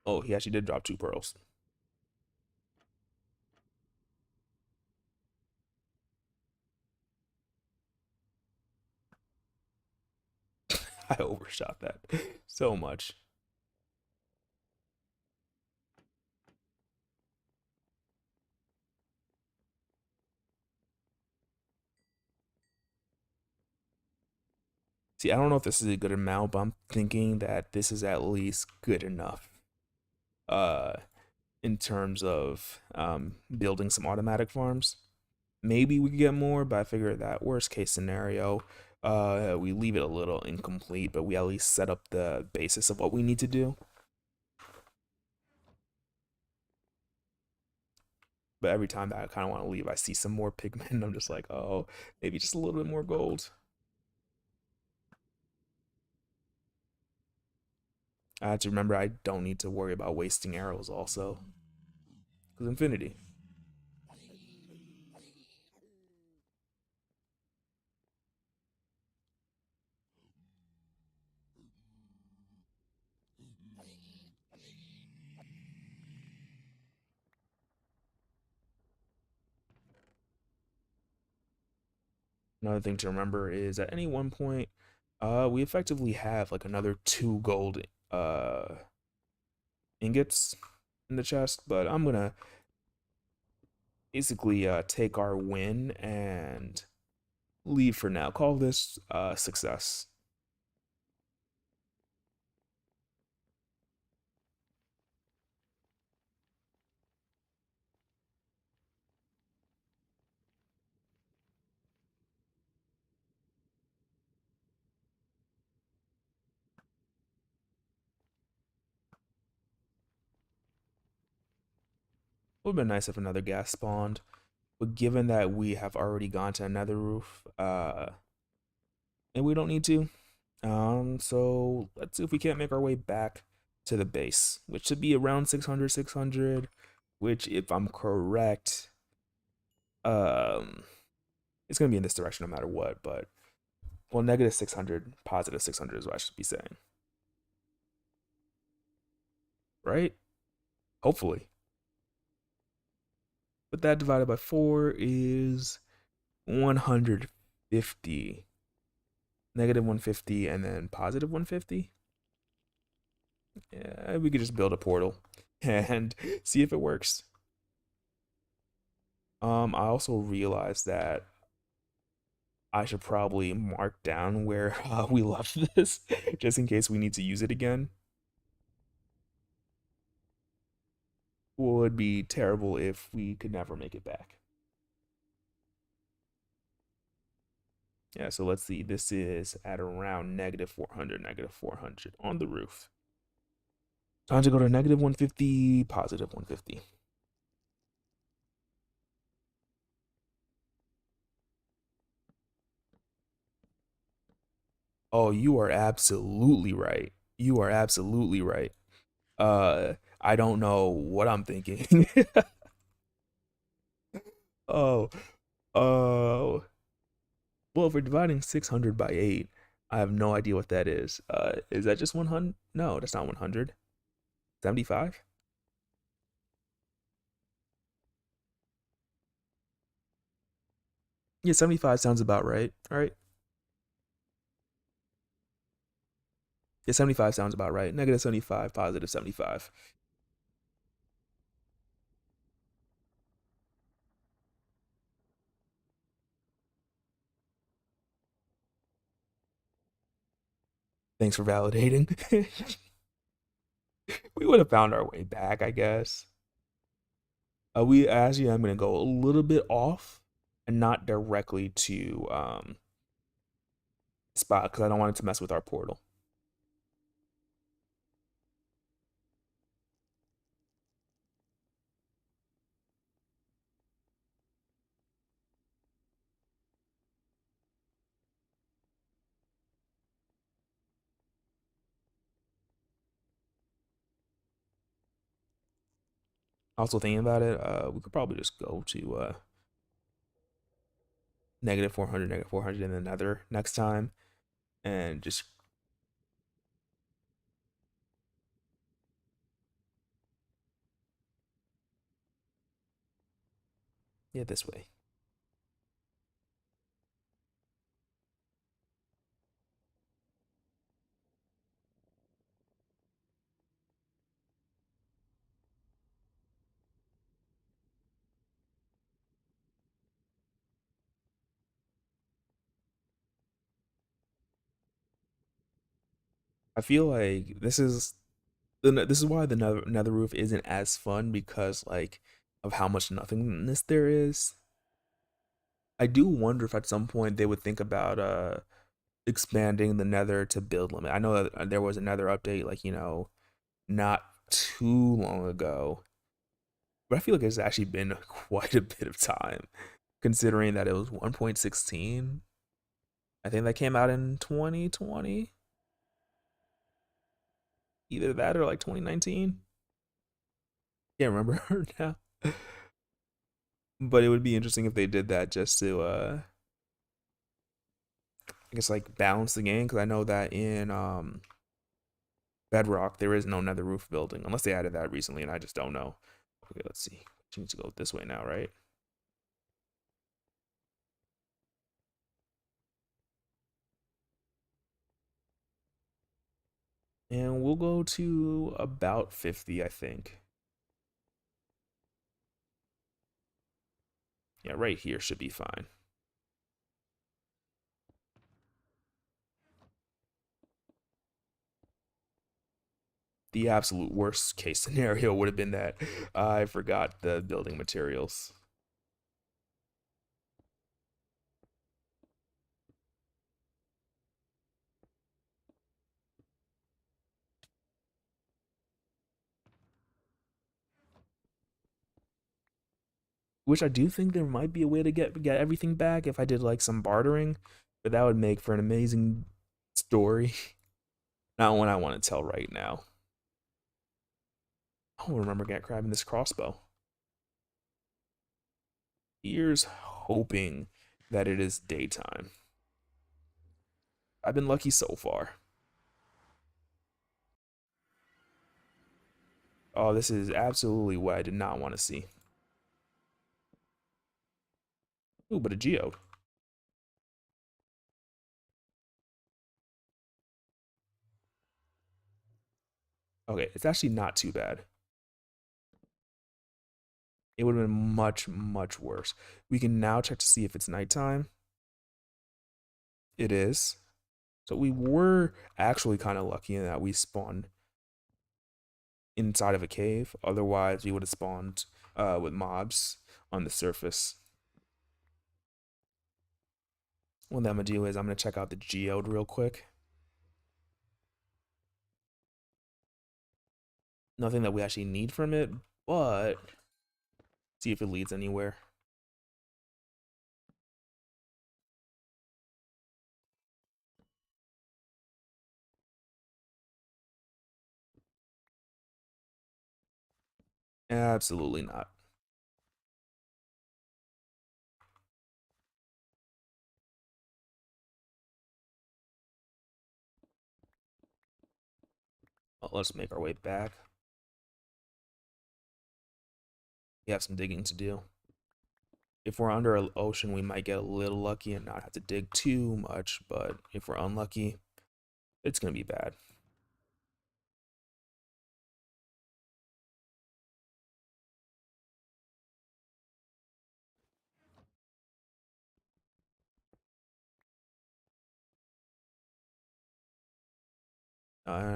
Oh, he actually did drop 2 pearls. I overshot that so much. See, I don't know if this is a good amount, but I'm thinking that this is at least good enough. uh, in terms of building some automatic farms. Maybe we could get more, but I figure that worst case scenario, we leave it a little incomplete, but we at least set up the basis of what we need to do. But every time that I kind of want to leave, I see some more pigment, and I'm just like, oh, maybe just a little bit more gold. I have to remember I don't need to worry about wasting arrows also, because infinity. Another thing to remember is at any one point, we effectively have like another two gold ingots in the chest, but I'm gonna basically take our win and leave for now. Call this success. Would have been nice if another gas spawned, but given that we have already gone to another roof, and we don't need to, so let's see if we can't make our way back to the base, which should be around 600, 600. Which, if I'm correct, um, it's gonna be in this direction no matter what. But well, negative 600, positive 600 is what I should be saying, right? Hopefully. But that divided by 4 is 150. Negative 150 and then positive 150. Yeah, we could just build a portal and see if it works. I also realized that I should probably mark down where we left this just in case we need to use it again. Would be terrible if we could never make it back. Yeah, so let's see. This is at around negative 400, negative 400 on the roof. Time to go to negative 150, positive 150. Oh, you are absolutely right. You are absolutely right. I don't know what I'm thinking. Oh, oh. Well, if we're dividing 600 by 8, I have no idea what that is. Is that just 100? No, that's not 100. 75? Yeah, 75 sounds about right. All right. Yeah, 75 sounds about right. Negative 75, positive 75. Thanks for validating. We would have found our way back, I guess. We actually, I'm gonna go a little bit off and not directly to spot because I don't want it to mess with our portal. Also thinking about it, we could probably just go to negative 400, negative 400 in another next time, and just yeah this way. I feel like this is This is why the nether roof isn't as fun because like of how much nothingness there is. I do wonder if at some point they would think about expanding the nether to build limit. I know that there was another update like, not too long ago, but I feel like it's actually been quite a bit of time considering that it was 1.16. I think that came out in 2020. Either that or like 2019. Can't remember now. But it would be interesting if they did that just to I guess like balance the game because I know that in Bedrock there is no nether roof building unless they added that recently and I just don't know. Okay, let's see. She needs to go this way now, right? And we'll go to about 50, I think. Yeah, right here should be fine. The absolute worst case scenario would have been that I forgot the building materials. Which I do think there might be a way to get everything back if I did like some bartering, but that would make for an amazing story. Not one I want to tell right now. I don't remember grabbing this crossbow. Here's hoping that it is daytime. I've been lucky so far. Oh, this is absolutely what I did not want to see. Ooh, but a geode. Okay, it's actually not too bad. It would have been much, much worse. We can now check to see if it's nighttime. It is. So we were actually kind of lucky in that we spawned inside of a cave. Otherwise, we would have spawned with mobs on the surface. What I'm gonna do is I'm gonna check out the geode real quick. Nothing that we actually need from it, but see if it leads anywhere. Absolutely not. Well, let's make our way back. We have some digging to do. If we're under an ocean, we might get a little lucky and not have to dig too much, but if we're unlucky, it's gonna be bad.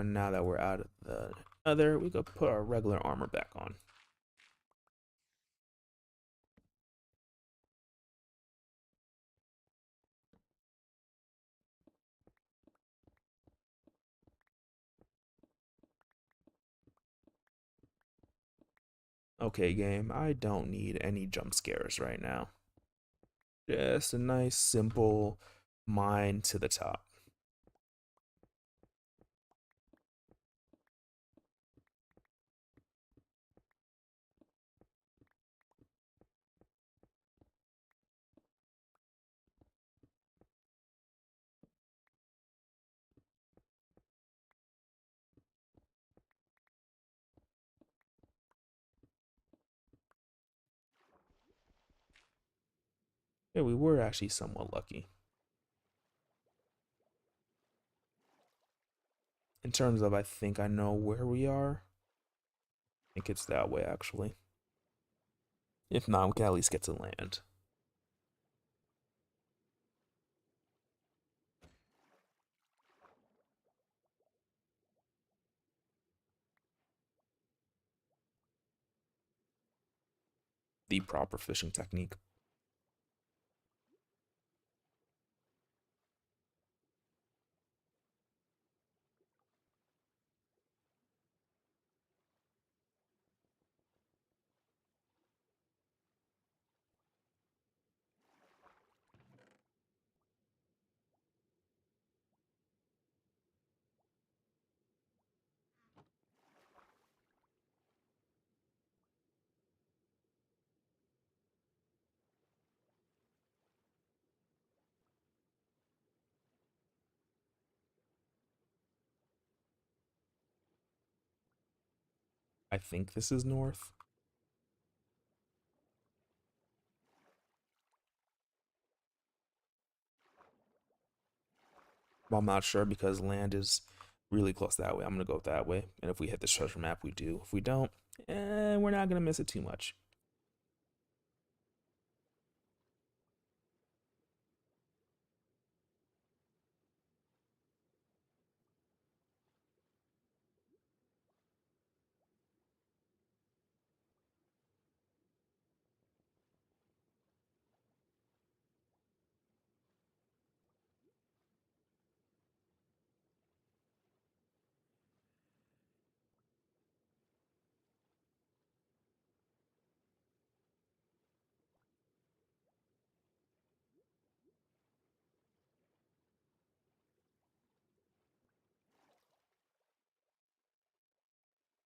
Now that we're out of the other, we could put our regular armor back on. Okay, game, I don't need any jump scares right now. Just a nice, simple mine to the top. Yeah, we were actually somewhat lucky. In terms of, I think I know where we are. I think it's that way, actually. If not, we can at least get to land. the proper fishing technique. I think this is north. Well, I'm not sure because land is really close that way. I'm gonna go that way, and if we hit this treasure map, we do. If we don't, we're not gonna miss it too much.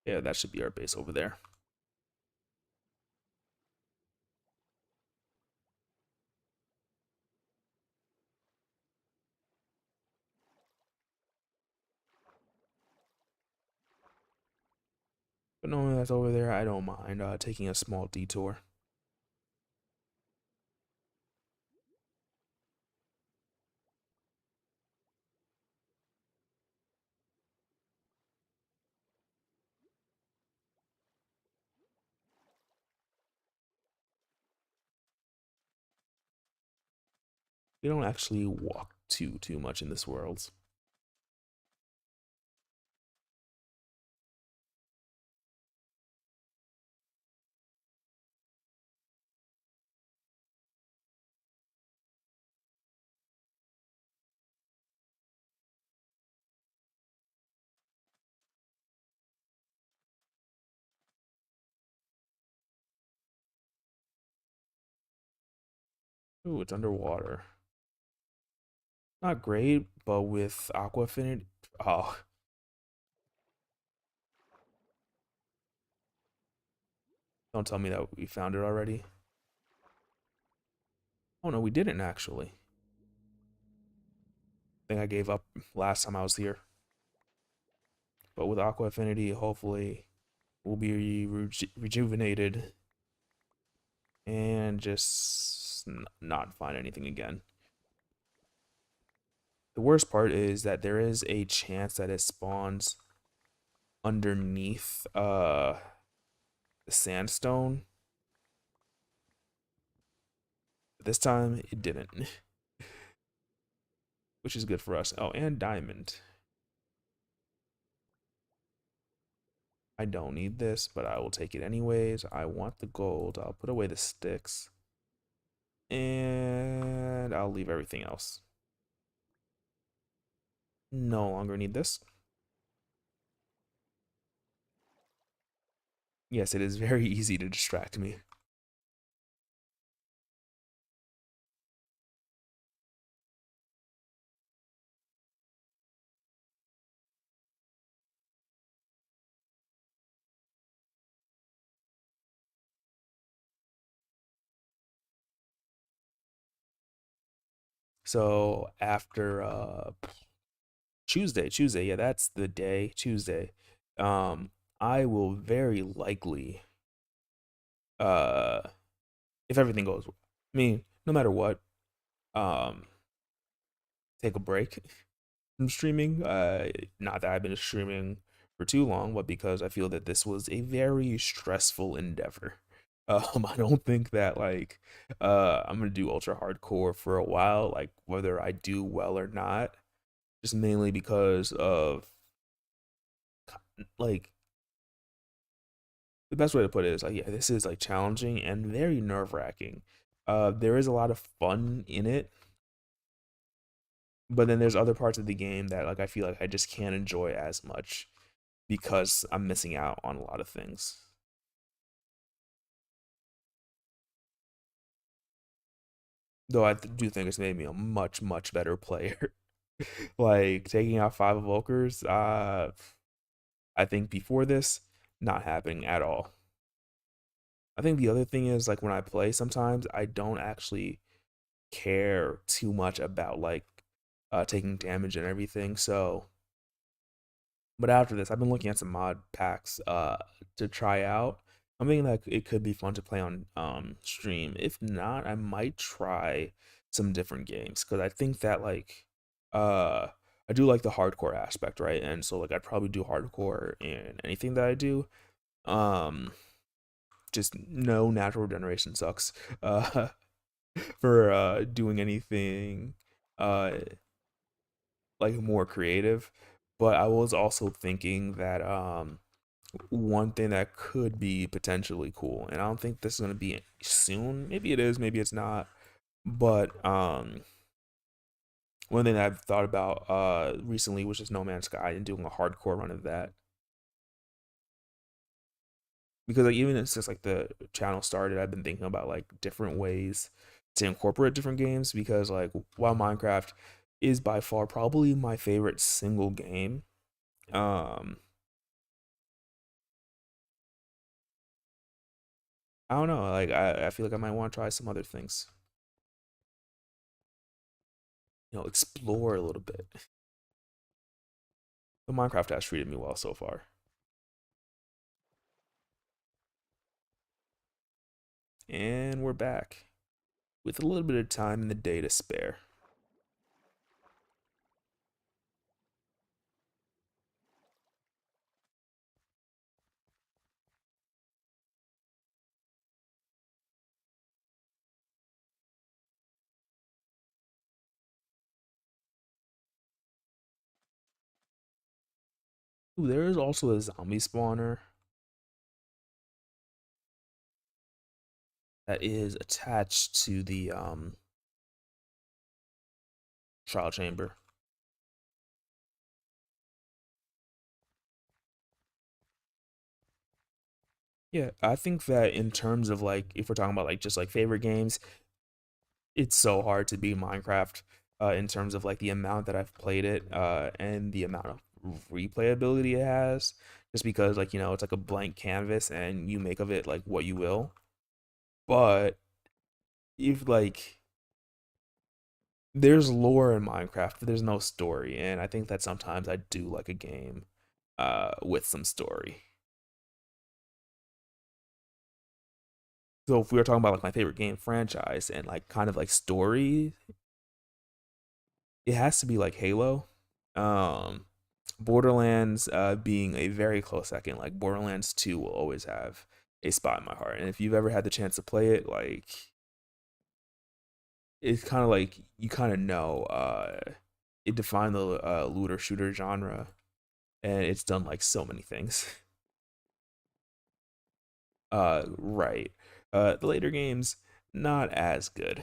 Yeah, that should be our base over there. But knowing that's over there, I don't mind taking a small detour. We don't actually walk too much in this world. Ooh, it's underwater. Not great, but with aqua affinity. Oh, don't tell me that we found it already. Oh no, we didn't actually. I think I gave up last time I was here. But with aqua affinity, hopefully we'll be rejuvenated and just not find anything again. The worst part is that there is a chance that it spawns underneath the sandstone. This time it didn't, which is good for us. Oh, and diamond. I don't need this, but I will take it anyways. I want the gold. I'll put away the sticks. And I'll leave everything else. No longer need this. Yes, it is very easy to distract me. So after Tuesday, yeah, that's the day, Tuesday. Um, I will very likely uh if everything goes, I mean, no matter what, um, take a break from streaming. Not that I've been streaming for too long, but because I feel that this was a very stressful endeavor. I don't think that like I'm gonna do ultra hardcore for a while, like whether I do well or not, just mainly because of like the best way to put it is like, yeah, this is like challenging and very nerve wracking. There is a lot of fun in it, but then there's other parts of the game that like I feel like I just can't enjoy as much because I'm missing out on a lot of things. Though do think it's made me a much better player. Like taking out five evokers, I think before this, not happening at all. I think the other thing is like when I play, sometimes I don't actually care too much about like taking damage and everything. So, but after this, I've been looking at some mod packs to try out. I'm thinking that it could be fun to play on stream. If not, I might try some different games because I think that like uh I do like the hardcore aspect, right? And so like I'd probably do hardcore in anything that I do. Um just no natural generation sucks uh for doing anything uh like more creative. But I was also thinking that one thing that could be potentially cool, and I don't think this is gonna be soon. Maybe it is, maybe it's not. But one thing that I've thought about recently was just No Man's Sky and doing a hardcore run of that. Because like even since like the channel started, I've been thinking about like different ways to incorporate different games because like while Minecraft is by far probably my favorite single game, um I don't know, like I feel like I might want to try some other things. Explore a little bit. But Minecraft has treated me well so far. And we're back with a little bit of time in the day to spare. Ooh, there is also a zombie spawner that is attached to the trial chamber. Yeah, I think that in terms of like if we're talking about like just like favorite games, it's so hard to beat Minecraft in terms of like the amount that I've played it and the amount of replayability it has. Just because like it's like a blank canvas and you make of it like what you will. But if like there's lore in Minecraft, but there's no story, and I think that sometimes I do like a game with some story. So if we were talking about like my favorite game franchise and like kind of like story, it has to be like Halo. Um Borderlands being a very close second. Like Borderlands 2 will always have a spot in my heart. And if you've ever had the chance to play it, like it's kind of like you kind of know it defined the looter shooter genre and it's done like so many things. Right. The later games not as good.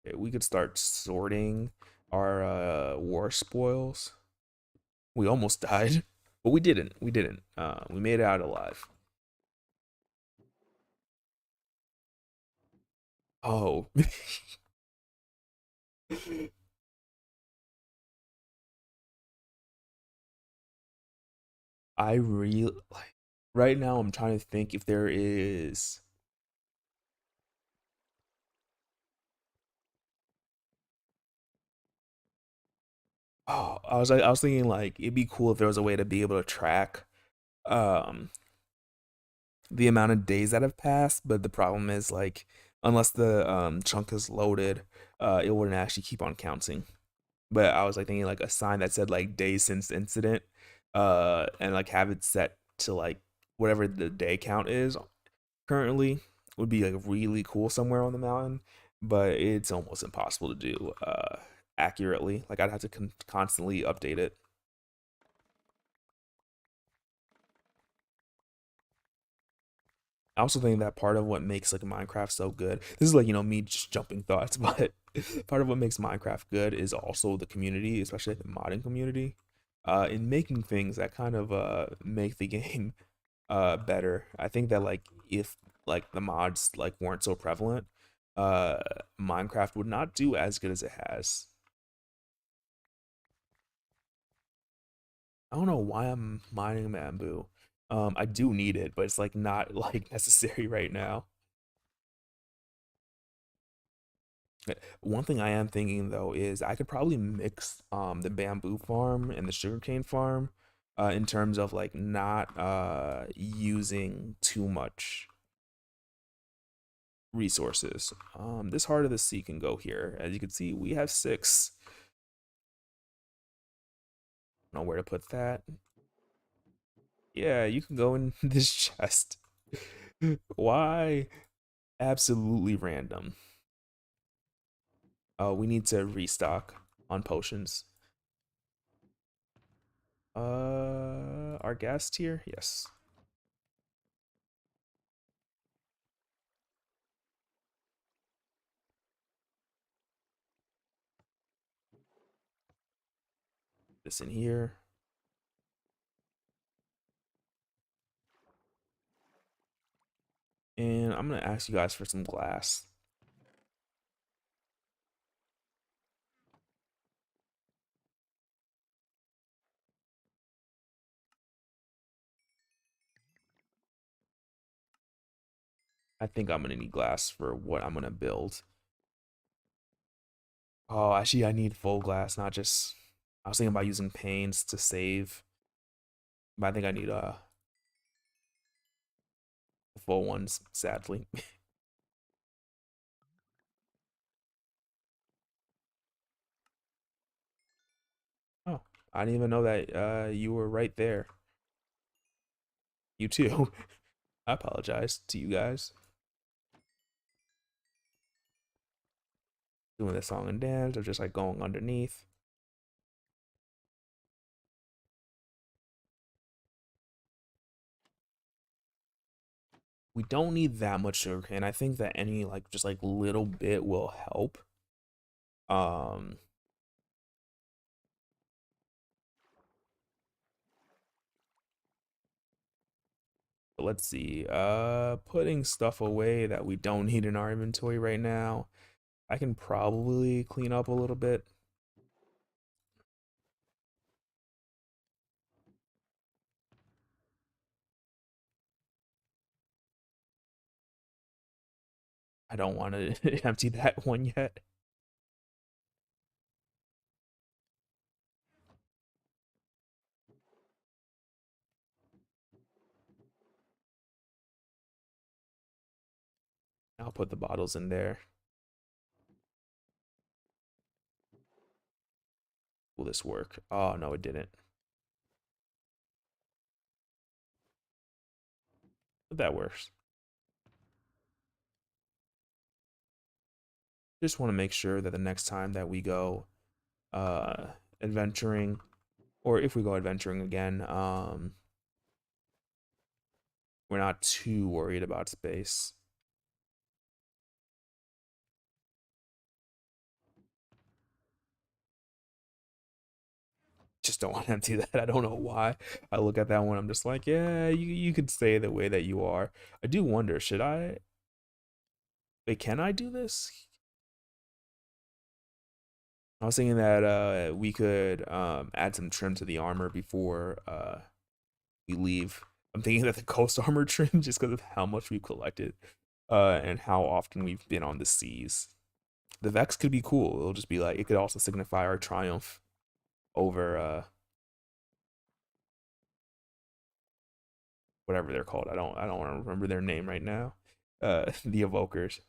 Okay, we could start sorting our war spoils. We almost died, but we didn't. We didn't. We made it out alive. Oh, I really like right now. I'm trying to think if there is. Oh, I was thinking like it'd be cool if there was a way to be able to track um the amount of days that have passed. But the problem is like unless the chunk is loaded, it wouldn't actually keep on counting. But I was like thinking like a sign that said like days since incident, and like have it set to like whatever the day count is currently would be like really cool somewhere on the mountain, but it's almost impossible to do accurately. Like I'd have to constantly update it. I also think that part of what makes like Minecraft so good, this is like, me just jumping thoughts, but part of what makes Minecraft good is also the community, especially like the modding community, in making things that kind of make the game better. I think that like if like the mods like weren't so prevalent, uh Minecraft would not do as good as it has. I don't know why I'm mining bamboo. I do need it, but it's like not like necessary right now. One thing I am thinking though is I could probably mix the bamboo farm and the sugarcane farm in terms of like not using too much resources. This heart of the sea can go here. As you can see, we have six. I don't know where to put that. Yeah, you can go in this chest. Why? Absolutely random. We need to restock on potions. Our gas tier? Yes. This in here. And I'm gonna ask you guys for some glass. I think I'm gonna need glass for what I'm gonna build. Oh, actually, I need full glass, not just. I was thinking about using panes to save, but I think I need full ones, sadly. Oh, I didn't even know that you were right there. You too. I apologize to you guys. Doing the song and dance, or just like going underneath. We don't need that much sugarcane. I think that any like just like little bit will help. Um, but let's see. Putting stuff away that we don't need in our inventory right now. I can probably clean up a little bit. I don't want to empty that one yet. I'll put the bottles in there. Will this work? Oh no, it didn't. But that works. Just want to make sure that the next time that we go uh adventuring, or if we go adventuring again, we're not too worried about space. Just don't want to empty that. I don't know why. I look at that one, I'm just like, yeah, you could stay the way that you are. I do wonder, should I wait, can I do this? I was thinking that we could add some trim to the armor before we leave. I'm thinking that the coast armor trim just because of how much we've collected and how often we've been on the seas. The Vex could be cool. It'll just be like it could also signify our triumph over whatever they're called. I don't want to remember their name right now. The Evokers.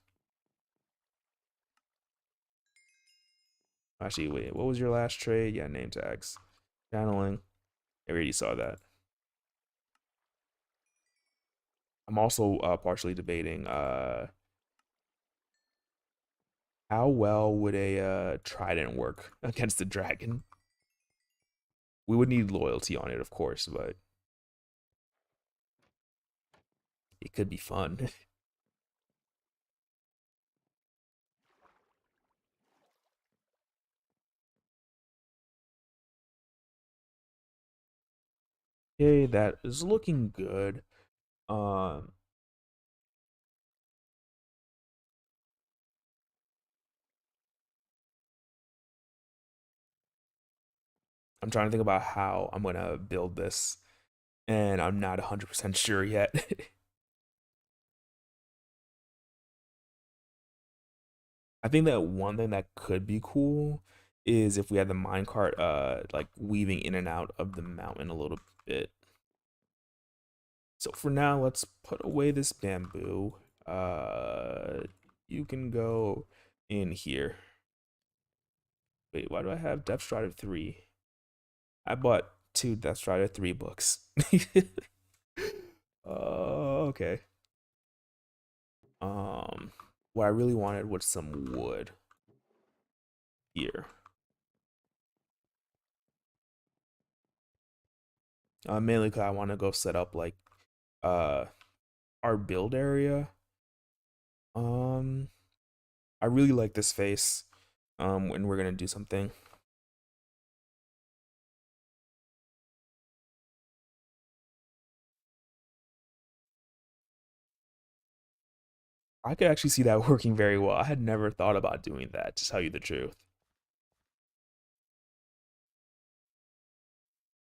Actually, wait, what was your last trade? Yeah, name tags. Channeling. I already saw that. I'm also partially debating how well would a trident work against the dragon? We would need loyalty on it, of course, but it could be fun. Okay, that is looking good. Um, I'm trying to think about how I'm gonna build this, and I'm not 100% sure yet. I think that one thing that could be cool is if we had the minecart like weaving in and out of the mountain a little bit. So for now, let's put away this bamboo. Uh you can go in here. Wait, why do I have Depth Strider 3? I bought two Depth Strider 3 books. Okay. Um what I really wanted was some wood here. Mainly because I want to go set up like uh our build area. Um, I really like this face. When we're gonna do something, I could actually see that working very well. I had never thought about doing that, to tell you the truth.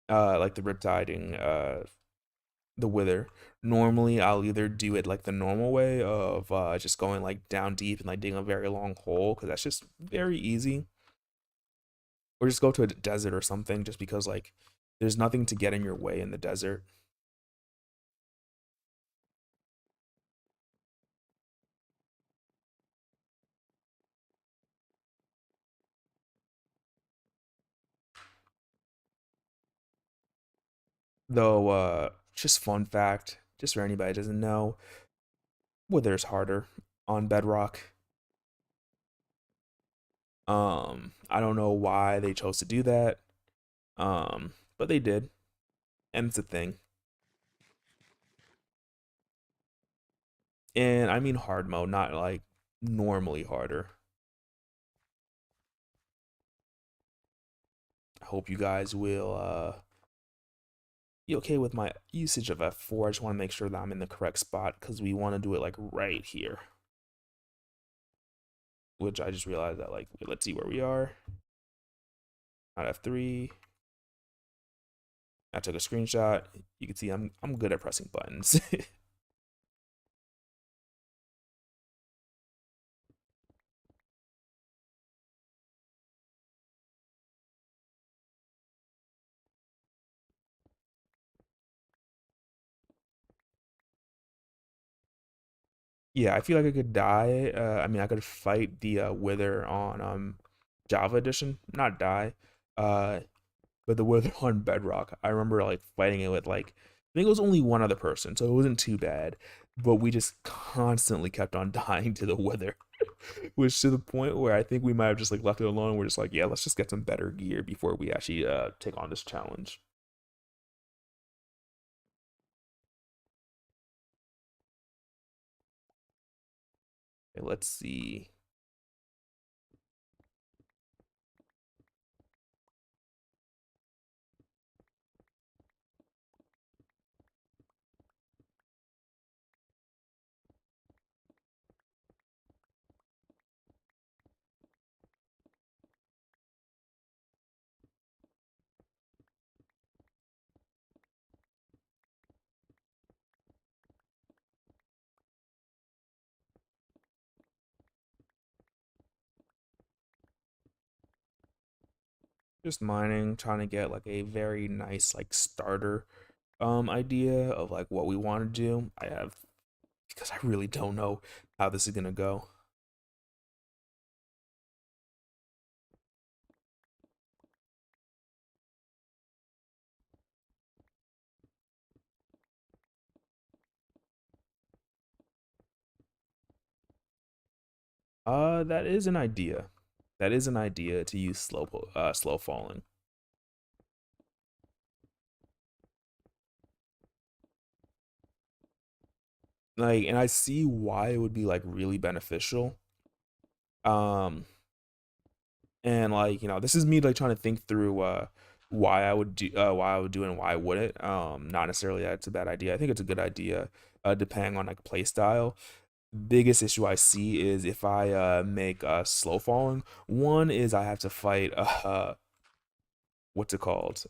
Like the riptiding, the wither. Normally, I'll either do it like the normal way of just going like down deep and like digging a very long hole, because that's just very easy, or just go to a desert or something, just because like there's nothing to get in your way in the desert. Though, just fun fact, just for anybody that doesn't know, Wither's harder on Bedrock. I don't know why they chose to do that. But they did, and it's a thing. And I mean hard mode, not like normally harder. I hope you guys will be okay with my usage of F4. I just want to make sure that I'm in the correct spot because we want to do it like right here. Which I just realized that like let's see where we are. Not F3. I took a screenshot. You can see I'm good at pressing buttons. Yeah, I feel like I could die. I mean, I could fight the Wither on Java edition, not die. Uh, but the Wither on Bedrock, I remember like fighting it with like I think it was only one other person, so it wasn't too bad. But we just constantly kept on dying to the Wither, which to the point where I think we might have just like left it alone. We're just like, yeah, let's just get some better gear before we actually take on this challenge. Okay, let's see. Just mining, trying to get like a very nice like starter idea of like what we want to do. I have because I really don't know how this is gonna go. That is an idea. That is an idea to use slow falling. Like, and I see why it would be like really beneficial. Um, and like, this is me like trying to think through why I would do it and why I wouldn't. Not necessarily that it's a bad idea. I think it's a good idea, depending on like play style. Biggest issue I see is if I make slow falling. One is I have to fight what's it called?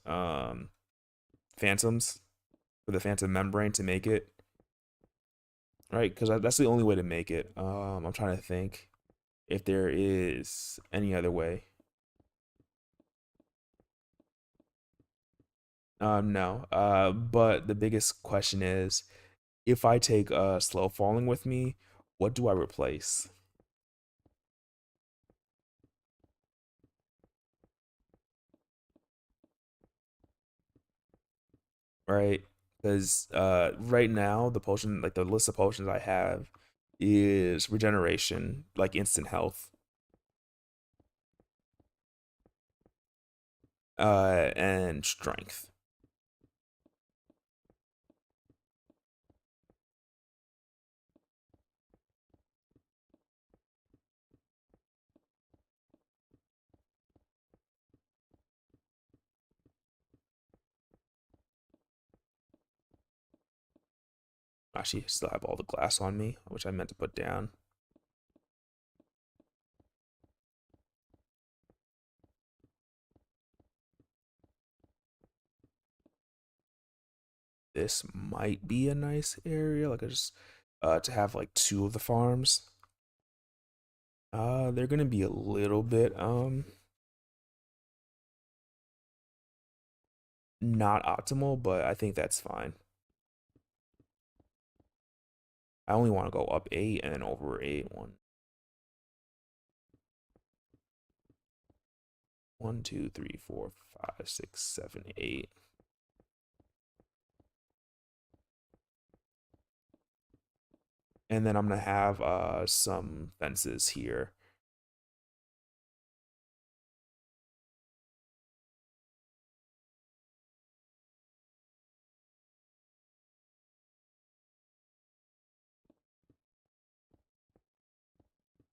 Phantoms for the phantom membrane to make it, right? Because that's the only way to make it. I'm trying to think if there is any other way. No. But the biggest question is if I take slow falling with me, what do I replace? Right? Because right now the potion, like the list of potions I have, is regeneration, like instant health, and strength. Actually, I still have all the glass on me, which I meant to put down. This might be a nice area, like I just to have like two of the farms. They're gonna be a little bit not optimal, but I think that's fine. I only want to go up 8 and then over 8. One, two, three, four, five, 6, 7, 8. And then I'm gonna have some fences here.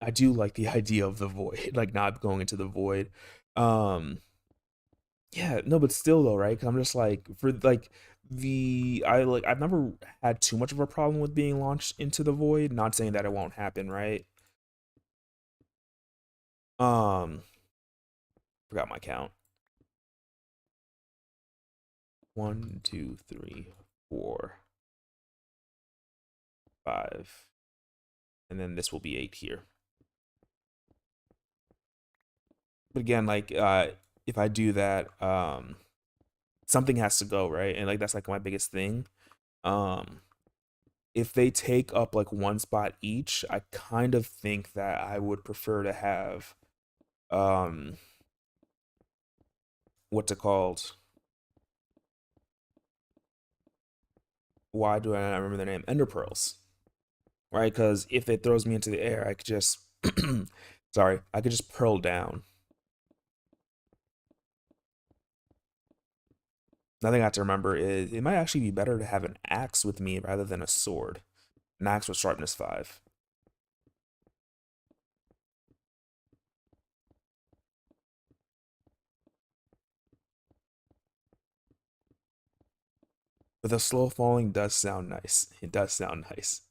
I do like the idea of the void, like not going into the void. Um, yeah, no, but still though, right? 'Cause I'm just like for like I've never had too much of a problem with being launched into the void. Not saying that it won't happen, right? Um, forgot my count. One, two, three, four, 5, and then this will be 8 here. But again, like if I do that, something has to go, right? And like that's like my biggest thing. Um, if they take up like one spot each, I kind of think that I would prefer to have um what's it called? Why do I not remember the name? Ender pearls, right? Because if it throws me into the air, I could just sorry, I could just pearl down. Another thing I have to remember is it might actually be better to have an axe with me rather than a sword. An axe with sharpness 5. But the slow falling does sound nice. It does sound nice.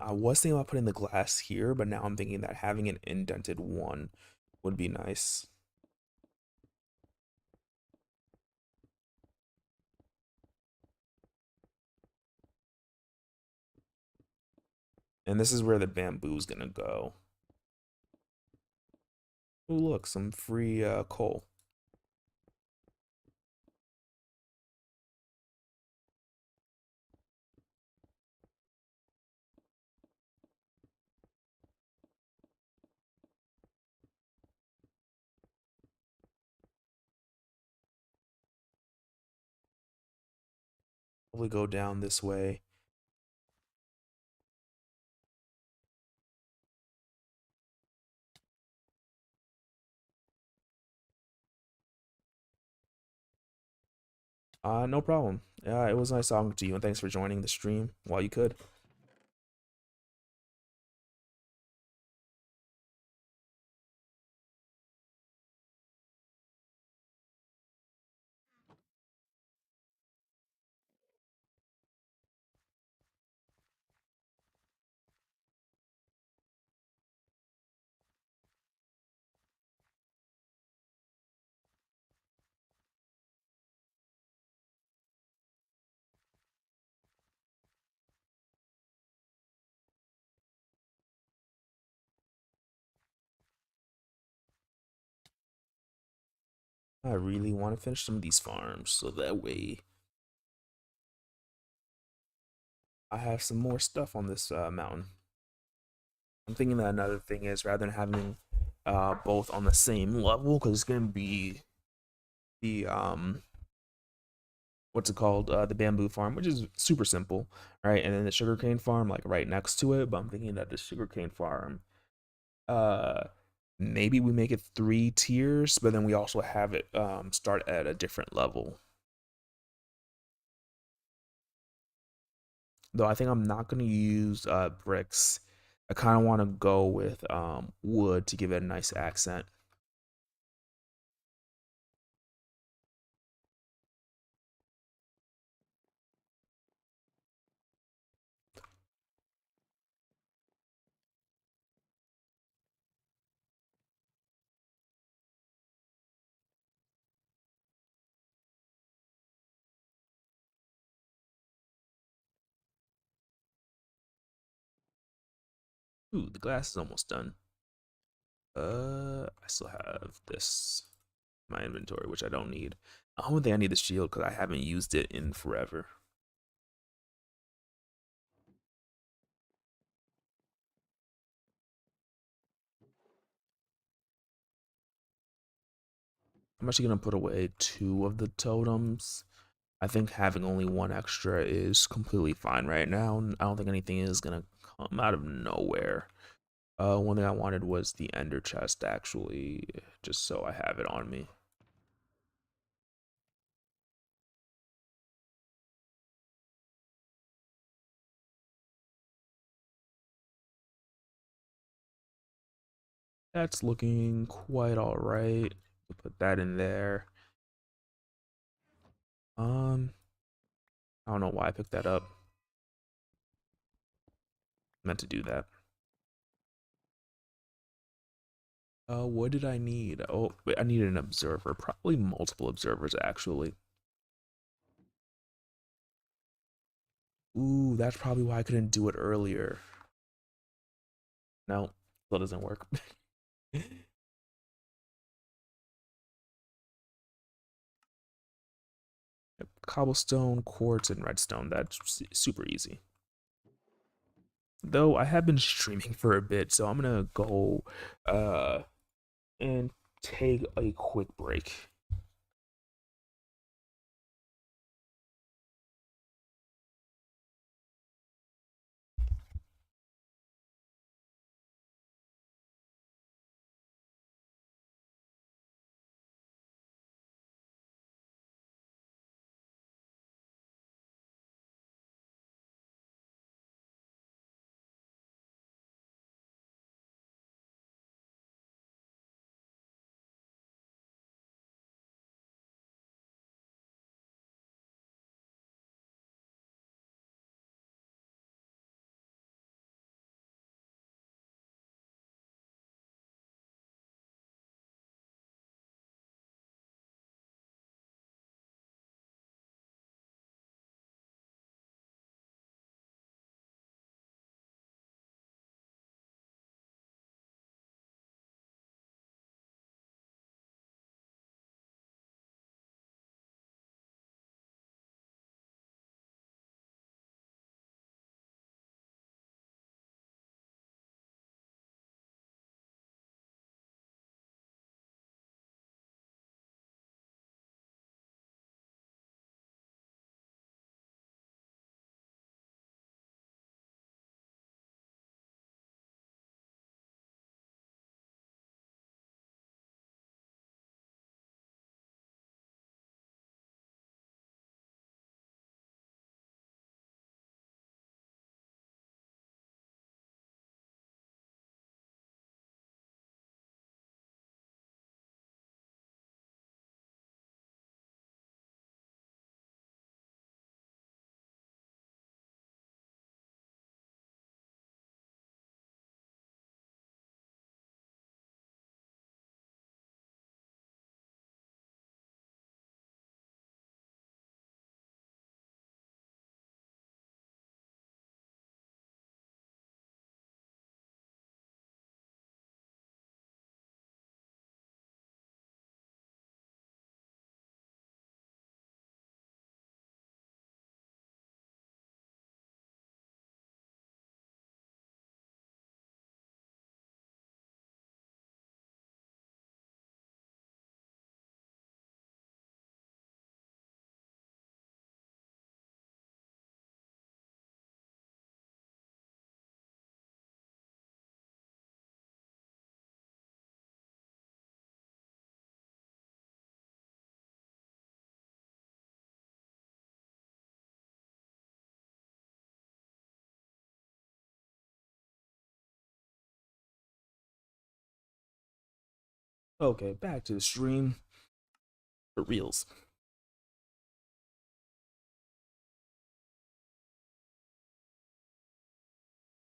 I was thinking about putting the glass here, but now I'm thinking that having an indented one would be nice. And this is where the bamboo's gonna go. Oh, look, some free coal. Probably go down this way. No problem. It was nice talking to you, and thanks for joining the stream while you could. I really want to finish some of these farms so that way I have some more stuff on this mountain. I'm thinking that another thing is rather than having both on the same level, because it's gonna be the what's it called, the bamboo farm, which is super simple, right? And then the sugarcane farm like right next to it. But I'm thinking that the sugarcane farm, uh, maybe we make it 3 tiers, but then we also have it start at a different level. Though I think I'm not gonna use bricks. I kind of want to go with wood to give it a nice accent. Ooh, the glass is almost done. I still have this in my inventory, which I don't need. I don't think I need the shield because I haven't used it in forever. I'm actually gonna put away 2 of the totems. I think having only one extra is completely fine right now. I don't think anything is gonna come out of nowhere. One thing I wanted was the ender chest actually, just so I have it on me. That's looking quite all right. Put that in there. Um, I don't know why I picked that up. Meant to do that. What did I need? Oh, wait, I needed an observer. Probably multiple observers, actually. Ooh, that's probably why I couldn't do it earlier. No, that doesn't work. Cobblestone, quartz, and redstone. That's super easy. Though I have been streaming for a bit, so I'm gonna go uh and take a quick break. Okay, back to the stream for reals.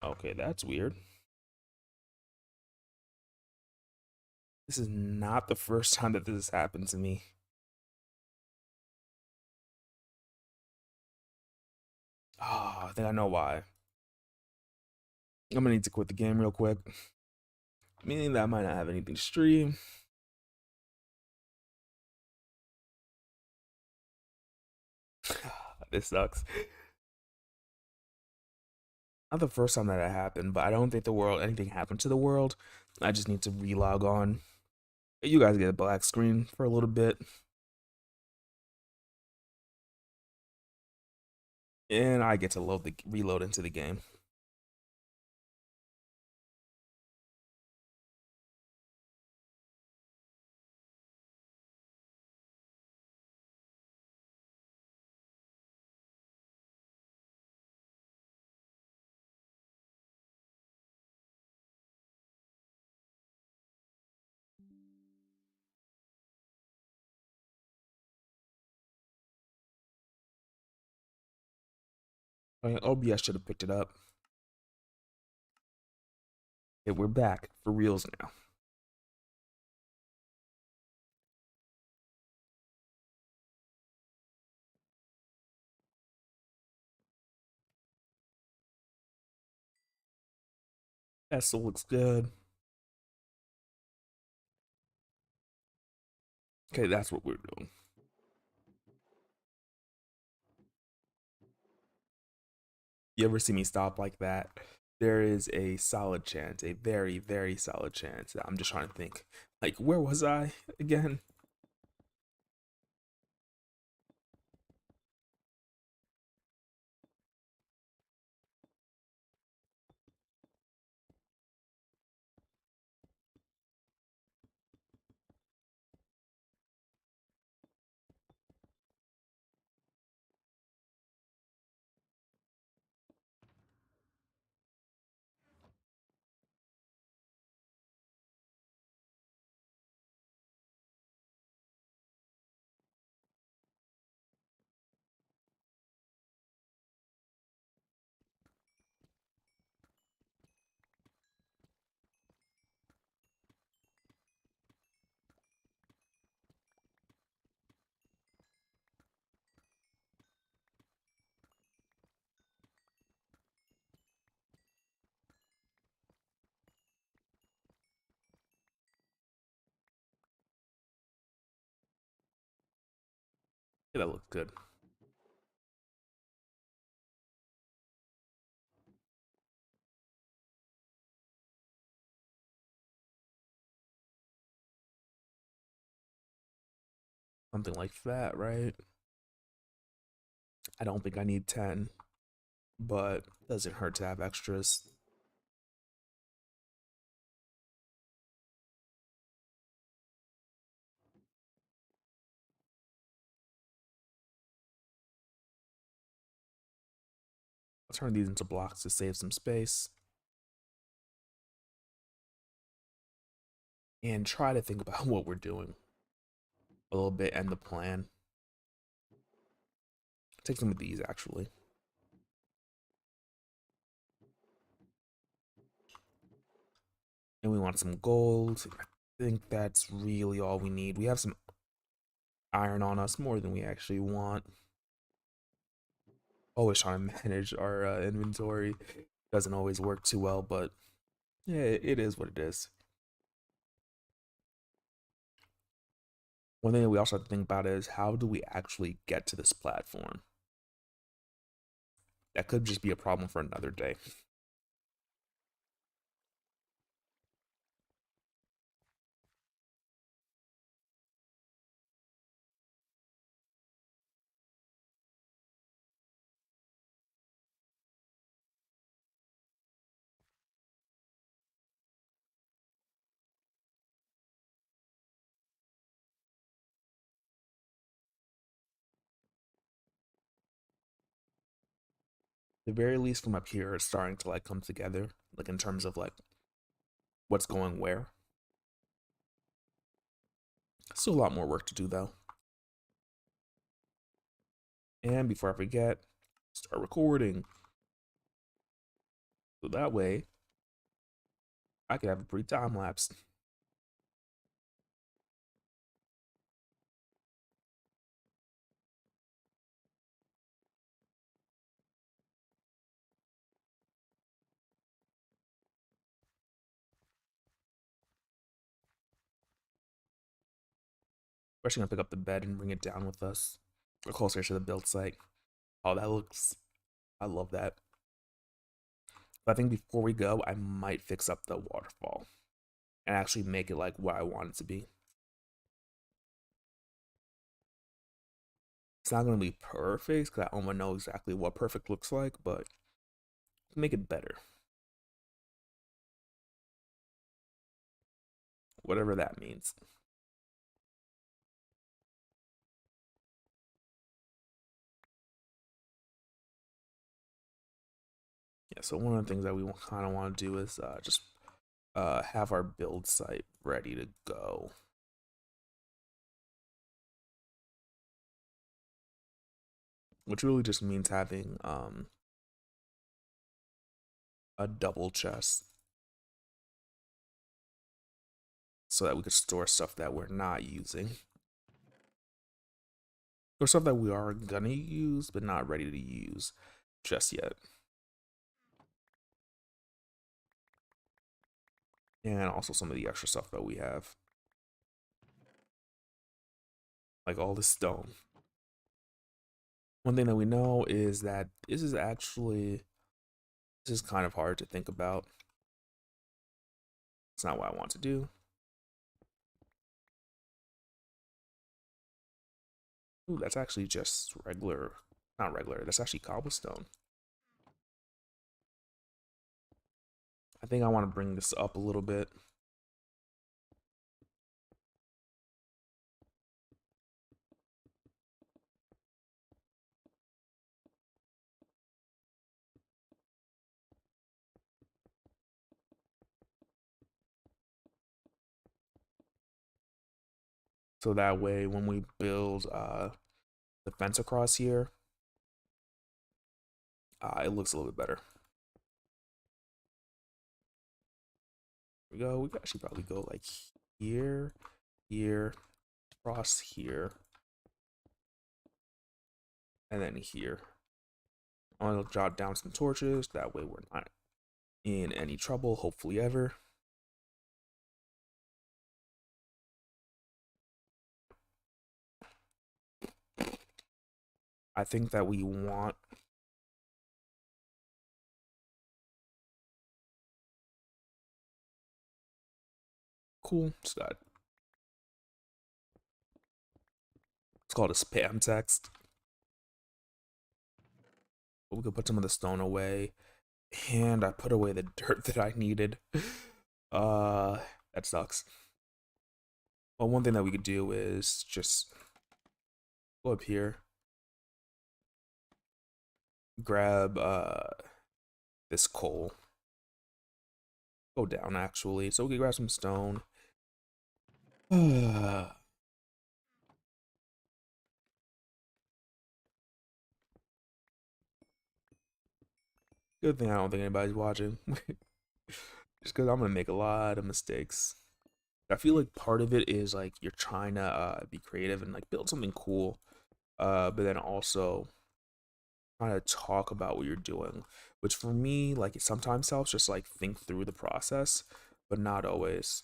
Okay, that's weird. This is not the first time that this has happened to me. Oh, I think I know why. I'm gonna need to quit the game real quick. Meaning that I might not have anything to stream. This sucks. Not the first time that it happened, but I don't think the world anything happened to the world. I just need to relog on. You guys get a black screen for a little bit, and I get to reload into the game. Okay, OBS should have picked it up. Okay, we're back for reals now. That still looks good. Okay, that's what we're doing. You ever see me stop like that? There is a solid chance, a very, very solid chance. I'm just trying to think, like, where was I again? Yeah, that looks good. Something like that, right? I don't think I need 10, but doesn't hurt to have extras. I'll turn these into blocks to save some space and try to think about what we're doing a little bit and the plan. Take some of these actually. And we want some gold. I think that's really all we need. We have some iron on us, more than we actually want. Always trying to manage our inventory. Doesn't always work too well, but yeah, it is what it is. One thing that we also have to think about is how do we actually get to this platform? That could just be a problem for another day. The very least from up here, it's starting to like come together, like in terms of like what's going where. Still a lot more work to do though. And before I forget, start recording. So that way I can have a pretty time lapse. We're actually gonna pick up the bed and bring it down with us. We're closer to the build site. Oh, that looks, I love that. But I think before we go, I might fix up the waterfall and actually make it like what I want it to be. It's not gonna be perfect because I don't know exactly what perfect looks like, but make it better. Whatever that means. Yeah, so one of the things that we kind of want to do is just have our build site ready to go. Which really just means having a double chest so that we could store stuff that we're not using. Or stuff that we are gonna use but not ready to use just yet. And also some of the extra stuff that we have. Like all this stone. One thing that we know is that this is kind of hard to think about. It's not what I want to do. Ooh, that's actually just regular, not regular, that's actually cobblestone. I think I want to bring this up a little bit. So that way when we build the fence across here, it looks a little bit better. Here we go. We could actually probably go like here, here, across here, and then here. I'm gonna jot down some torches. That way we're not in any trouble, hopefully ever. I think that we want cool. It's called a spam text. But we could put some of the stone away. And I put away the dirt that I needed. Uh that sucks. Well, one thing that we could do is just go up here, grab this coal. Go down actually. So we can grab some stone. Good thing I don't think anybody's watching. Just because I'm gonna make a lot of mistakes. I feel like part of it is like you're trying to be creative and like build something cool, but then also trying to talk about what you're doing, which for me, like it sometimes helps just like think through the process, but not always.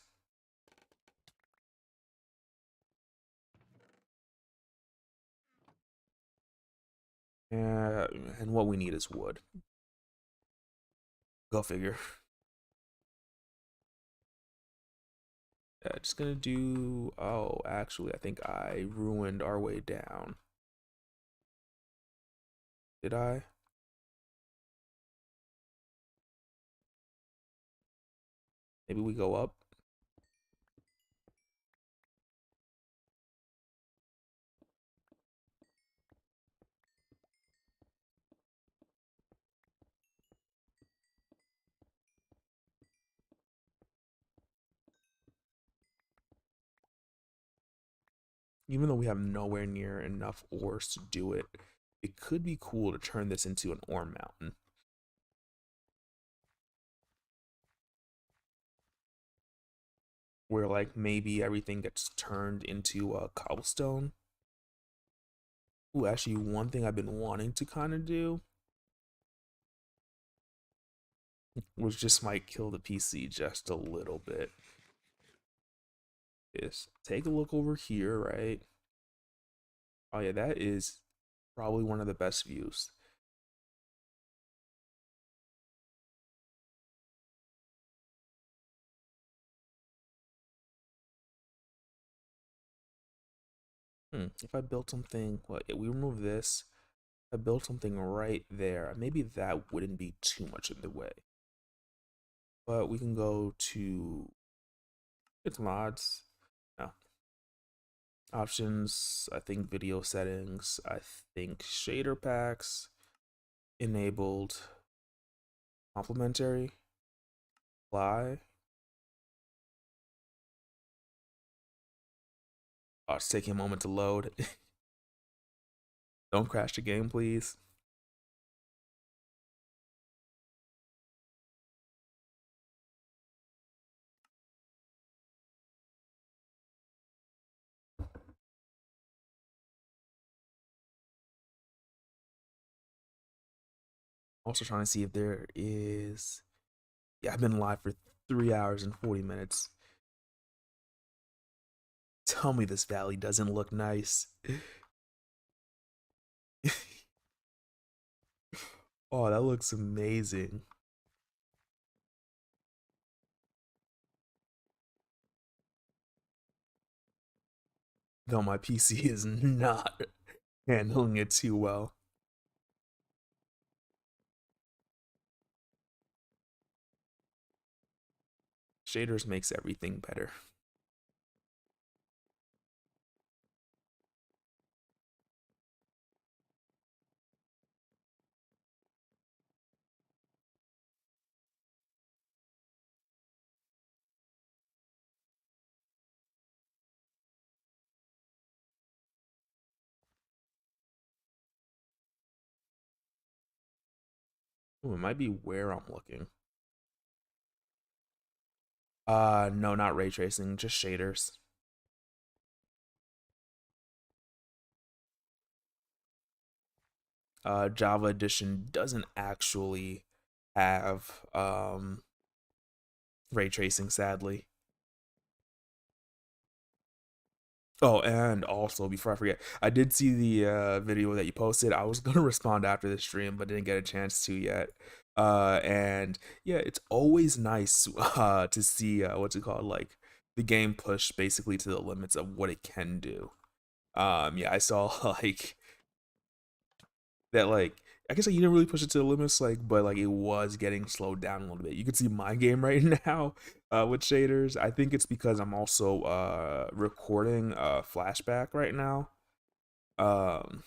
And what we need is wood. Go figure. Yeah, just gonna do. Oh, actually, I think I ruined our way down. Did I? Maybe we go up. even though we have nowhere near enough ores to do it, it could be cool to turn this into an ore mountain. Where like maybe everything gets turned into cobblestone. Ooh, actually, one thing I've been wanting to kind of do, which just might kill the PC just a little bit, is take a look over here, right? Oh yeah, that is probably one of the best views. If I built something, well, yeah, we remove this. If I built something right there, maybe that wouldn't be too much in the way. But we can go to its mods. No. Options, I think video settings, I think shader packs, enabled, complementary, apply. Oh, it's taking a moment to load. Don't crash the game, please. Also trying to see if there is. Yeah, I've been live for 3 hours and 40 minutes. Tell me this valley doesn't look nice. Oh, that looks amazing. Though my PC is not handling it too well. Shaders makes everything better. Ooh, it might be where I'm looking. No, not ray tracing, just shaders. Java Edition doesn't actually have ray tracing, sadly. Oh, and also before I forget, I did see the video that you posted. I was gonna respond after the stream, but didn't get a chance to yet. And yeah, it's always nice to see what's it called, like the game push basically to the limits of what it can do. Yeah, I saw like that like I guess like you didn't really push it to the limits, like, but like it was getting slowed down a little bit. You can see my game right now with shaders. I think it's because I'm also recording flashback right now, um,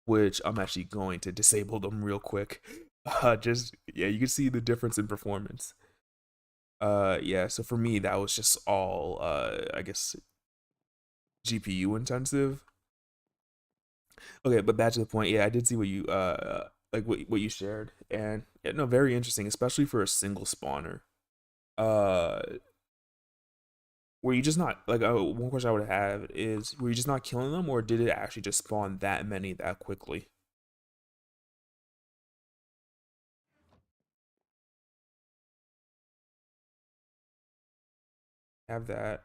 which I'm actually going to disable them real quick. Just yeah, you can see the difference in performance. Yeah, so for me that was just all I guess GPU intensive. Okay, but back to the point. Yeah, I did see what you like what you shared, and yeah, no, very interesting, especially for a single spawner. Uh, were you just not like one question I would have is were you just not killing them, or did it actually just spawn that many that quickly? Have that,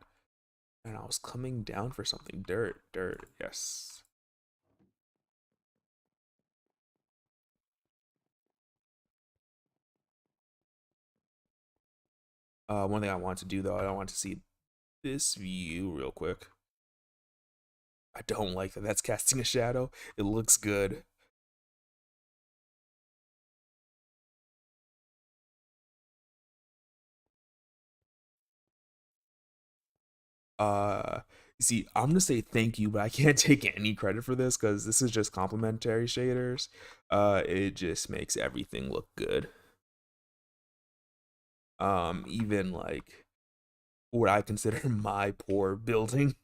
and I was coming down for something. Dirt, dirt, yes. One thing I want to do though, I want to see this view real quick. I don't like that. That's casting a shadow. It looks good. uh See, I'm gonna say thank you, but I can't take any credit for this because this is just complimentary shaders. It just makes everything look good. Even like what I consider my poor building.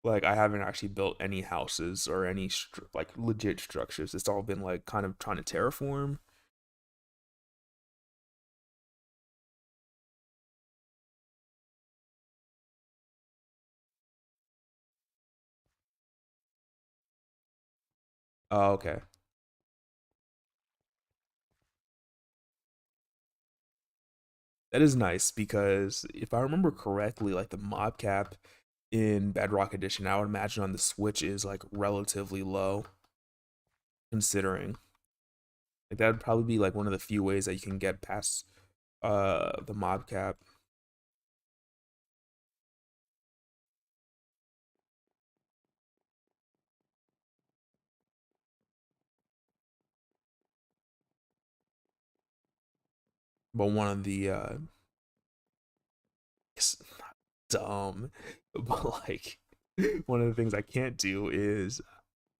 Like I haven't actually built any houses or any like legit structures. It's all been like kind of trying to terraform. Oh, okay. That is nice because if I remember correctly, like the mob cap in Bedrock Edition, I would imagine on the Switch is like relatively low considering. Like that would probably be like one of the few ways that you can get past the mob cap. But one of the it's not dumb, but like one of the things I can't do is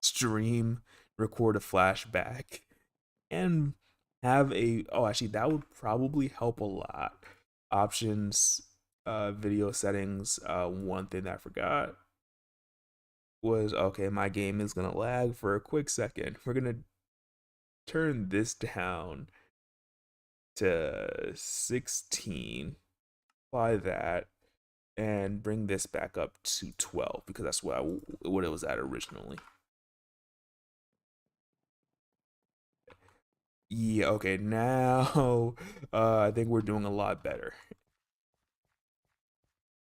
stream, record a flashback, and have a oh actually that would probably help a lot. Options, video settings. One thing that I forgot was okay, my game is gonna lag for a quick second. We're gonna turn this down to 16, apply that, and bring this back up to 12 because that's what it was at originally. Yeah, okay, now I think we're doing a lot better.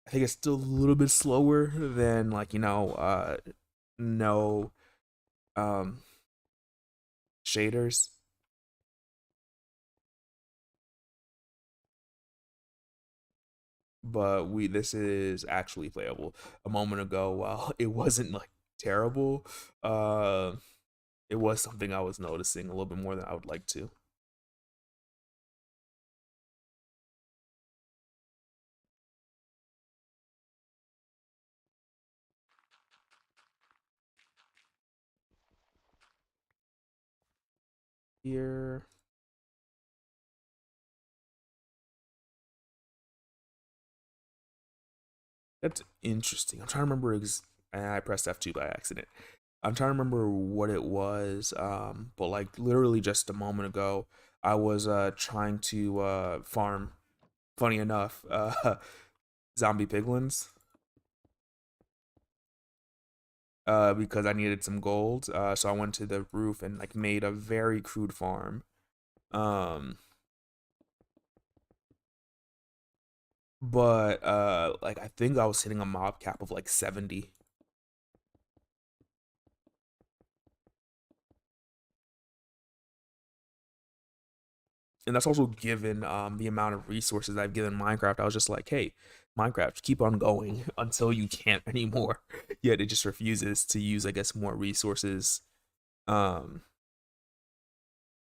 I think it's still a little bit slower than like, no um shaders, but we this is actually playable. A moment ago, while it wasn't like terrible, uh it was something I was noticing a little bit more than I would like to. Here, that's interesting. I'm trying to remember and I pressed F2 by accident. I'm trying to remember what it was, but like literally just a moment ago, I was trying to farm. Funny enough, zombie piglins, because I needed some gold. So I went to the roof and like made a very crude farm. Um, but like I think I was hitting a mob cap of like 70, and that's also given the amount of resources I've given Minecraft. I was just like, hey, Minecraft, keep on going until you can't anymore. Yet it just refuses to use, I guess, more resources um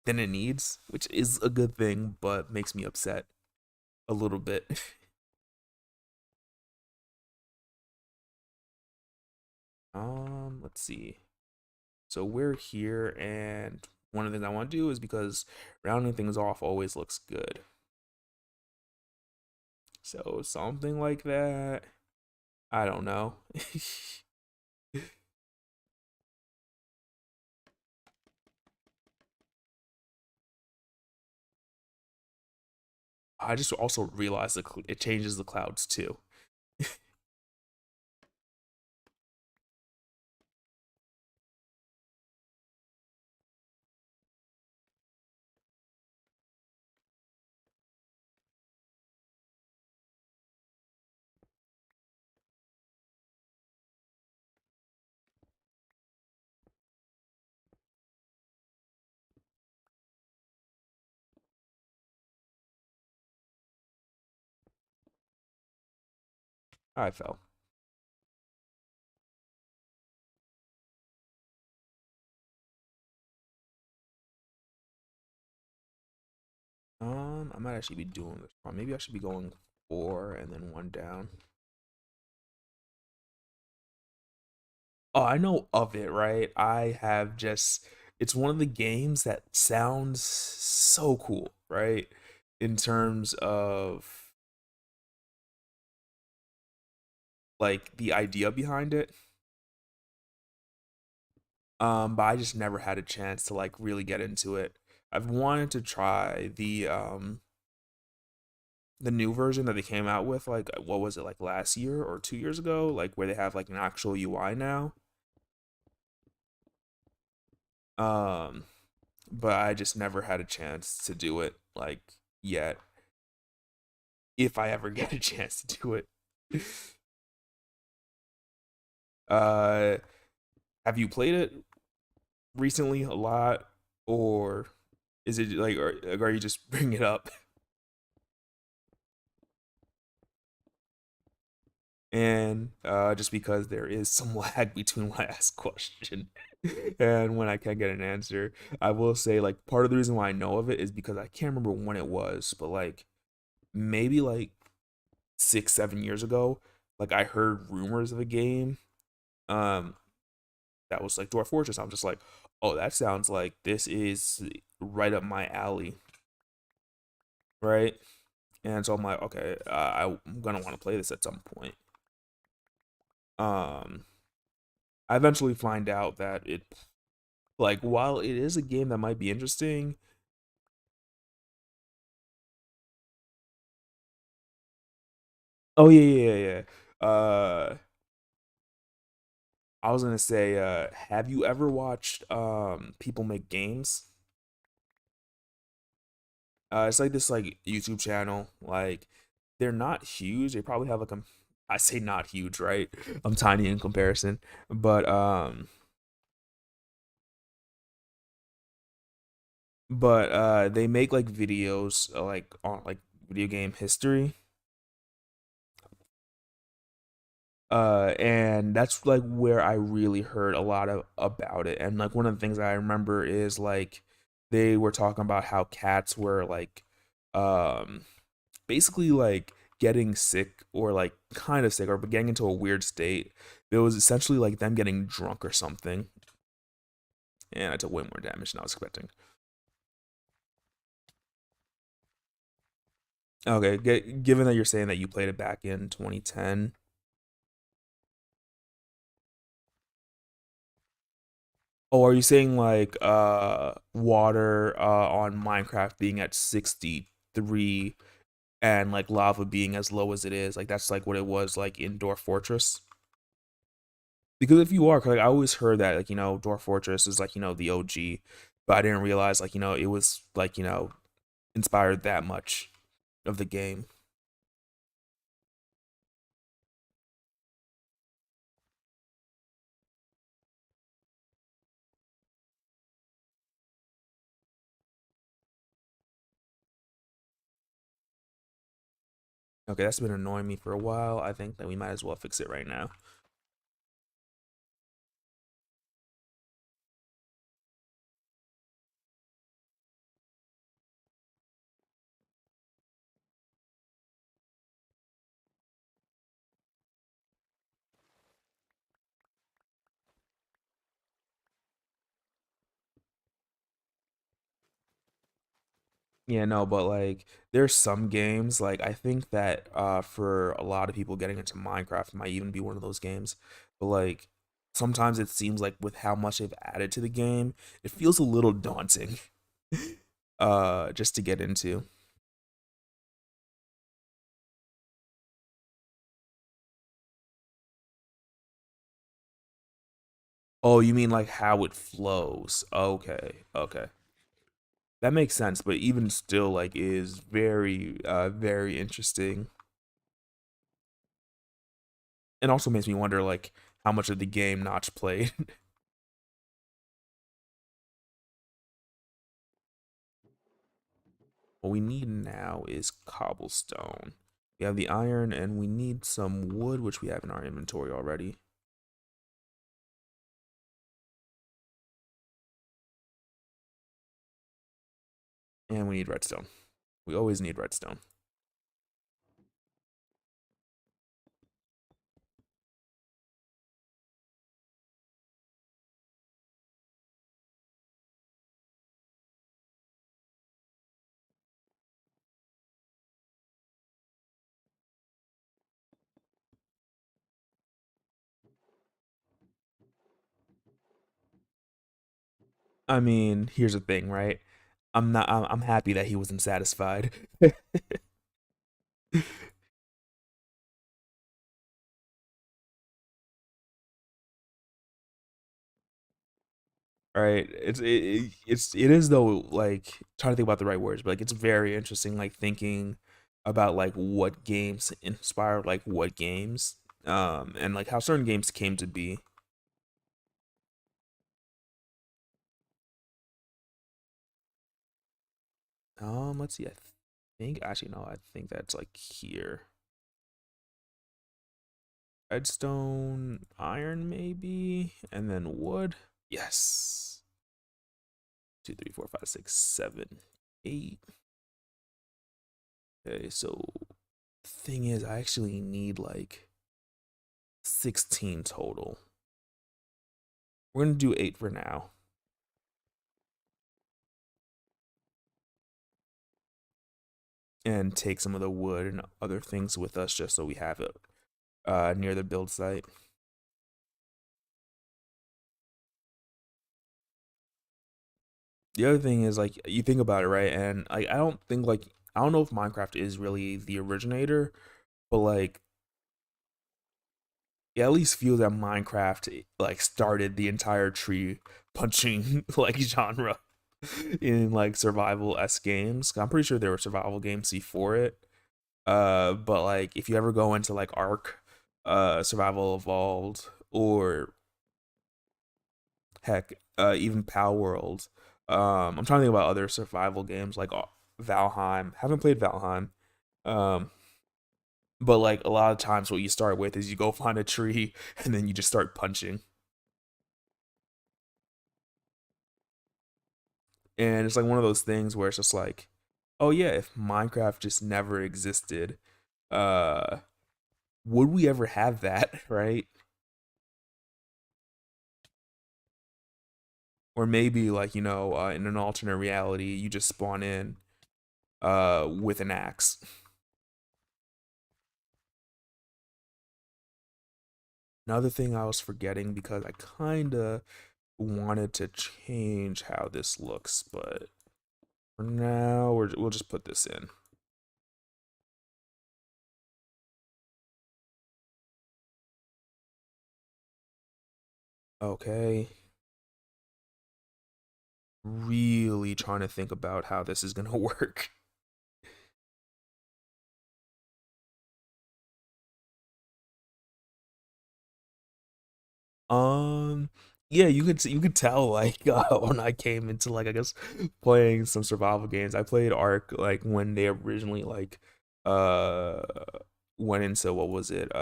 than it needs, which is a good thing, but makes me upset a little bit. Let's see. So we're here, and one of the things I want to do is because rounding things off always looks good. So something like that. I don't know. I just also realized that it changes the clouds too. I fell. I might actually be doing this wrong. Maybe I should be going four and then one down. Oh, I know of it, right? I have just it's one of the games that sounds so cool, right? In terms of like the idea behind it. But I just never had a chance to like really get into it. I've wanted to try the new version that they came out with, like what was it, like last year or 2 years ago, like where they have like an actual UI now. Um, but I just never had a chance to do it like yet. If I ever get a chance to do it. uh, have you played it recently a lot, or is it like, or are you just bringing it up? And just because there is some lag between when I ask a question and when I can get an answer, I will say like part of the reason why I know of it is because I can't remember when it was, but like maybe like 6 7 years ago, like I heard rumors of a game um that was like Dwarf Fortress. I'm just like, oh, that sounds like this is right up my alley, right? And so I'm like, okay, I'm gonna want to play this at some point. Um, I eventually find out that it, like, while it is a game that might be interesting. Oh yeah, yeah, yeah, yeah. I was gonna say, have you ever watched people make games? It's like this like YouTube channel. Like they're not huge. They probably have like a, I say not huge, right? I'm tiny in comparison, but they make like videos like on like video game history. And that's like where I really heard a lot of about it. And like one of the things I remember is like they were talking about how cats were like um basically like getting sick or like kind of sick or getting into a weird state. It was essentially like them getting drunk or something. And I took way more damage than I was expecting. Okay, given that you're saying that you played it back in 2010. Oh, are you saying like water on Minecraft being at 63 and like lava being as low as it is? Like that's like what it was like in Dwarf Fortress? Because if you are, 'cause, like I always heard that like Dwarf Fortress is like the OG, but I didn't realize like it was like inspired that much of the game. Okay, that's been annoying me for a while. I think that we might as well fix it right now. Yeah, no, but like there's some games like I think that for a lot of people getting into Minecraft might even be one of those games. But like sometimes it seems like with how much they've added to the game, it feels a little daunting just to get into. Oh, you mean like how it flows. Okay. Okay. That makes sense, but even still like is very very interesting. And also makes me wonder like how much of the game Notch played. What we need now is cobblestone. We have the iron and we need some wood, which we have in our inventory already. And we need redstone. We always need redstone. I mean, here's the thing, right? I'm happy that he wasn't satisfied. Right? It is though, like, trying to think about the right words, but like it's very interesting, like thinking about like what games inspired like what games, and like how certain games came to be. Let's see. I think actually no, I think that's like here. Redstone, iron maybe, and then wood. Yes. Two, three, four, five, six, seven, eight. Okay, so thing is, I actually need like 16 total. We're gonna do 8 for now, and take some of the wood and other things with us just so we have it near the build site. The other thing is like you think about it, right? And like I don't know if Minecraft is really the originator, but like it at least feels that Minecraft like started the entire tree punching like genre in like survival s games. I'm pretty sure there were survival games before it. But like if you ever go into like Ark, Survival Evolved, or heck, even Pal World. I'm trying to think about other survival games like Valheim. Haven't played Valheim. Um, but like a lot of times, what you start with is you go find a tree and then you just start punching, and it's like one of those things where it's just like, oh yeah, if Minecraft just never existed, uh, would we ever have that, right? Or maybe like in an alternate reality, you just spawn in with an axe. Another thing I was forgetting because I kind of wanted to change how this looks, but for now we'll just put this in. Okay. Really trying to think about how this is gonna work. Um, yeah, you could tell like when I came into like I guess playing some survival games. I played Ark like when they originally like uh went into what was it?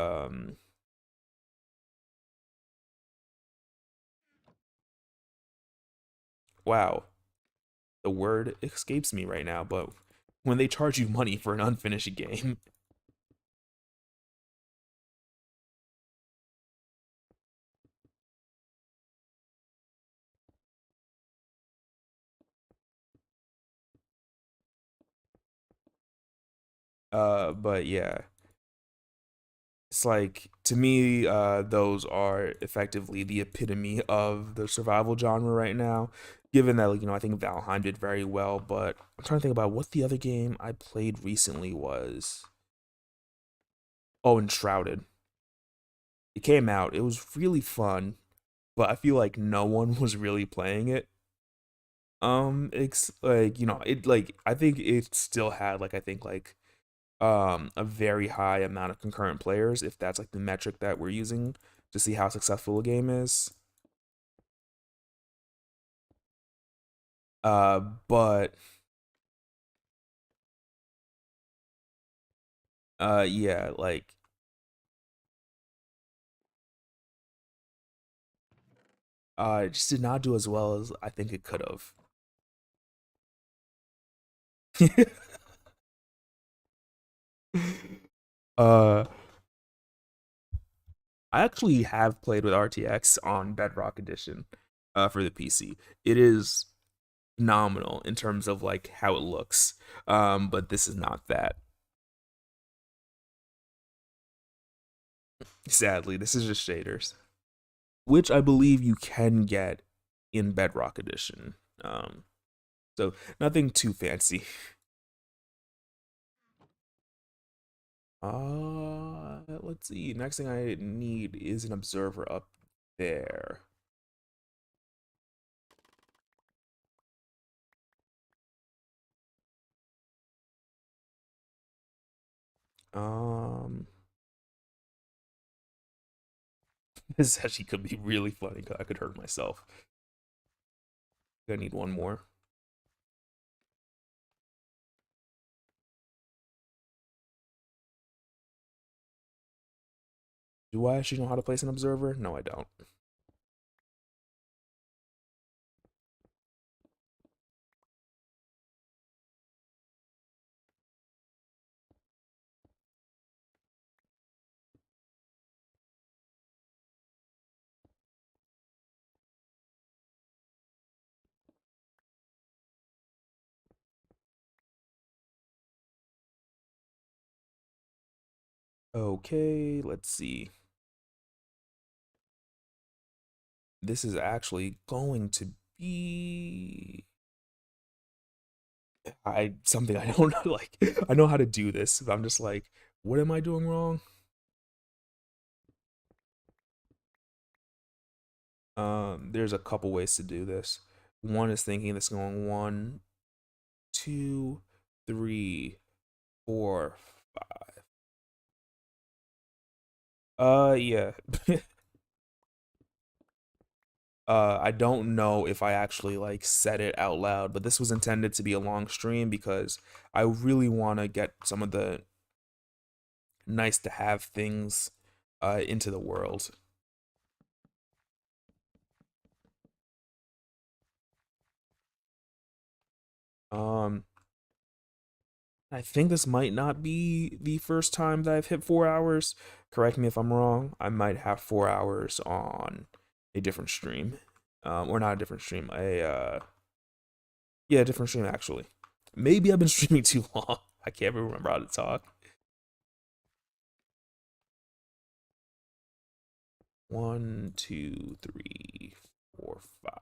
Wow, the word escapes me right now, but when they charge you money for an unfinished game. But yeah, it's like to me, those are effectively the epitome of the survival genre right now. Given that, like, I think Valheim did very well, but I'm trying to think about what the other game I played recently was. Oh, Enshrouded. It came out. It was really fun, but I feel like no one was really playing it. It's like it like I think it still had like I think like a very high amount of concurrent players, if that's like the metric that we're using to see how successful a game is. But yeah, like it just did not do as well as I think it could have. uh I actually have played with RTX on Bedrock Edition for the PC. It is phenomenal in terms of like how it looks. But this is not that. Sadly, this is just shaders, which I believe you can get in Bedrock Edition. So nothing too fancy. Let's see. Next thing I need is an observer up there. Um, this actually could be really funny. I could hurt myself. I need one more. Do I actually know how to place an observer? No, I don't. Okay, let's see. This is actually going to be I something I don't know. Like I know how to do this, but I'm just like, what am I doing wrong? There's a couple ways to do this. One is thinking this going 1, 2, 3, 4, 5. Yeah. I don't know if I actually like said it out loud, but this was intended to be a long stream because I really want to get some of the nice to have things into the world. Um, I think this might not be the first time that I've hit 4 hours. Correct me if I'm wrong. I might have 4 hours on a different stream, or not a different stream. Yeah, a different stream actually. Maybe I've been streaming too long. I can't remember how to talk. 1, 2, 3, 4, 5.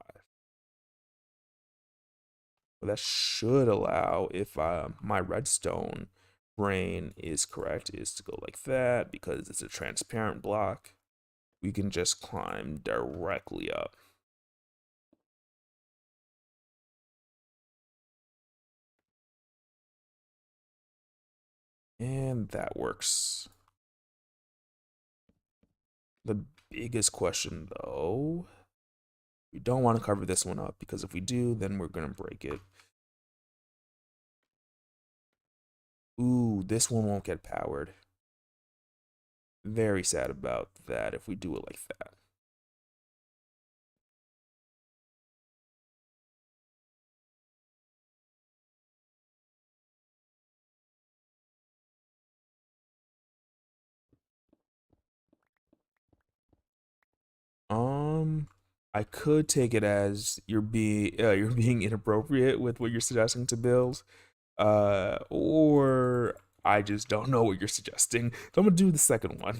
Well, that should allow if my redstone brain is correct, is to go like that because it's a transparent block. We can just climb directly up. And that works. The biggest question though, we don't want to cover this one up because if we do, then we're gonna break it. Ooh, this one won't get powered. Very sad about that if we do it like that. Um, I could take it as you're being inappropriate with what you're suggesting to build, or I just don't know what you're suggesting. So I'm gonna do the second one.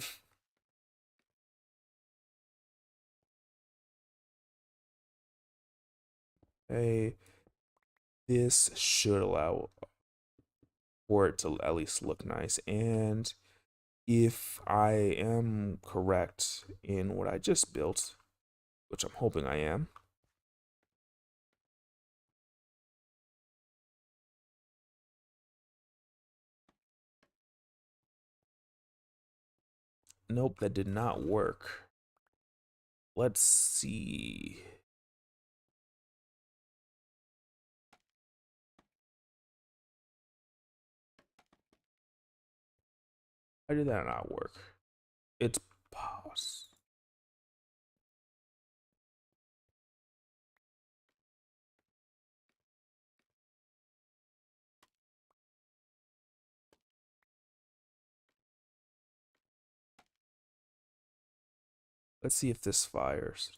Hey, this should allow for it to at least look nice. And if I am correct in what I just built, which I'm hoping I am, nope, that did not work. Let's see. Why did that not work? It's pause. Let's see if this fires.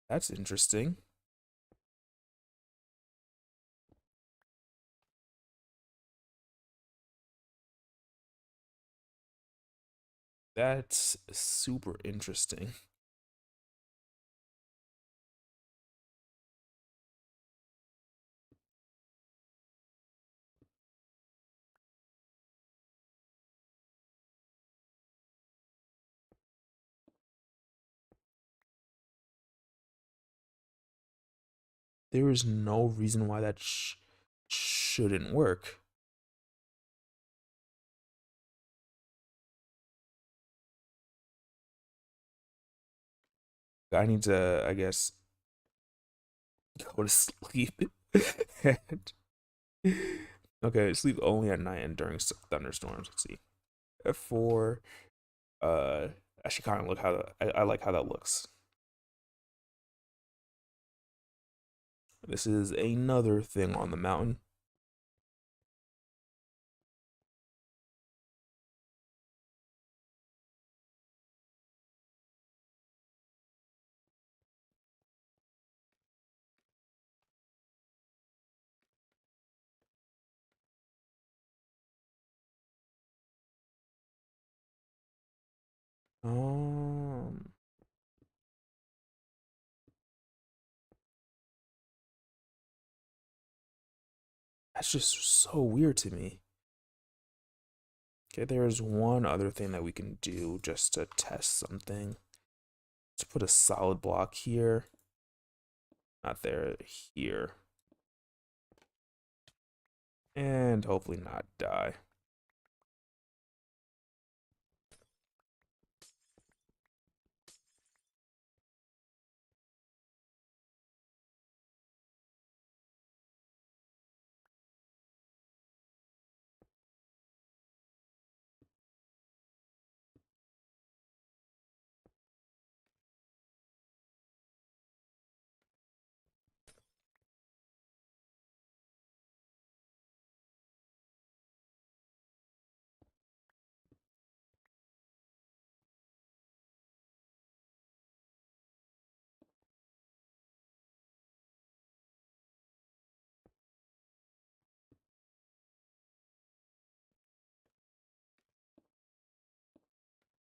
That's interesting. That's super interesting. There is no reason why that shouldn't work. I need to, I guess, go to sleep. Okay, sleep only at night and during thunderstorms. Let's see. F4. Uh, actually, kind of look how I like how that looks. This is another thing on the mountain. Um, that's just so weird to me. Okay, there's one other thing that we can do just to test something. Let's put a solid block here. Not there, here. And hopefully not die.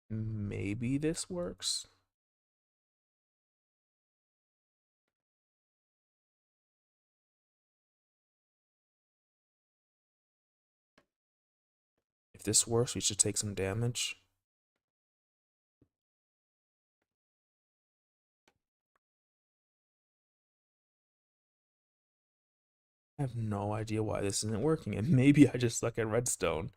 Maybe this works. If this works, we should take some damage. I have no idea why this isn't working, and maybe I just suck at redstone.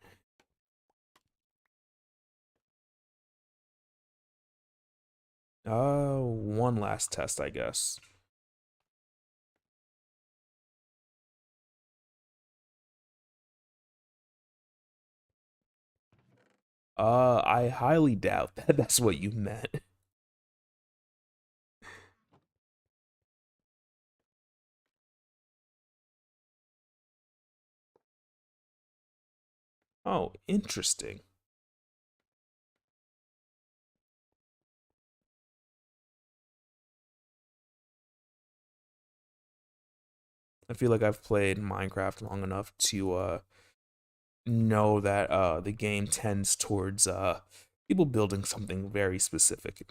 One last test, I guess. I highly doubt that that's what you meant. Oh, interesting. I feel like I've played Minecraft long enough to know that the game tends towards people building something very specific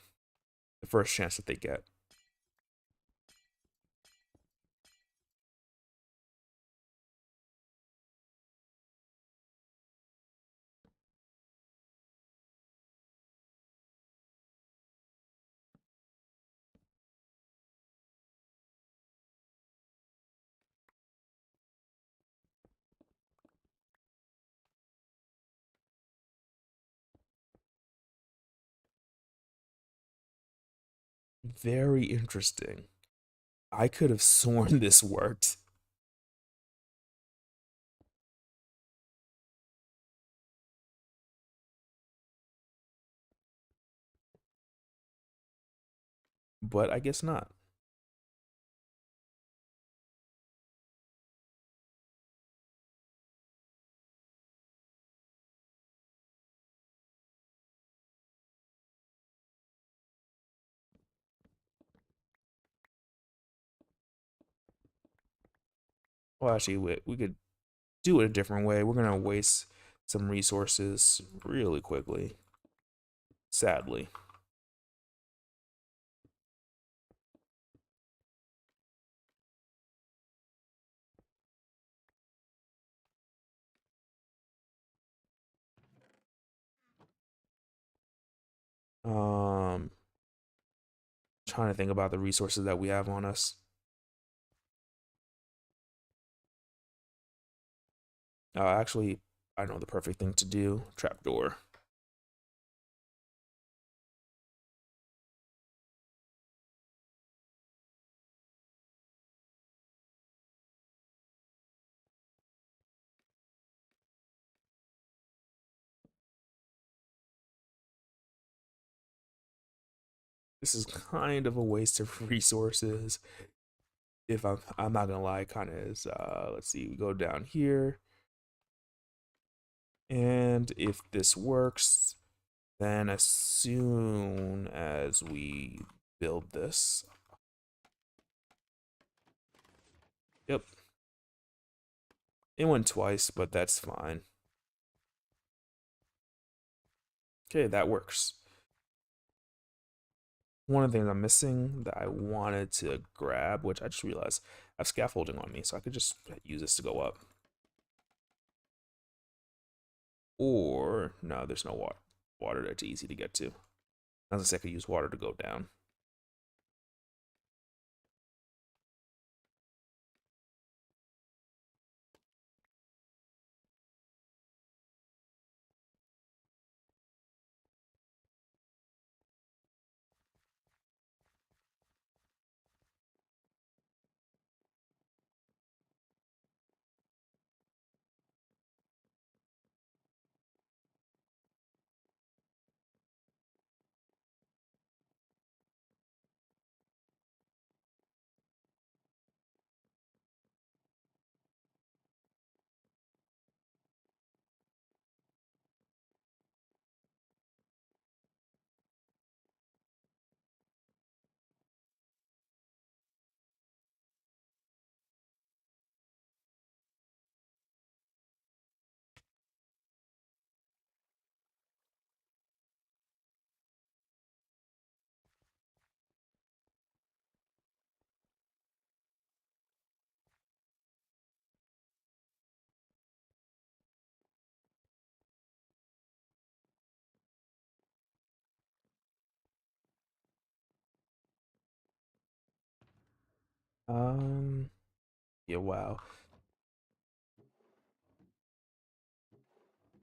the first chance that they get. Very interesting. I could have sworn this worked, but I guess not. Well, actually, we could do it a different way. We're gonna waste some resources really quickly. sadly. Um, Trying to think about the resources that we have on us. Actually, I know the perfect thing to do. Trapdoor. This is kind of a waste of resources. If I'm not gonna lie, kind of is. Let's see, we go down here, and if this works, then as soon as we build this, yep, it went twice, but that's fine. Okay, that works. One of the things I'm missing that I wanted to grab, which I just realized I have scaffolding on me, so I could just use this to go up. Or, no, there's no water. Water that's easy to get to. As I said, I could use water to go down. Um, yeah, wow.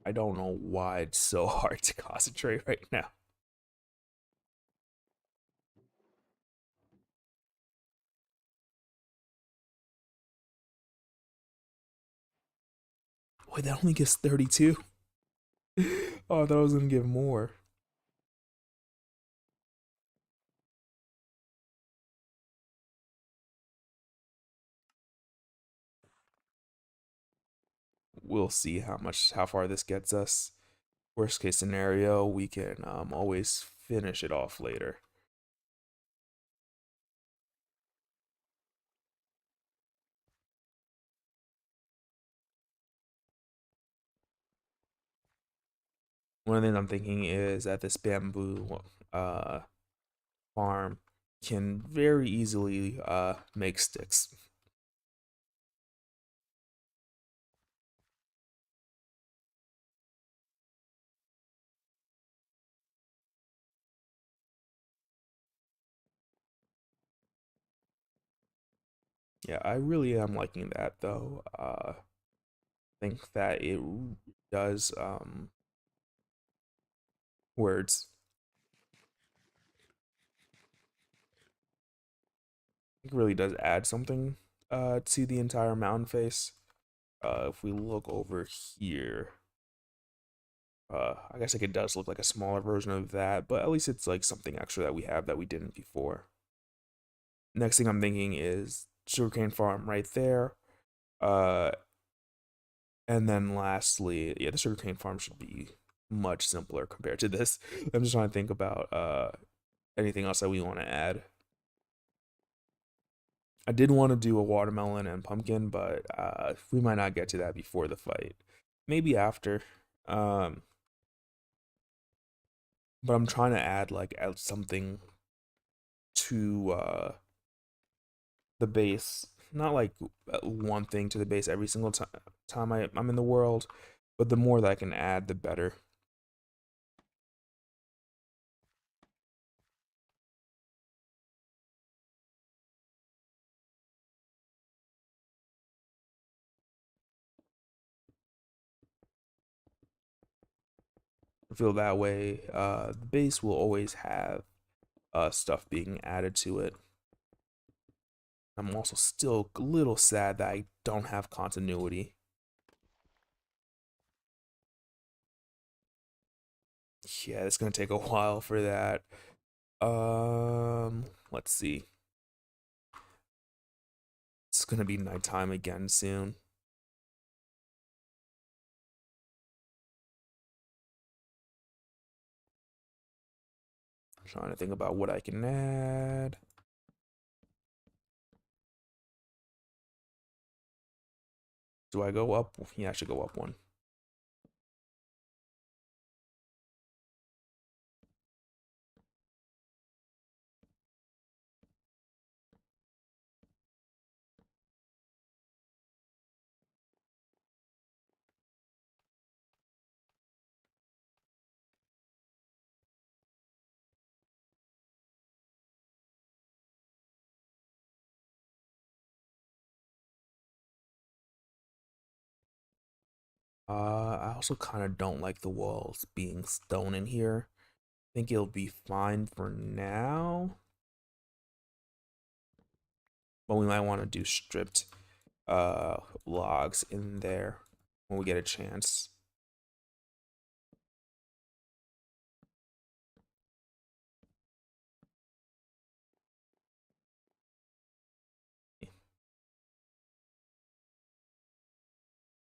I don't know why it's so hard to concentrate right now. Wait, that only gives 32? Oh, I thought I was gonna give more. We'll see how far this gets us. Worst case scenario, we can always finish it off later. One of the things I'm thinking is that this bamboo uh, farm can very easily make sticks. Yeah, I really am liking that though. Think that it does words. It really does add something to the entire mountain face. If we look over here, I guess like it does look like a smaller version of that, but at least it's like something extra that we have that we didn't before. Next thing I'm thinking is sugarcane farm right there. Uh, and then lastly, yeah, the sugarcane farm should be much simpler compared to this. I'm just trying to think about anything else that we want to add. I did want to do a watermelon and pumpkin, but we might not get to that before the fight. Maybe after. Um, but I'm trying to add something to the base. Not like one thing to the base every single time I'm in the world, but the more that I can add, the better. I feel that way. The base will always have stuff being added to it. I'm also still a little sad that I don't have continuity. Yeah, it's gonna take a while for that. Let's see. It's gonna be nighttime again soon. I'm trying to think about what I can add. Do I go up? Yeah, I should go up one. I also kind of don't like the walls being stone in here. I think it'll be fine for now, but we might want to do stripped logs in there when we get a chance.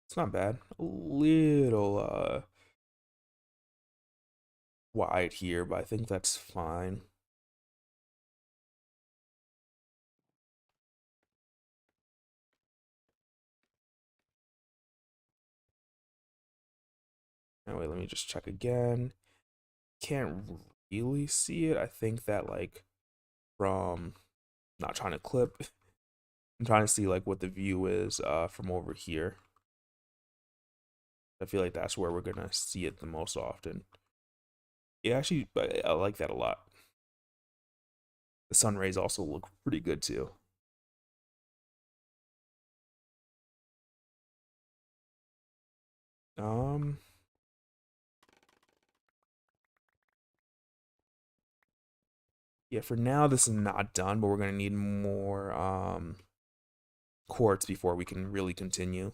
It's not bad. A little wide here, but I think that's fine. Anyway, let me just check again. Can't really see it. I think that like from not trying to clip, I'm trying to see like what the view is from over here. I feel like that's where we're gonna see it the most often. Yeah, actually, I like that a lot. The sun rays also look pretty good too. Um, yeah, for now this is not done, but we're gonna need more quartz before we can really continue.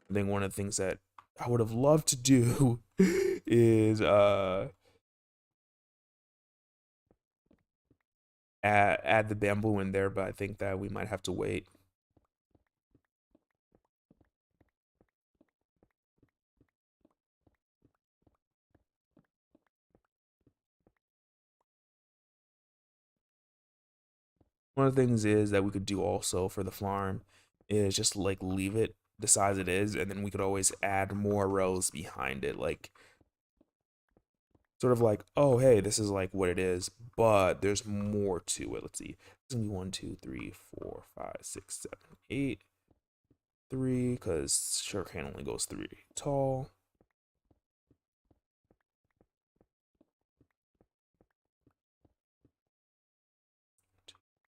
I think one of the things that I would have loved to do is add the bamboo in there, but I think that we might have to wait. One of the things is that we could do also for the farm is just like leave it the size it is, and then we could always add more rows behind it, like sort of like, oh hey, this is like what it is, but there's more to it. Let's see, it's gonna be 1, 2, 3, 4, 5, 6, 7, 8, 3, because sugarcane only goes 3 tall.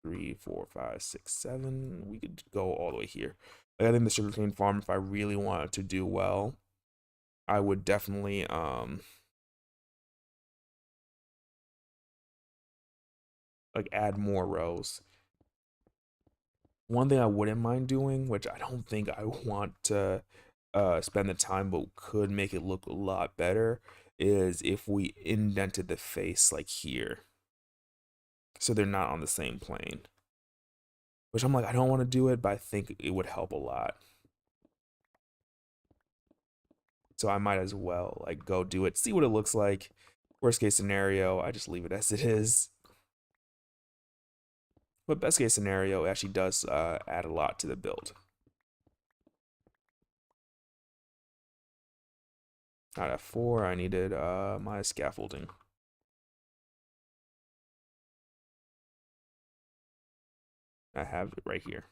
3, 4, 5, 6, 7. We could go all the way here. Like, I think the sugarcane farm, if I really wanted to do well, I would definitely like add more rows. One thing I wouldn't mind doing, which I don't think I want to spend the time, but could make it look a lot better, is if we indented the face like here, so they're not on the same plane. Which I'm like, I don't want to do it, but I think it would help a lot. So I might as well like go do it, see what it looks like. Worst case scenario, I just leave it as it is. But best case scenario, it actually does add a lot to the build. Out of 4, I needed my scaffolding. I have it right here.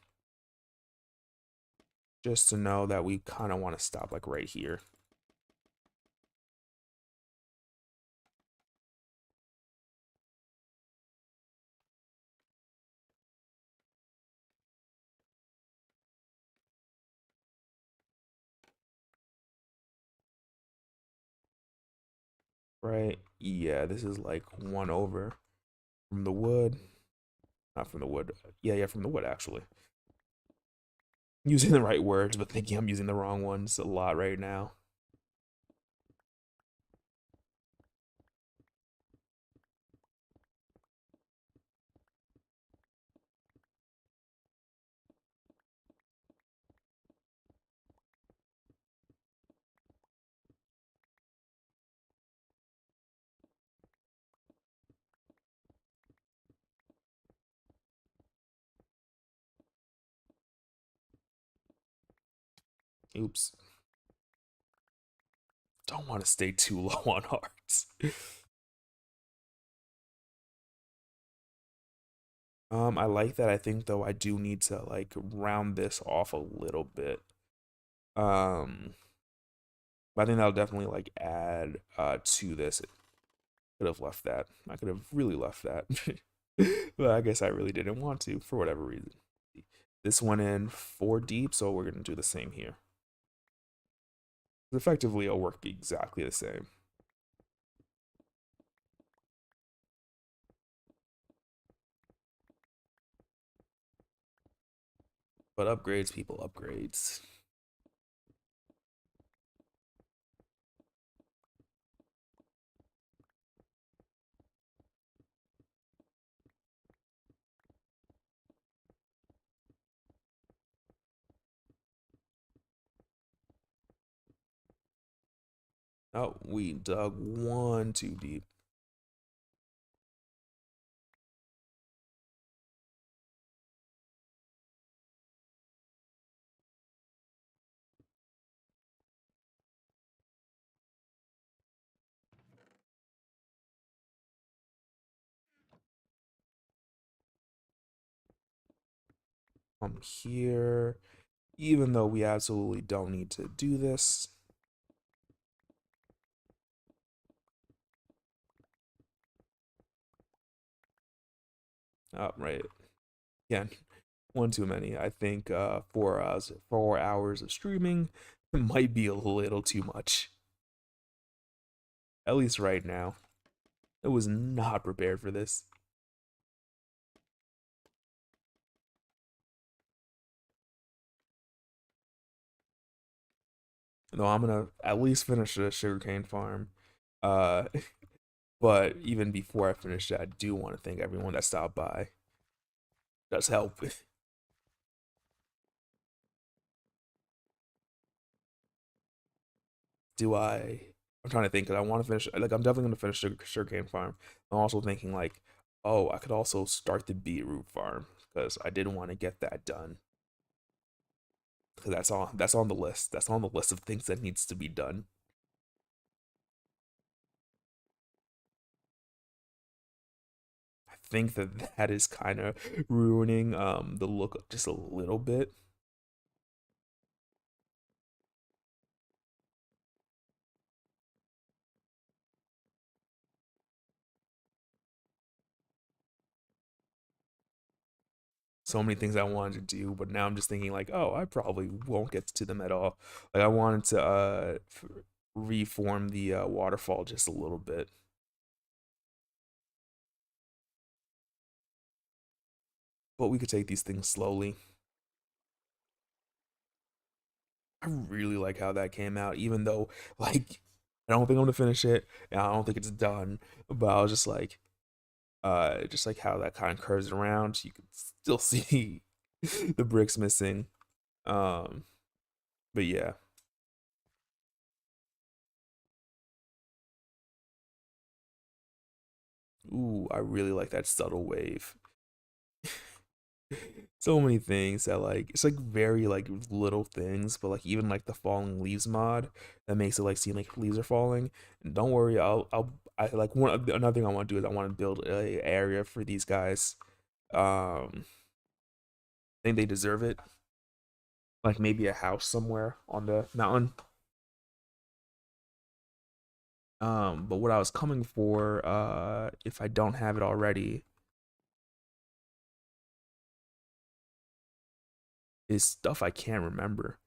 Just to know that we kind of want to stop like right here. Right? Yeah, this is like 1 over from the wood. Not from the wood. Yeah, from the wood actually. Using the right words, but thinking I'm using the wrong ones a lot right now. Oops. Don't want to stay too low on hearts. I like that. I think though I do need to like round this off a little bit. Um, but I think that'll definitely like add to this. Could have left that. I could have really left that. But I guess I really didn't want to for whatever reason. This went in 4 deep, so we're gonna do the same here. Effectively, it'll work exactly the same. But upgrades, people, upgrades. Oh, we dug 1 too deep. Here, even though we absolutely don't need to do this. Oh, right. Again, one too many. I think 4 hours of streaming might be a little too much. At least right now. I was not prepared for this. No, I'm gonna at least finish the sugarcane farm. Uh, but even before I finish that, I do want to thank everyone that stopped by. Does help. Do I? I'm trying to think. 'Cause I want to finish. Like, I'm definitely gonna finish sugarcane farm. I'm also thinking like, oh, I could also start the beetroot farm because I did want to get that done. Because that's on the list. That's on the list of things that needs to be done. I think that that is kind of ruining the look just a little bit. So many things I wanted to do, but now I'm just thinking like, oh, I probably won't get to them at all. Like I wanted to reform the waterfall just a little bit, but we could take these things slowly. I really like how that came out, even though like I don't think I'm gonna finish it, and I don't think it's done. But I was just like how that kind of curves around. You can still see the bricks missing. Um, but yeah, ooh, I really like that subtle wave. So many things that like it's like very like little things, but like even like the falling leaves mod that makes it like seem like leaves are falling. And don't worry, I like one another thing I want to do is I want to build a area for these guys. Um, I think they deserve it. Like maybe a house somewhere on the mountain. But what I was coming for, if I don't have it already, is stuff I can't remember.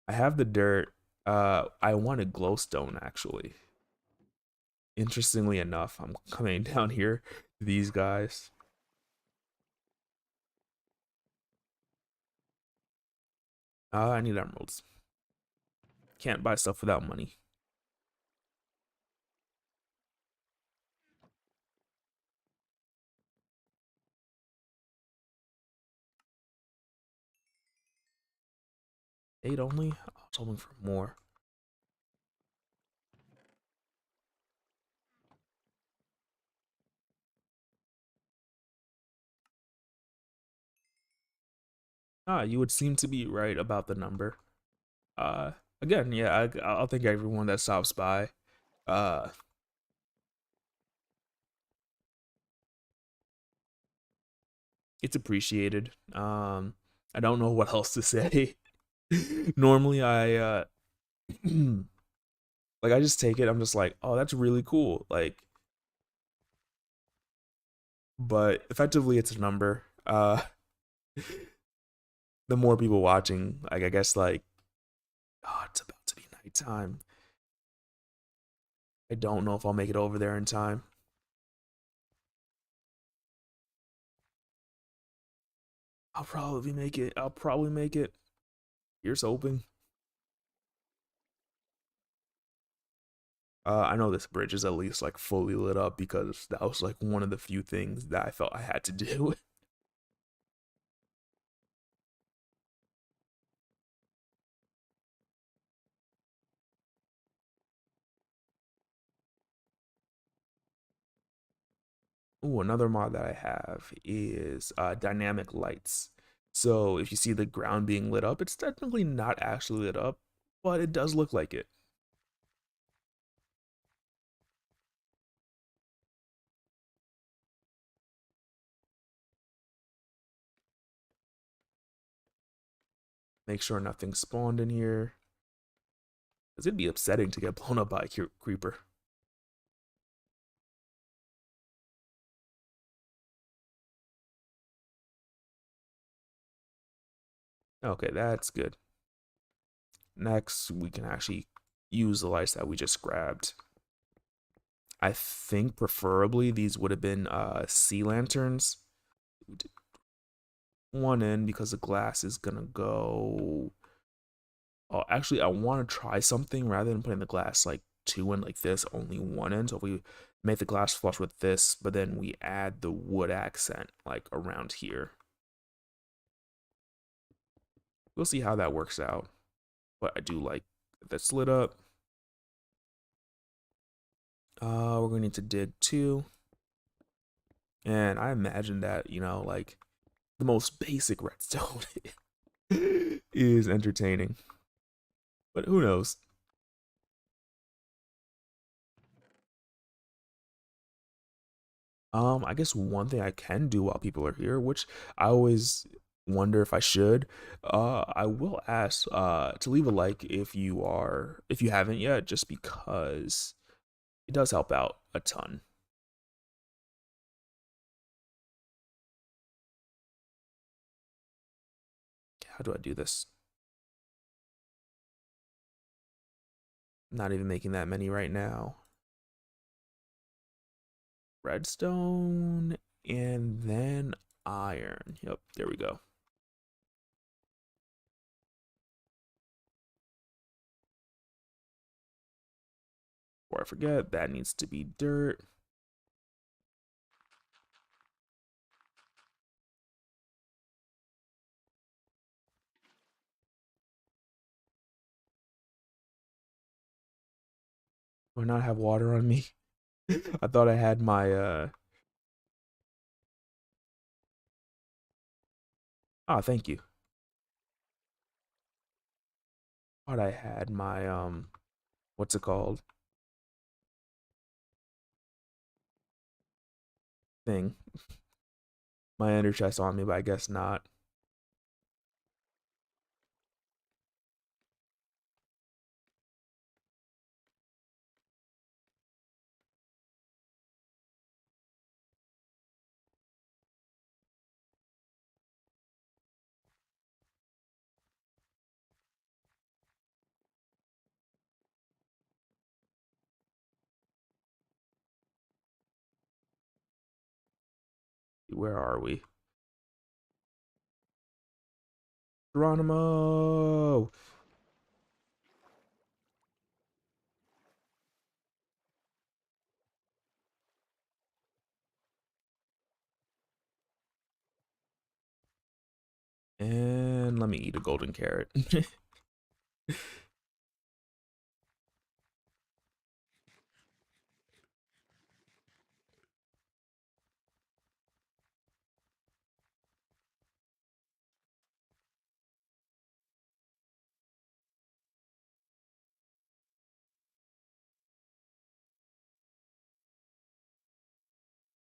I have the dirt. I wanted glowstone actually. Interestingly enough, I'm coming down here to these guys. I need emeralds. Can't buy stuff without money. Eight only? I was hoping for more. You would seem to be right about the number. Uh, Again, yeah, I'll thank everyone that stops by. Uh, it's appreciated. I don't know what else to say. Normally, like I just take it. I'm just like, oh, that's really cool. Like, but effectively, it's a number. The more people watching, like I guess, like, oh, it's about to be nighttime. I don't know if I'll make it over there in time. I'll probably make it. I'll probably make it. Here's hoping. I know this bridge is at least like fully lit up because that was like one of the few things that I felt I had to do. Ooh, another mod that I have is dynamic lights. So if you see the ground being lit up, it's technically not actually lit up, but it does look like it. Make sure nothing spawned in here. Because it'd be upsetting to get blown up by a creeper. Okay, that's good. Next, we can actually use the lights that we just grabbed. I think preferably these would have been sea lanterns. One in because the glass is gonna go. Oh, actually, I want to try something rather than putting the glass like two in like this, only one in. So if we make the glass flush with this, but then we add the wood accent like around here, we'll see how that works out. But I do like that's lit up. We're gonna need to dig two, and I imagine that like the most basic redstone is entertaining, but who knows? I guess one thing I can do while people are here, which I always wonder if I should, I will ask to leave a like if you haven't yet, just because it does help out a ton. How do I do this? I'm not even making that many right now. Redstone and then iron. Yep, there we go. Before I forget, that needs to be dirt. Do I not have water on me? I thought I had my thank you. Thought I had my what's it called? Thing. My ender chest on me, but I guess not. Where are we? Geronimo! And let me eat a golden carrot.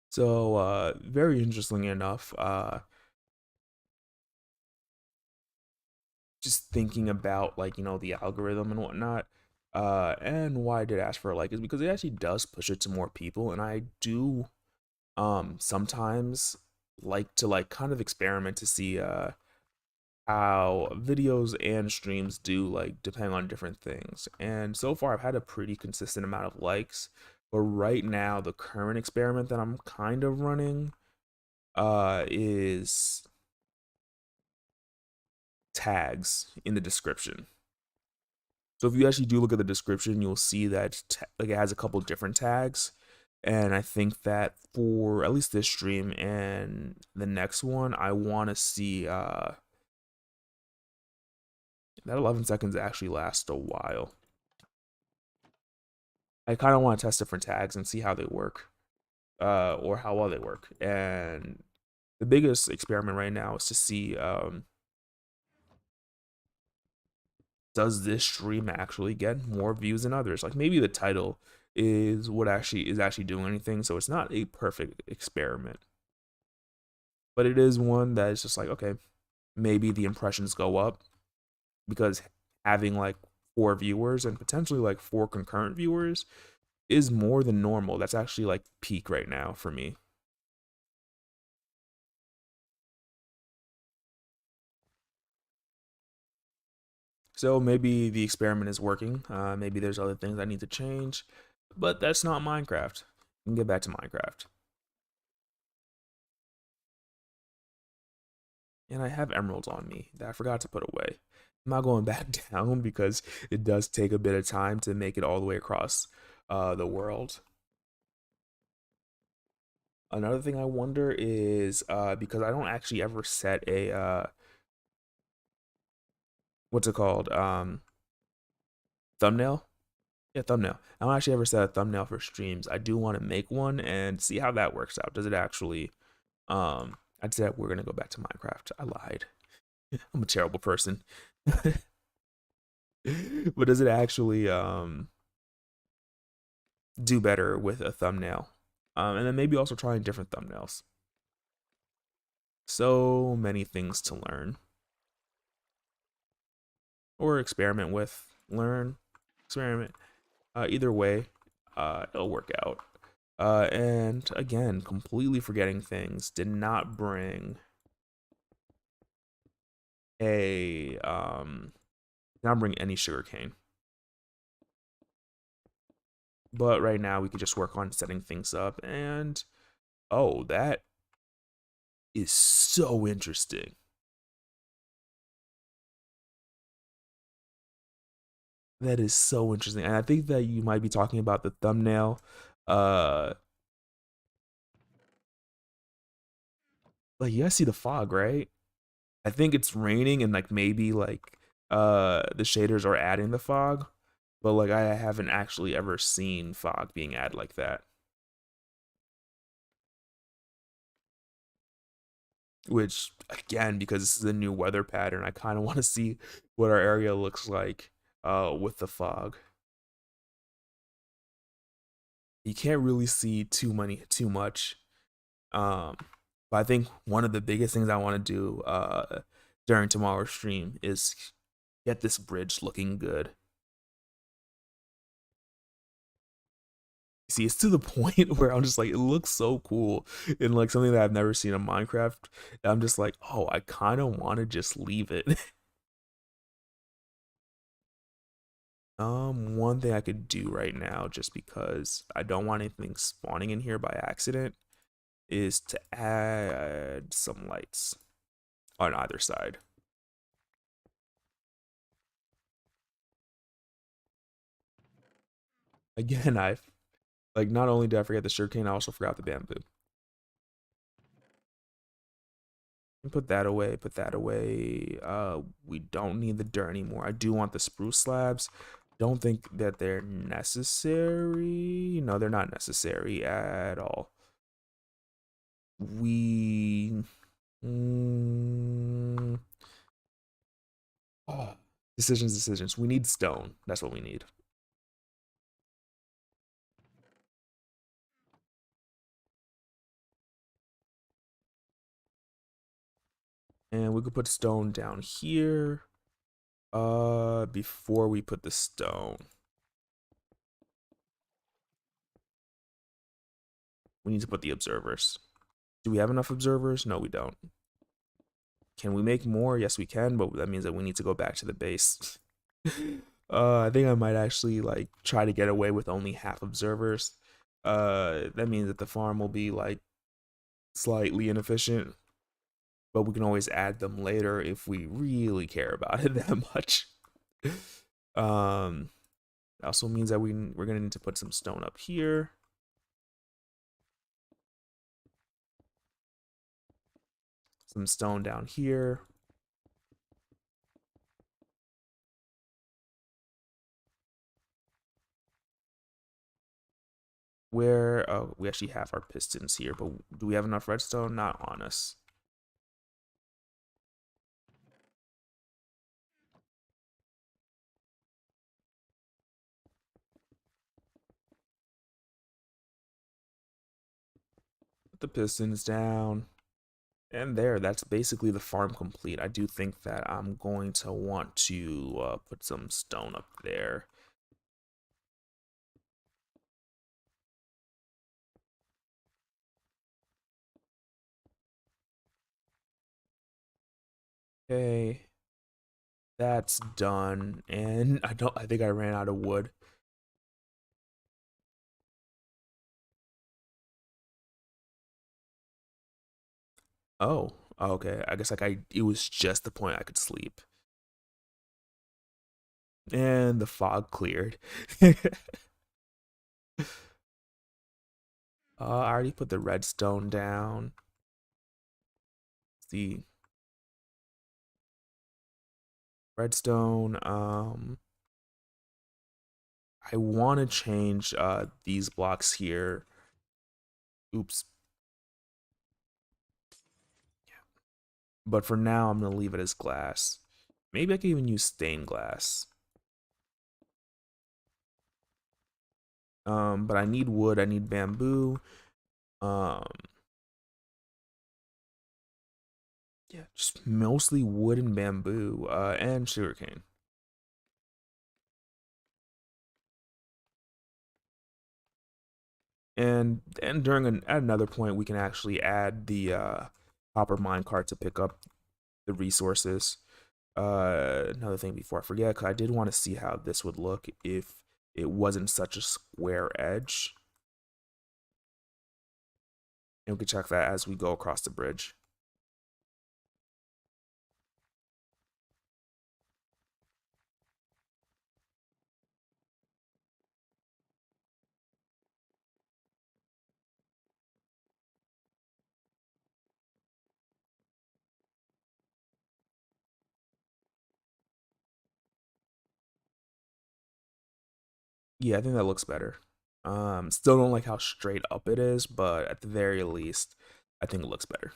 So, very interestingly enough, just thinking about like, the algorithm and whatnot, and why I did ask for a like is because it actually does push it to more people, and I do sometimes like to like kind of experiment to see how videos and streams do like depend on different things. And so far I've had a pretty consistent amount of likes. But right now the current experiment that I'm kind of running is tags in the description. So if you actually do look at the description, you'll see that like it has a couple different tags. And I think that for at least this stream and the next one, I want to see that 11 seconds actually lasts a while. I kind of want to test different tags and see how they work, or how well they work. And the biggest experiment right now is to see, does this stream actually get more views than others? Like maybe the title is what actually is actually doing anything, so it's not a perfect experiment, but it is one that is just like, okay, maybe the impressions go up because having like 4 viewers and potentially like 4 concurrent viewers is more than normal. That's actually like peak right now for me. So maybe the experiment is working. Maybe there's other things I need to change, but that's not Minecraft. We can get back to Minecraft. And I have emeralds on me that I forgot to put away. I'm not going back down because it does take a bit of time to make it all the way across the world. Another thing I wonder is because I don't actually ever set a what's it called, thumbnail. Yeah, thumbnail. I don't actually ever set a thumbnail for streams. I do want to make one and see how that works out. Does it actually I'd say we're gonna go back to Minecraft. I lied. I'm a terrible person. But does it actually do better with a thumbnail? And then maybe also trying different thumbnails. So many things to learn or experiment with. Learn, experiment. Either way, it'll work out. And again, completely forgetting things. Did not bring a not bring any sugarcane. But right now we could just work on setting things up. And oh, that is so interesting. That is so interesting. And I think that you might be talking about the thumbnail. Uh like you guys see the fog, right? I think it's raining and like maybe like the shaders are adding the fog, but like I haven't actually ever seen fog being added like that. Which again, because this is a new weather pattern, I kind of want to see what our area looks like with the fog. You can't really see too much. Um, but I think one of the biggest things I want to do during tomorrow's stream is get this bridge looking good. See, it's to the point where I'm just like, it looks so cool and like something that I've never seen in Minecraft. I'm just like, oh, I kind of want to just leave it. One thing I could do right now, just because I don't want anything spawning in here by accident, is to add some lights on either side. Again, I like not only did I forget the sugarcane, I also forgot the bamboo. Put that away, put that away. We don't need the dirt anymore. I do want the spruce slabs. Don't think that they're necessary. No, they're not necessary at all. We mm, oh, decisions. We need stone. That's what we need. And we could put stone down here. Before we put the stone, we need to put the observers. Do we have enough observers? No, we don't. Can we make more? Yes, we can, but that means that we need to go back to the base. I think I might actually like try to get away with only half observers. That means that the farm will be like slightly inefficient, but we can always add them later if we really care about it that much. Um, it also means that we're gonna need to put some stone up here. Some stone down here. Where we actually have our pistons here, but do we have enough redstone? Not on us. Put the pistons down. And there, that's basically the farm complete. I do think that I'm going to want to put some stone up there. Okay, that's done. And I think I ran out of wood. Oh, okay. I guess like it was just the point I could sleep. And the fog cleared. I already put the redstone down. The redstone. I want to change these blocks here. Oops. But for now, I'm gonna leave it as glass. Maybe I could even use stained glass. But I need wood. I need bamboo. Um, yeah, just mostly wood and bamboo. And sugarcane. And at another point, we can actually add the copper minecart to pick up the resources. Another thing before I forget, because I did want to see how this would look if it wasn't such a square edge. And we can check that as we go across the bridge. Yeah, I think that looks better. Still don't like how straight up it is, but at the very least, I think it looks better.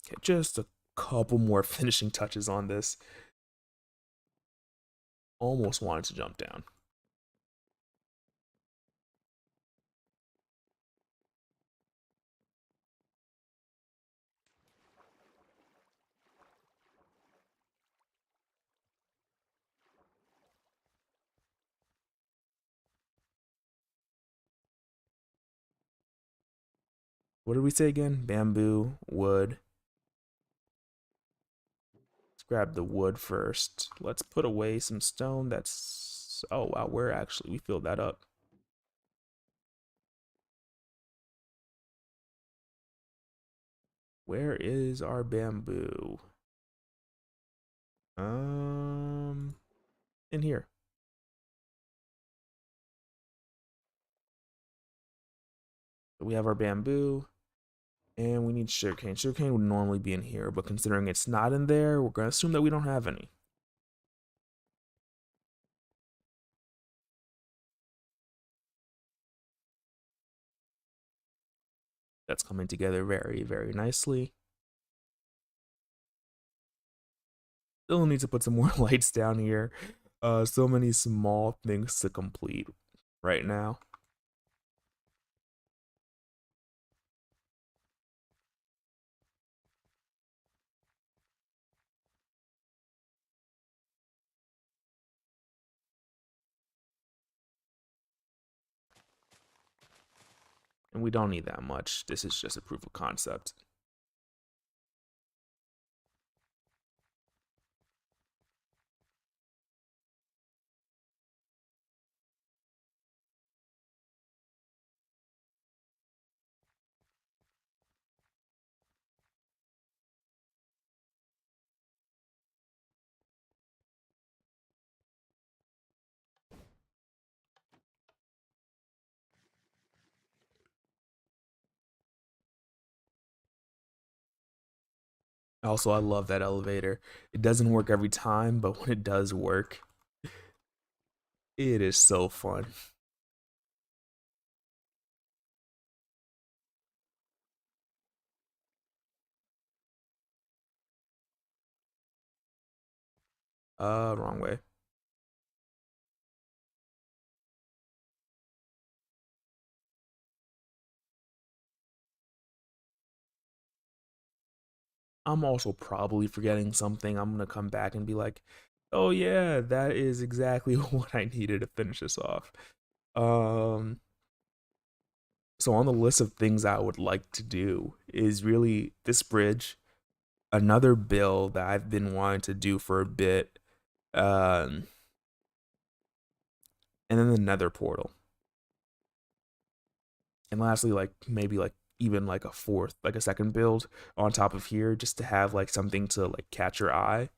Okay, just a couple more finishing touches on this. Almost wanted to jump down. What did we say again? Bamboo, wood. Let's grab the wood first. Let's put away some stone. That's, oh wow, we filled that up. Where is our bamboo? In here. So we have our bamboo, and we need sugarcane. Sugarcane would normally be in here, but considering it's not in there, we're gonna assume that we don't have any. That's coming together very, very nicely. Still need to put some more lights down here. So many small things to complete right now. And we don't need that much. This is just a proof of concept. Also, I love that elevator. It doesn't work every time, but when it does work, it is so fun. Wrong way. I'm also probably forgetting something. I'm gonna come back and be like, oh yeah, that is exactly what I needed to finish this off. Um, so on the list of things I would like to do is really this bridge, another build that I've been wanting to do for a bit, um, and then the Nether portal, and lastly, like maybe like even like a fourth, like a second build on top of here, just to have like something to like catch your eye.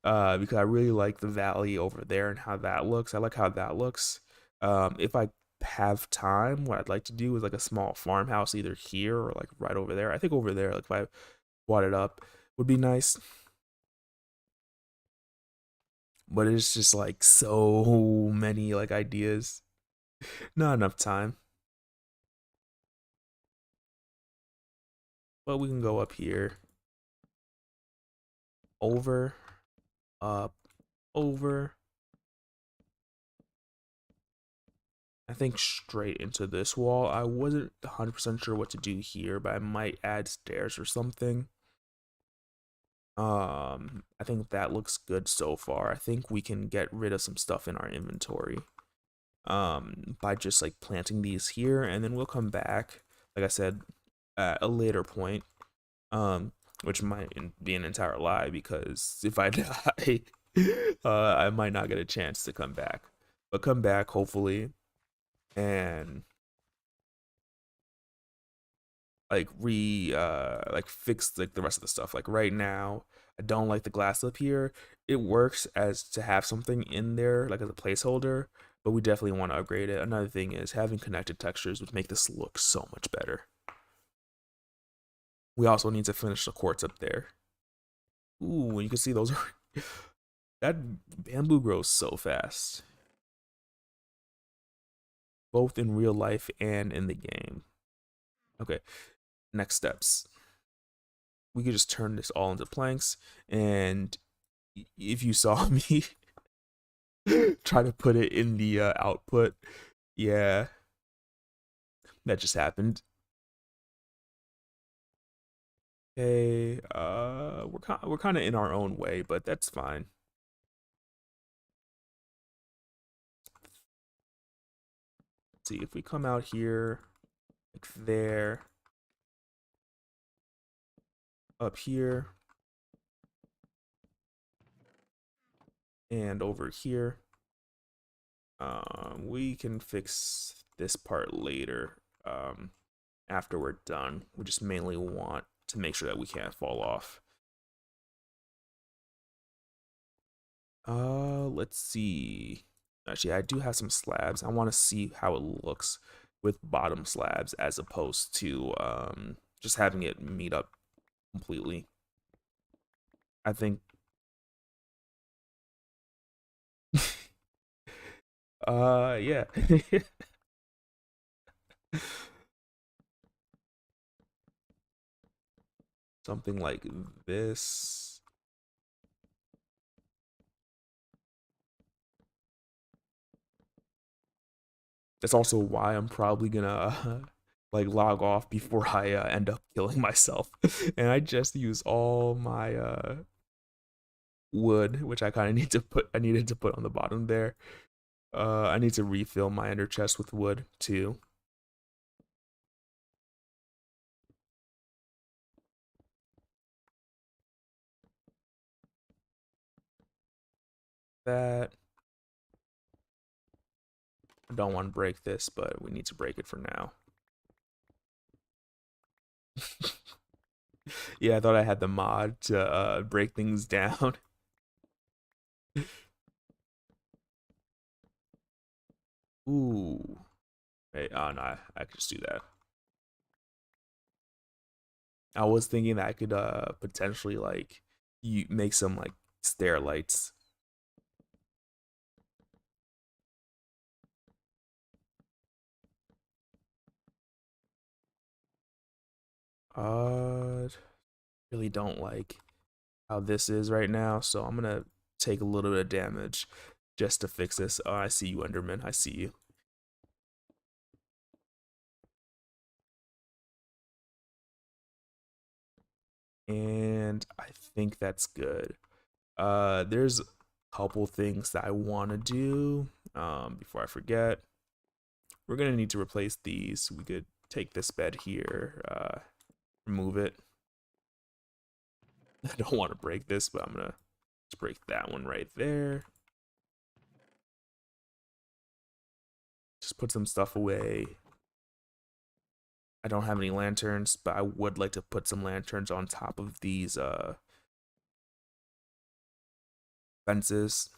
Because I really like the valley over there and how that looks. I like how that looks. If I have time, what I'd like to do is like a small farmhouse either here or like right over there. I think over there, like if I bought it up, would be nice. But it's just like so many like ideas, not enough time. But we can go up here, over, up, over. I think straight into this wall. I wasn't 100% sure what to do here, but I might add stairs or something. I think that looks good so far. I think we can get rid of some stuff in our inventory by just like planting these here, and then we'll come back, like I said, at a later point, um, which might be an entire lie because if I die, I might not get a chance to come back. But come back hopefully and like fix like the rest of the stuff. Like right now, I don't like the glass up here. It works as to have something in there like as a placeholder, but we definitely want to upgrade it. Another thing is having connected textures would make this look so much better. We also need to finish the quartz up there. Ooh, you can see those are that bamboo grows so fast, both in real life and in the game. Okay, next steps. We could just turn this all into planks, and if you saw me try to put it in the output, yeah, that just happened. Okay, we're kind of in our own way, but that's fine. Let's see if we come out here, like there, up here, and over here. We can fix this part later. After we're done. We just mainly want to make sure that we can't fall off. Let's see. Actually, I do have some slabs. I want to see how it looks with bottom slabs as opposed to just having it meet up completely. I think yeah. Something like this. That's also why I'm probably gonna like log off before I end up killing myself. And I just use all my wood, which I kind of needed to put on the bottom there. I need to refill my ender chest with wood too. That I don't want to break this, but we need to break it for now. Yeah, I thought I had the mod to break things down. Ooh. Hey, oh no, I could just do that. I was thinking that I could potentially like you make some like stair lights. Really don't like how this is right now, so I'm gonna take a little bit of damage just to fix this. Oh, I see you, Enderman. I see you. And I think that's good. There's a couple things that I want to do before I forget. We're gonna need to replace these. We could take this bed here, remove it. I don't want to break this, but I'm gonna just break that one right there. Just put some stuff away. I don't have any lanterns, but I would like to put some lanterns on top of these fences.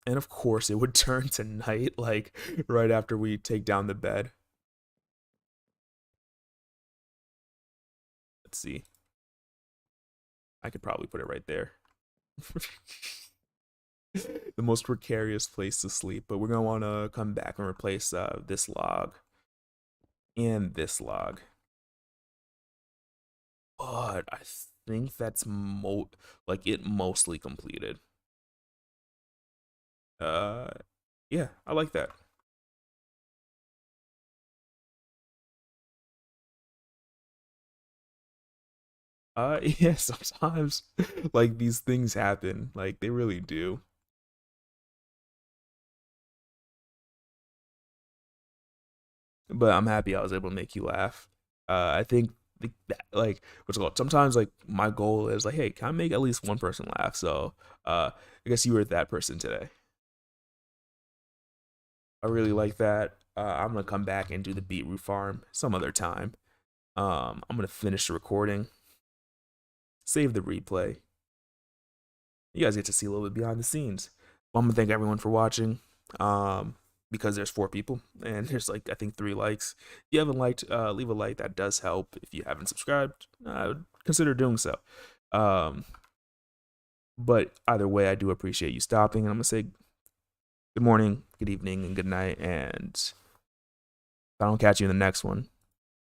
And of course, it would turn to night, like right after we take down the bed. Let's see. I could probably put it right there. The most precarious place to sleep, but we're gonna want to come back and replace this log and this log. But I think that's it mostly completed. Uh, yeah, I like that. Yeah, sometimes like these things happen, like they really do. But I'm happy I was able to make you laugh. I think like what's it called? Sometimes like my goal is like, hey, can I make at least one person laugh? So I guess you were that person today. I really like that. I'm gonna come back and do the beetroot farm some other time. I'm gonna finish the recording, save the replay. You guys get to see a little bit behind the scenes. Well, I'm gonna thank everyone for watching. Because there's 4 people and there's like I think 3 likes. If you haven't liked, leave a like. That does help. If you haven't subscribed, consider doing so. Um, but either way, I do appreciate you stopping. And I'm gonna say good morning, good evening, and good night. And if I don't catch you in the next one,